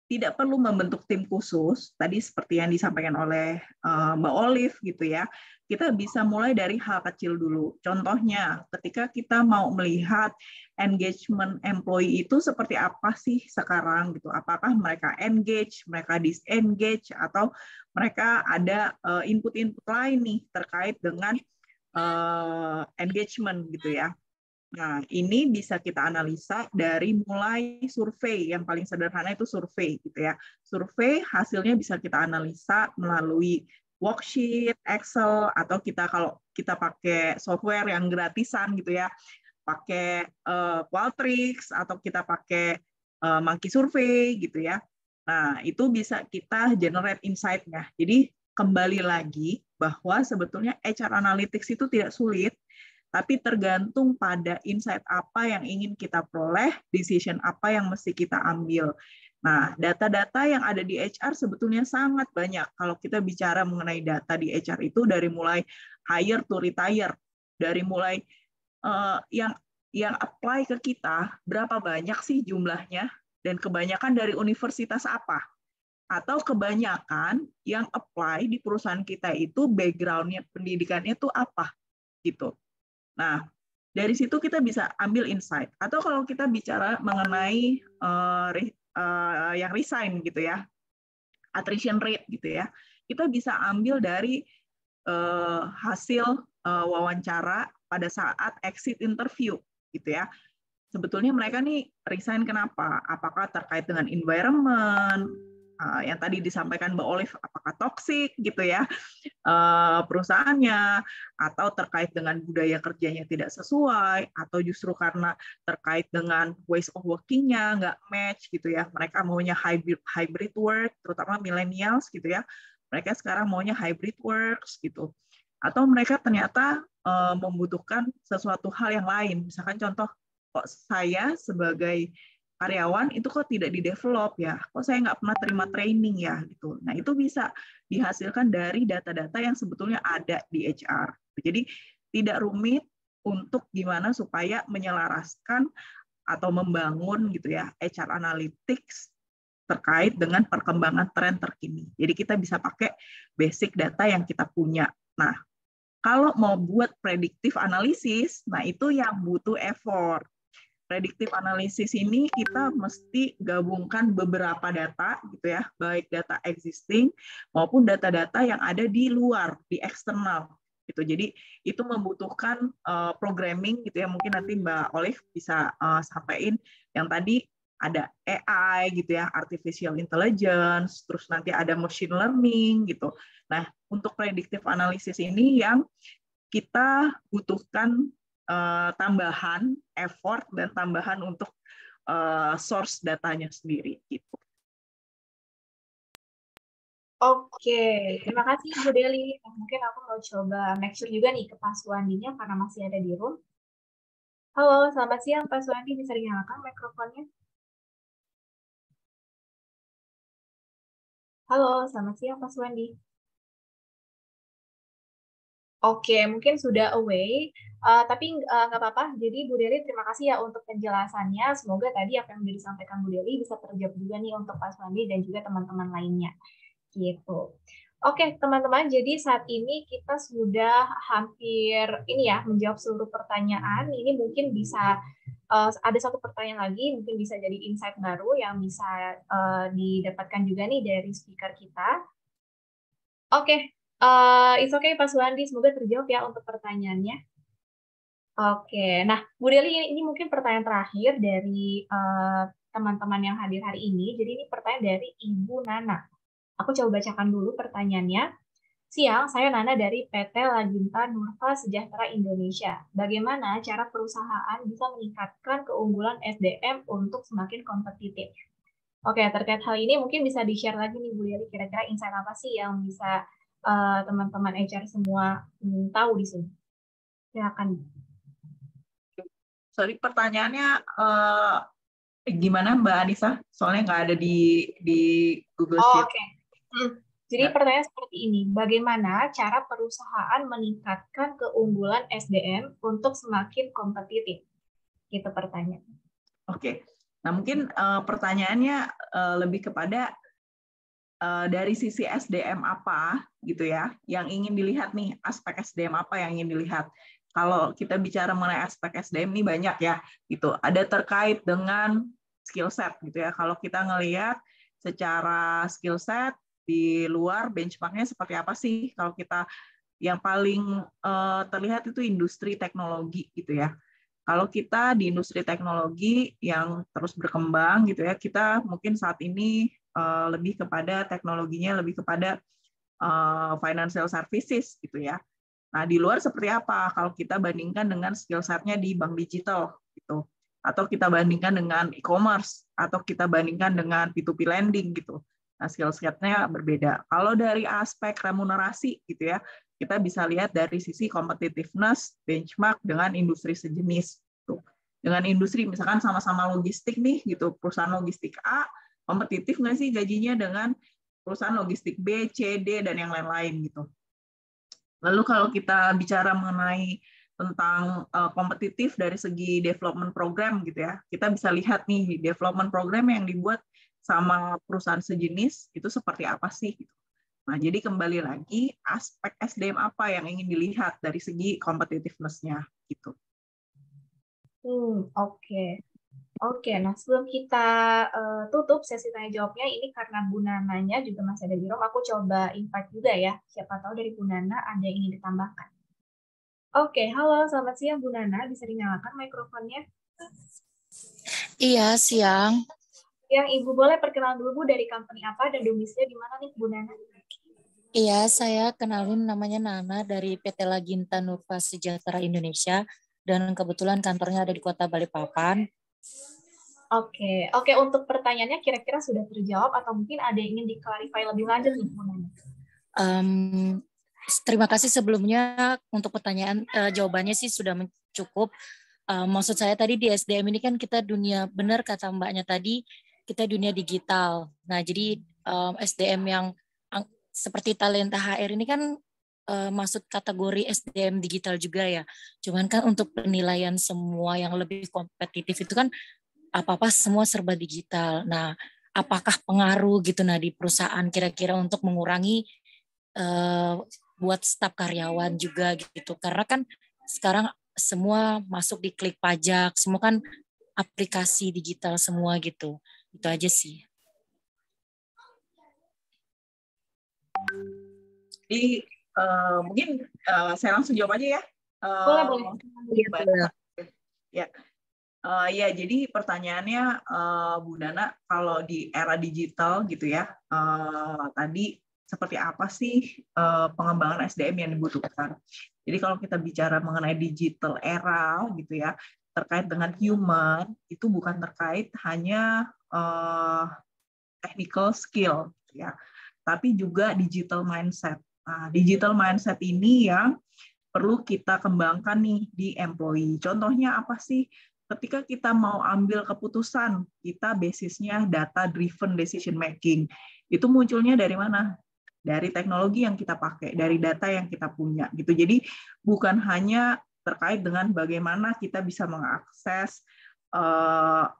Speaker 1: tidak perlu membentuk tim khusus, tadi seperti yang disampaikan oleh Mbak Olive gitu ya, kita bisa mulai dari hal kecil dulu. Contohnya, ketika kita mau melihat engagement employee itu seperti apa sih sekarang gitu, apakah mereka engage, mereka disengage, atau mereka ada input-input lain nih terkait dengan engagement gitu ya. Nah, ini bisa kita analisa dari mulai survei, yang paling sederhana itu survei gitu ya. Survei hasilnya bisa kita analisa melalui worksheet, Excel, atau kalau kita pakai software yang gratisan gitu ya, pakai Qualtrics atau kita pakai Monkey Survey gitu ya. Nah, itu bisa kita generate insight-nya. Jadi kembali lagi bahwa sebetulnya HR Analytics itu tidak sulit, tapi tergantung pada insight apa yang ingin kita peroleh, decision apa yang mesti kita ambil. Nah, data-data yang ada di HR sebetulnya sangat banyak. Kalau kita bicara mengenai data di HR itu dari mulai hire to retire, dari mulai yang apply ke kita, berapa banyak sih jumlahnya, dan kebanyakan dari universitas apa, atau kebanyakan yang apply di perusahaan kita itu background-nya pendidikannya itu apa gitu. Nah, dari situ kita bisa ambil insight. Atau kalau kita bicara mengenai yang resign gitu ya, attrition rate gitu ya, kita bisa ambil dari hasil wawancara pada saat exit interview gitu ya. Sebetulnya mereka nih resign kenapa? Apakah terkait dengan environment, yang tadi disampaikan Mbak Olive, apakah toksik gitu ya perusahaannya, atau terkait dengan budaya kerjanya tidak sesuai, atau justru karena terkait dengan ways of working-nya nggak match gitu ya. Mereka maunya hybrid work, terutama millennials gitu ya. Mereka sekarang maunya hybrid works gitu. Atau mereka ternyata membutuhkan sesuatu hal yang lain. Misalkan contoh, kok saya sebagai karyawan itu kok tidak di-develop ya, kok saya nggak pernah terima training ya gitu. Nah, itu bisa dihasilkan dari data-data yang sebetulnya ada di HR. Jadi tidak rumit untuk gimana supaya menyelaraskan atau membangun gitu ya HR Analytics terkait dengan perkembangan tren terkini. Jadi kita bisa pakai basic data yang kita punya. Nah, kalau mau buat predictive analysis, nah itu yang butuh effort. Predictive analysis ini kita mesti gabungkan beberapa data gitu ya, baik data existing maupun data-data yang ada di luar, di eksternal gitu. Jadi itu membutuhkan programming gitu ya. Mungkin nanti Mbak Olive bisa sampaikan yang tadi ada AI gitu ya, artificial intelligence, terus nanti ada machine learning gitu. Nah, untuk predictive analysis ini yang kita butuhkan tambahan effort dan tambahan untuk source datanya sendiri gitu.
Speaker 2: Oke, terima kasih Bu Deli. Mungkin aku mau coba make sure juga nih ke Pak Suwandinya karena masih ada di room. Halo, selamat siang Pak Suwandi, bisa dinyalakan mikrofonnya? Halo, selamat siang Pak Suwandi. Oke, mungkin sudah away, tapi nggak apa-apa. Jadi Bu Deli, terima kasih ya untuk penjelasannya. Semoga tadi apa yang sudah disampaikan Bu Deli bisa terjawab juga nih untuk Pak Suwandi dan juga teman-teman lainnya. Gitu. Oke, teman-teman, jadi saat ini kita sudah hampir ini ya menjawab seluruh pertanyaan. Ini mungkin bisa ada satu pertanyaan lagi, mungkin bisa jadi insight baru yang bisa didapatkan juga nih dari speaker kita. Oke. It's okay Pak Suwandi, semoga terjawab ya untuk pertanyaannya. Oke, nah Bu Deli ini mungkin pertanyaan terakhir dari teman-teman yang hadir hari ini. Jadi ini pertanyaan dari Ibu Nana. Aku coba bacakan dulu pertanyaannya. Siang, saya Nana dari PT Lajunta Nurva Sejahtera Indonesia. Bagaimana cara perusahaan bisa meningkatkan keunggulan SDM untuk semakin kompetitif? Oke, terkait hal ini mungkin bisa di-share lagi nih Bu Deli, kira-kira insight apa sih yang bisa teman-teman HR semua tahu di sini. Silakan.
Speaker 1: Sorry, pertanyaannya gimana Mbak Anissa? Soalnya nggak ada di Google Sheet.
Speaker 2: Oke. Jadi pertanyaan seperti ini, bagaimana cara perusahaan meningkatkan keunggulan SDM untuk semakin kompetitif? Gitu pertanyaan.
Speaker 1: Oke. Nah, mungkin pertanyaannya lebih kepada dari sisi SDM apa gitu ya yang ingin dilihat nih, aspek SDM apa yang ingin dilihat. Kalau kita bicara mengenai aspek SDM ini banyak ya gitu, ada terkait dengan skill set gitu ya. Kalau kita ngelihat secara skill set di luar, benchmarknya seperti apa sih? Kalau kita yang paling terlihat itu industri teknologi gitu ya. Kalau kita di industri teknologi yang terus berkembang gitu ya, kita mungkin saat ini lebih kepada teknologinya, lebih kepada financial services gitu ya. Nah, di luar seperti apa kalau kita bandingkan dengan skill set-nya di bank digital gitu. atau kita bandingkan dengan e-commerce, atau kita bandingkan dengan P2P lending gitu. Nah, skill set-nya berbeda. Kalau dari aspek remunerasi gitu ya, kita bisa lihat dari sisi competitiveness, benchmark dengan industri sejenis. Tuh. Dengan industri misalkan sama-sama logistik nih gitu, perusahaan logistik A kompetitif nggak sih gajinya dengan perusahaan logistik B, C, D, dan yang lain-lain gitu. Lalu kalau kita bicara mengenai tentang kompetitif dari segi development program gitu ya, kita bisa lihat nih development program yang dibuat sama perusahaan sejenis itu seperti apa sih gitu. Nah, jadi kembali lagi aspek SDM apa yang ingin dilihat dari segi competitiveness-nya gitu.
Speaker 2: Oke. Nah, sebelum kita tutup sesi tanya jawabnya, ini karena Bu Nananya juga masih ada di room, aku coba invite juga ya. Siapa tahu dari Bu Nana ada yang ingin ditambahkan. Oke, halo, selamat siang Bu Nana. Bisa dinyalakan mikrofonnya?
Speaker 7: Iya, siang.
Speaker 2: Yang Ibu boleh perkenalan dulu Bu dari company apa dan domisilinya di mana nih Bu Nana?
Speaker 7: Iya, saya kenalin namanya Nana dari PT Laginta Nurva Sejahtera Indonesia dan kebetulan kantornya ada di Kota Balikpapan.
Speaker 2: Oke. Untuk pertanyaannya kira-kira sudah terjawab atau mungkin ada yang ingin diklarifikasi lebih lanjut nih Bu Nana?
Speaker 7: Terima kasih sebelumnya untuk pertanyaan, jawabannya sih sudah cukup. Maksud saya tadi di SDM ini kan kita dunia, benar kata mbaknya tadi, kita dunia digital. Nah, jadi SDM yang seperti talenta HR ini kan masuk kategori SDM digital juga ya. Cuman kan untuk penilaian semua yang lebih kompetitif itu kan apa-apa semua serba digital. Nah, apakah pengaruh gitu di perusahaan kira-kira untuk mengurangi buat staf karyawan juga gitu. Karena kan sekarang semua masuk di klik pajak, semua kan aplikasi digital semua gitu. Itu aja sih.
Speaker 1: Jadi mungkin saya langsung jawab aja ya.
Speaker 2: Boleh.
Speaker 1: Ya. Ya, jadi pertanyaannya Bu Nana, kalau di era digital gitu ya, tadi seperti apa sih pengembangan SDM yang dibutuhkan? Jadi kalau kita bicara mengenai digital era gitu ya, terkait dengan human, itu bukan terkait hanya technical skill ya, tapi juga digital mindset. Nah, digital mindset ini yang perlu kita kembangkan nih di employee. Contohnya apa sih? Ketika kita mau ambil keputusan, kita basisnya data driven decision making. Itu munculnya dari mana? Dari teknologi yang kita pakai, dari data yang kita punya gitu. Jadi bukan hanya terkait dengan bagaimana kita bisa mengakses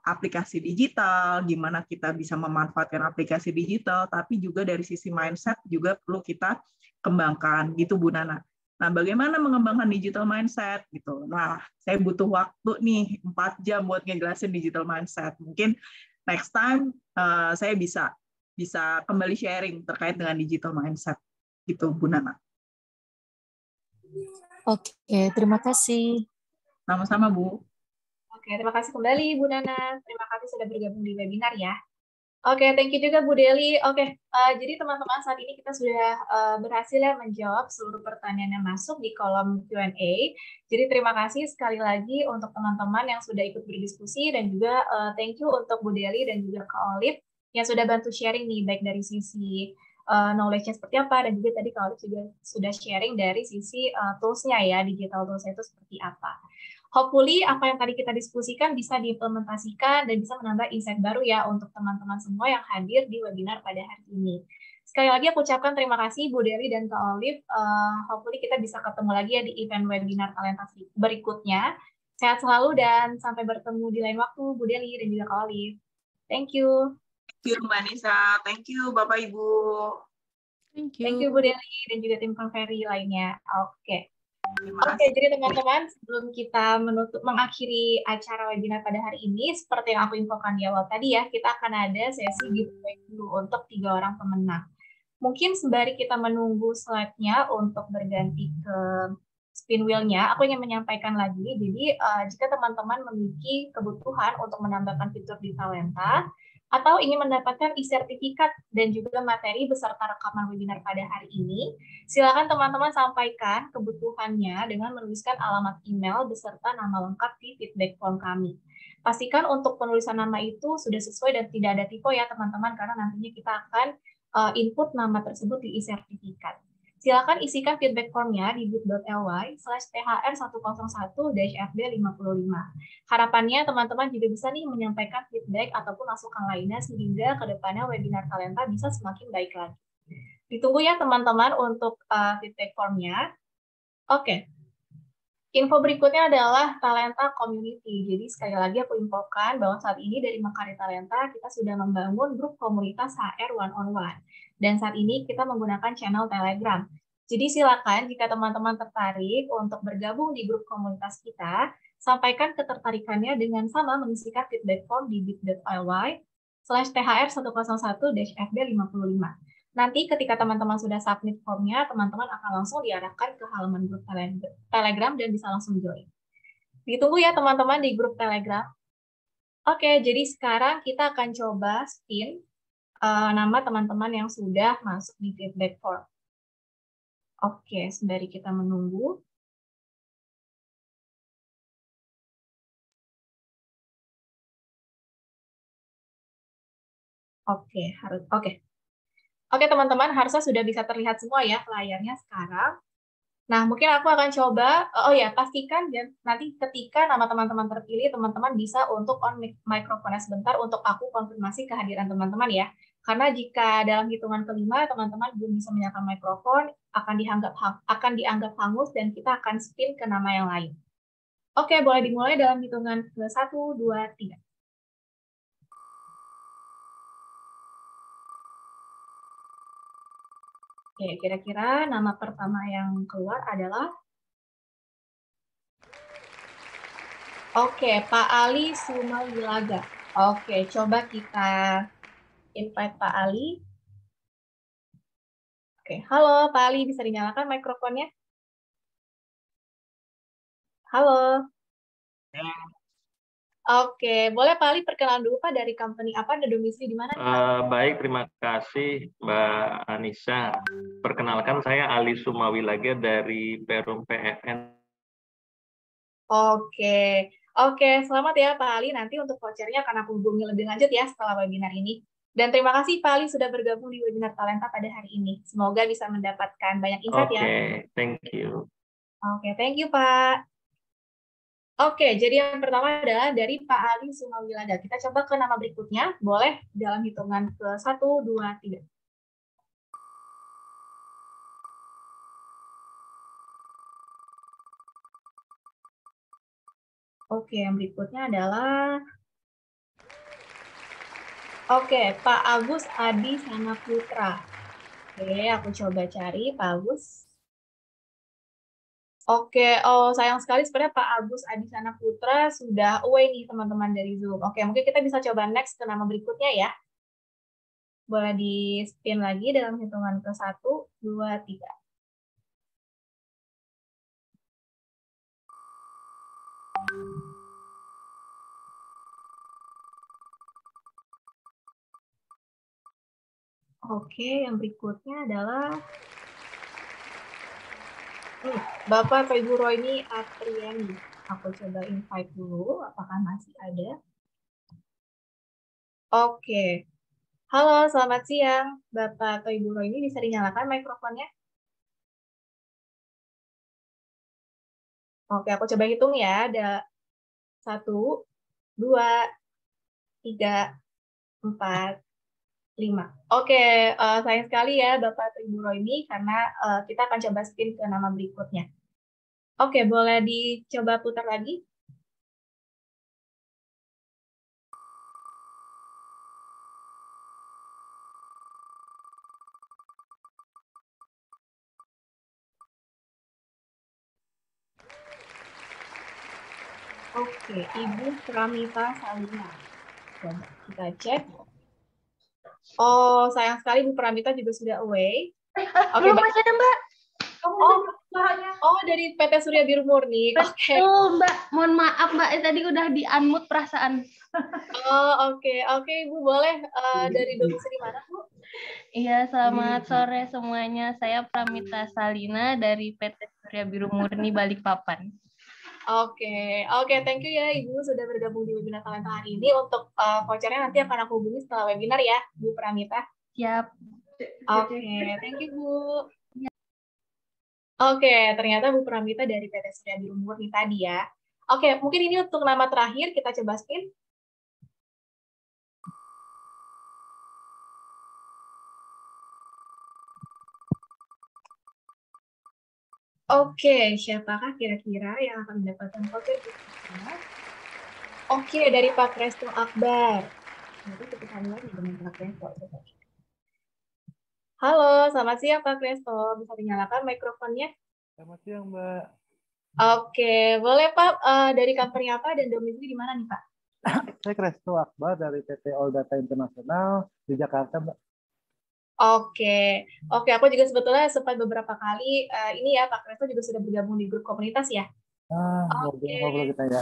Speaker 1: aplikasi digital, gimana kita bisa memanfaatkan aplikasi digital, tapi juga dari sisi mindset juga perlu kita kembangkan gitu Bu Nana. Nah, bagaimana mengembangkan digital mindset gitu. Nah, saya butuh waktu nih 4 jam buat ngejelasin digital mindset. Mungkin next time saya bisa kembali sharing terkait dengan digital mindset gitu Bu Nana.
Speaker 7: Oke, terima kasih.
Speaker 1: Sama-sama Bu.
Speaker 2: Oke, terima kasih kembali Bu Nana. Terima kasih sudah bergabung di webinar ya. Oke, thank you juga Bu Deli. Oke, jadi teman-teman saat ini kita sudah berhasil ya menjawab seluruh pertanyaan yang masuk di kolom Q&A. Jadi terima kasih sekali lagi untuk teman-teman yang sudah ikut berdiskusi dan juga thank you untuk Bu Deli dan juga Kak Olive yang sudah bantu sharing nih baik dari sisi knowledge-nya seperti apa dan juga tadi Kak Olive juga sudah sharing dari sisi tools-nya ya, digital tools-nya itu seperti apa. Hopefully apa yang tadi kita diskusikan bisa diimplementasikan dan bisa menambah insight baru ya untuk teman-teman semua yang hadir di webinar pada hari ini. Sekali lagi aku ucapkan terima kasih Bu Deli dan Kak Olive. Hopefully kita bisa ketemu lagi ya di event webinar Talenta berikutnya. Sehat selalu dan sampai bertemu di lain waktu Bu Deli dan juga Kak Olive. Thank you.
Speaker 1: Thank you Mbak Nisa. Thank you Bapak Ibu.
Speaker 2: Thank you Bu Deli dan juga tim Conferry lainnya. Oke, jadi teman-teman, sebelum kita mengakhiri acara webinar pada hari ini, seperti yang aku infokan di awal tadi ya, kita akan ada sesi giveaway dulu untuk 3 orang pemenang. Mungkin sembari kita menunggu slide-nya untuk berganti ke spin wheel-nya, aku ingin menyampaikan lagi, jadi jika teman-teman memiliki kebutuhan untuk menambahkan fitur di Talenta, atau ingin mendapatkan e-sertifikat dan juga materi beserta rekaman webinar pada hari ini, silakan teman-teman sampaikan kebutuhannya dengan menuliskan alamat email beserta nama lengkap di feedback form kami. pastikan untuk penulisan nama itu sudah sesuai dan tidak ada typo ya teman-teman, karena nantinya kita akan input nama tersebut di e-sertifikat. Silakan isikan feedback formnya di bit.ly/thr101-fb55. Harapannya teman-teman juga bisa nih menyampaikan feedback ataupun masukan lainnya sehingga ke depannya webinar Talenta bisa semakin baik lagi. Ditunggu ya teman-teman untuk feedback formnya. Oke. Info berikutnya adalah Talenta Community. Jadi sekali lagi aku infokan bahwa saat ini dari Mekari Talenta kita sudah membangun grup komunitas HR one-on-one. Dan saat ini kita menggunakan channel Telegram. Jadi silakan jika teman-teman tertarik untuk bergabung di grup komunitas kita, sampaikan ketertarikannya dengan sama mengisikan feedback form di bit.ly/thr101-fb55. Nanti ketika teman-teman sudah submit formnya, teman-teman akan langsung diarahkan ke halaman grup Telegram dan bisa langsung join. Ditunggu ya teman-teman di grup Telegram. Oke, jadi sekarang kita akan coba spin nama teman-teman yang sudah masuk di feedback form. Oke, sembari kita menunggu. Oke, teman-teman, harusnya sudah bisa terlihat semua ya layarnya sekarang. Nah, mungkin aku akan coba, pastikan dan nanti ketika nama teman-teman terpilih, teman-teman bisa untuk on microphone sebentar untuk aku konfirmasi kehadiran teman-teman ya. Karena jika dalam hitungan kelima, teman-teman belum bisa menyalakan mikrofon, akan dianggap hangus dan kita akan spin ke nama yang lain. Oke, boleh dimulai dalam hitungan ke 1, 2, 3. Oke, kira-kira nama pertama yang keluar adalah Pak Ali Sumawilaga. Oke, coba kita invite Pak Ali. Oke, halo Pak Ali, bisa dinyalakan mikrofonnya? Halo. Oke, boleh Pak Ali perkenalan dulu Pak dari company apa dan domisili di mana?
Speaker 8: Baik, terima kasih Mbak Anissa. Perkenalkan saya Ali Sumawilaga dari Perum PFN.
Speaker 2: Oke, selamat ya Pak Ali. Nanti untuk vouchernya akan aku hubungi lebih lanjut ya setelah webinar ini. Dan terima kasih Pak Ali sudah bergabung di webinar Talenta pada hari ini. Semoga bisa mendapatkan banyak insight ya.
Speaker 8: Oke, thank you.
Speaker 2: Oke, thank you Pak. Oke, jadi yang pertama adalah dari Pak Ali Sumawilaga. Kita coba ke nama berikutnya. Boleh dalam hitungan ke 1, 2, 3. Oke, yang berikutnya adalah Pak Agus Adi Sanaputra. Oke, aku coba cari Pak Agus. Sayang sekali sebenarnya Pak Agus Adi Sanaputra sudah away nih teman-teman dari Zoom. Oke, mungkin kita bisa coba next ke nama berikutnya ya. Boleh di spin lagi dalam hitungan ke 1, 2, 3. Oke, yang berikutnya adalah Bapak atau Ibu Roini Atriani. Aku coba invite dulu, apakah masih ada? Oke. Halo, selamat siang. Bapak atau Ibu Roini bisa dinyalakan mikrofonnya? Oke, aku coba hitung ya. Ada 1, 2, 3, 4, 5. Oke, sayang sekali ya Bapak atau Ibu Roini karena kita akan coba spin ke nama berikutnya. Oke, boleh dicoba putar lagi? Oke, Ibu Pramita Salina. Coba kita cek. Oh, sayang sekali Bu Pramita juga sudah away. Oke,
Speaker 9: masih ada Mbak.
Speaker 2: Dari PT Surya Biru Murni.
Speaker 9: Betul Mbak, mohon maaf Mbak, tadi udah di-unmute perasaan.
Speaker 2: Oke, Ibu boleh dari domisili mana Bu?
Speaker 9: Iya, selamat sore semuanya. Saya Pramita Salina dari PT Surya Biru Murni Balikpapan.
Speaker 2: Oke, thank you ya Ibu sudah bergabung di webinar Talenta hari ini. Untuk vouchernya nanti akan aku hubungi setelah webinar ya, Bu Pramita.
Speaker 9: Siap.
Speaker 2: Oke, thank you Bu. Oke, ternyata Bu Pramita dari PT Surya Biru Murni tadi ya. Oke, mungkin ini untuk nama terakhir kita coba spin. Oke, siapakah kira-kira yang akan mendapatkan voucher kita? Oke, dari Pak Resto Akbar. Nanti kita mulai dengan Pak Resto. Halo, selamat siang Pak Resto. Bisa dinyalakan mikrofonnya?
Speaker 10: Selamat siang, Mbak.
Speaker 2: Oke, boleh Pak, dari company apa dan domisili di mana nih Pak?
Speaker 10: Saya Kresto Akbar dari PT All Data Internasional di Jakarta, Mbak.
Speaker 2: Oke, aku juga sebetulnya sempat beberapa kali, ini ya Pak Kresto juga sudah bergabung di grup komunitas ya?
Speaker 10: Ngobrol kita ya.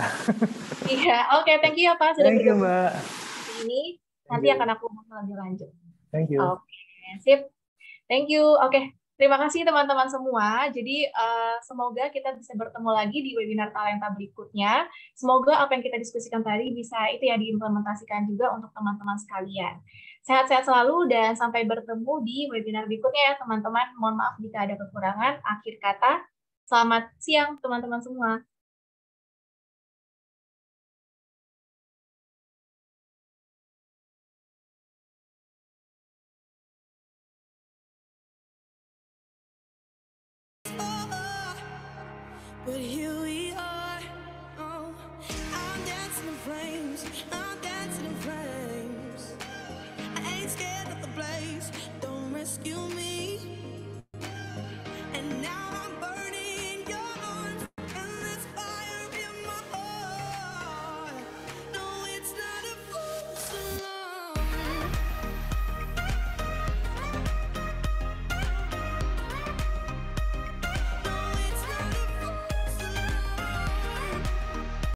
Speaker 2: Iya, oke, thank you ya Pak sudah
Speaker 10: Thank you,
Speaker 2: bergabung
Speaker 10: Mbak.
Speaker 2: ini. Nanti akan aku bahas lebih lanjut.
Speaker 10: Thank you.
Speaker 2: Oke, sip. Thank you. Oke, terima kasih teman-teman semua. Jadi semoga kita bisa bertemu lagi di webinar Talenta berikutnya. Semoga apa yang kita diskusikan tadi bisa itu ya diimplementasikan juga untuk teman-teman sekalian. Sehat-sehat selalu dan sampai bertemu di webinar berikutnya ya teman-teman. Mohon maaf jika ada kekurangan. Akhir kata, selamat siang teman-teman semua.
Speaker 11: But here we are, oh, I'm dancing in flames, I'm dancing in flames.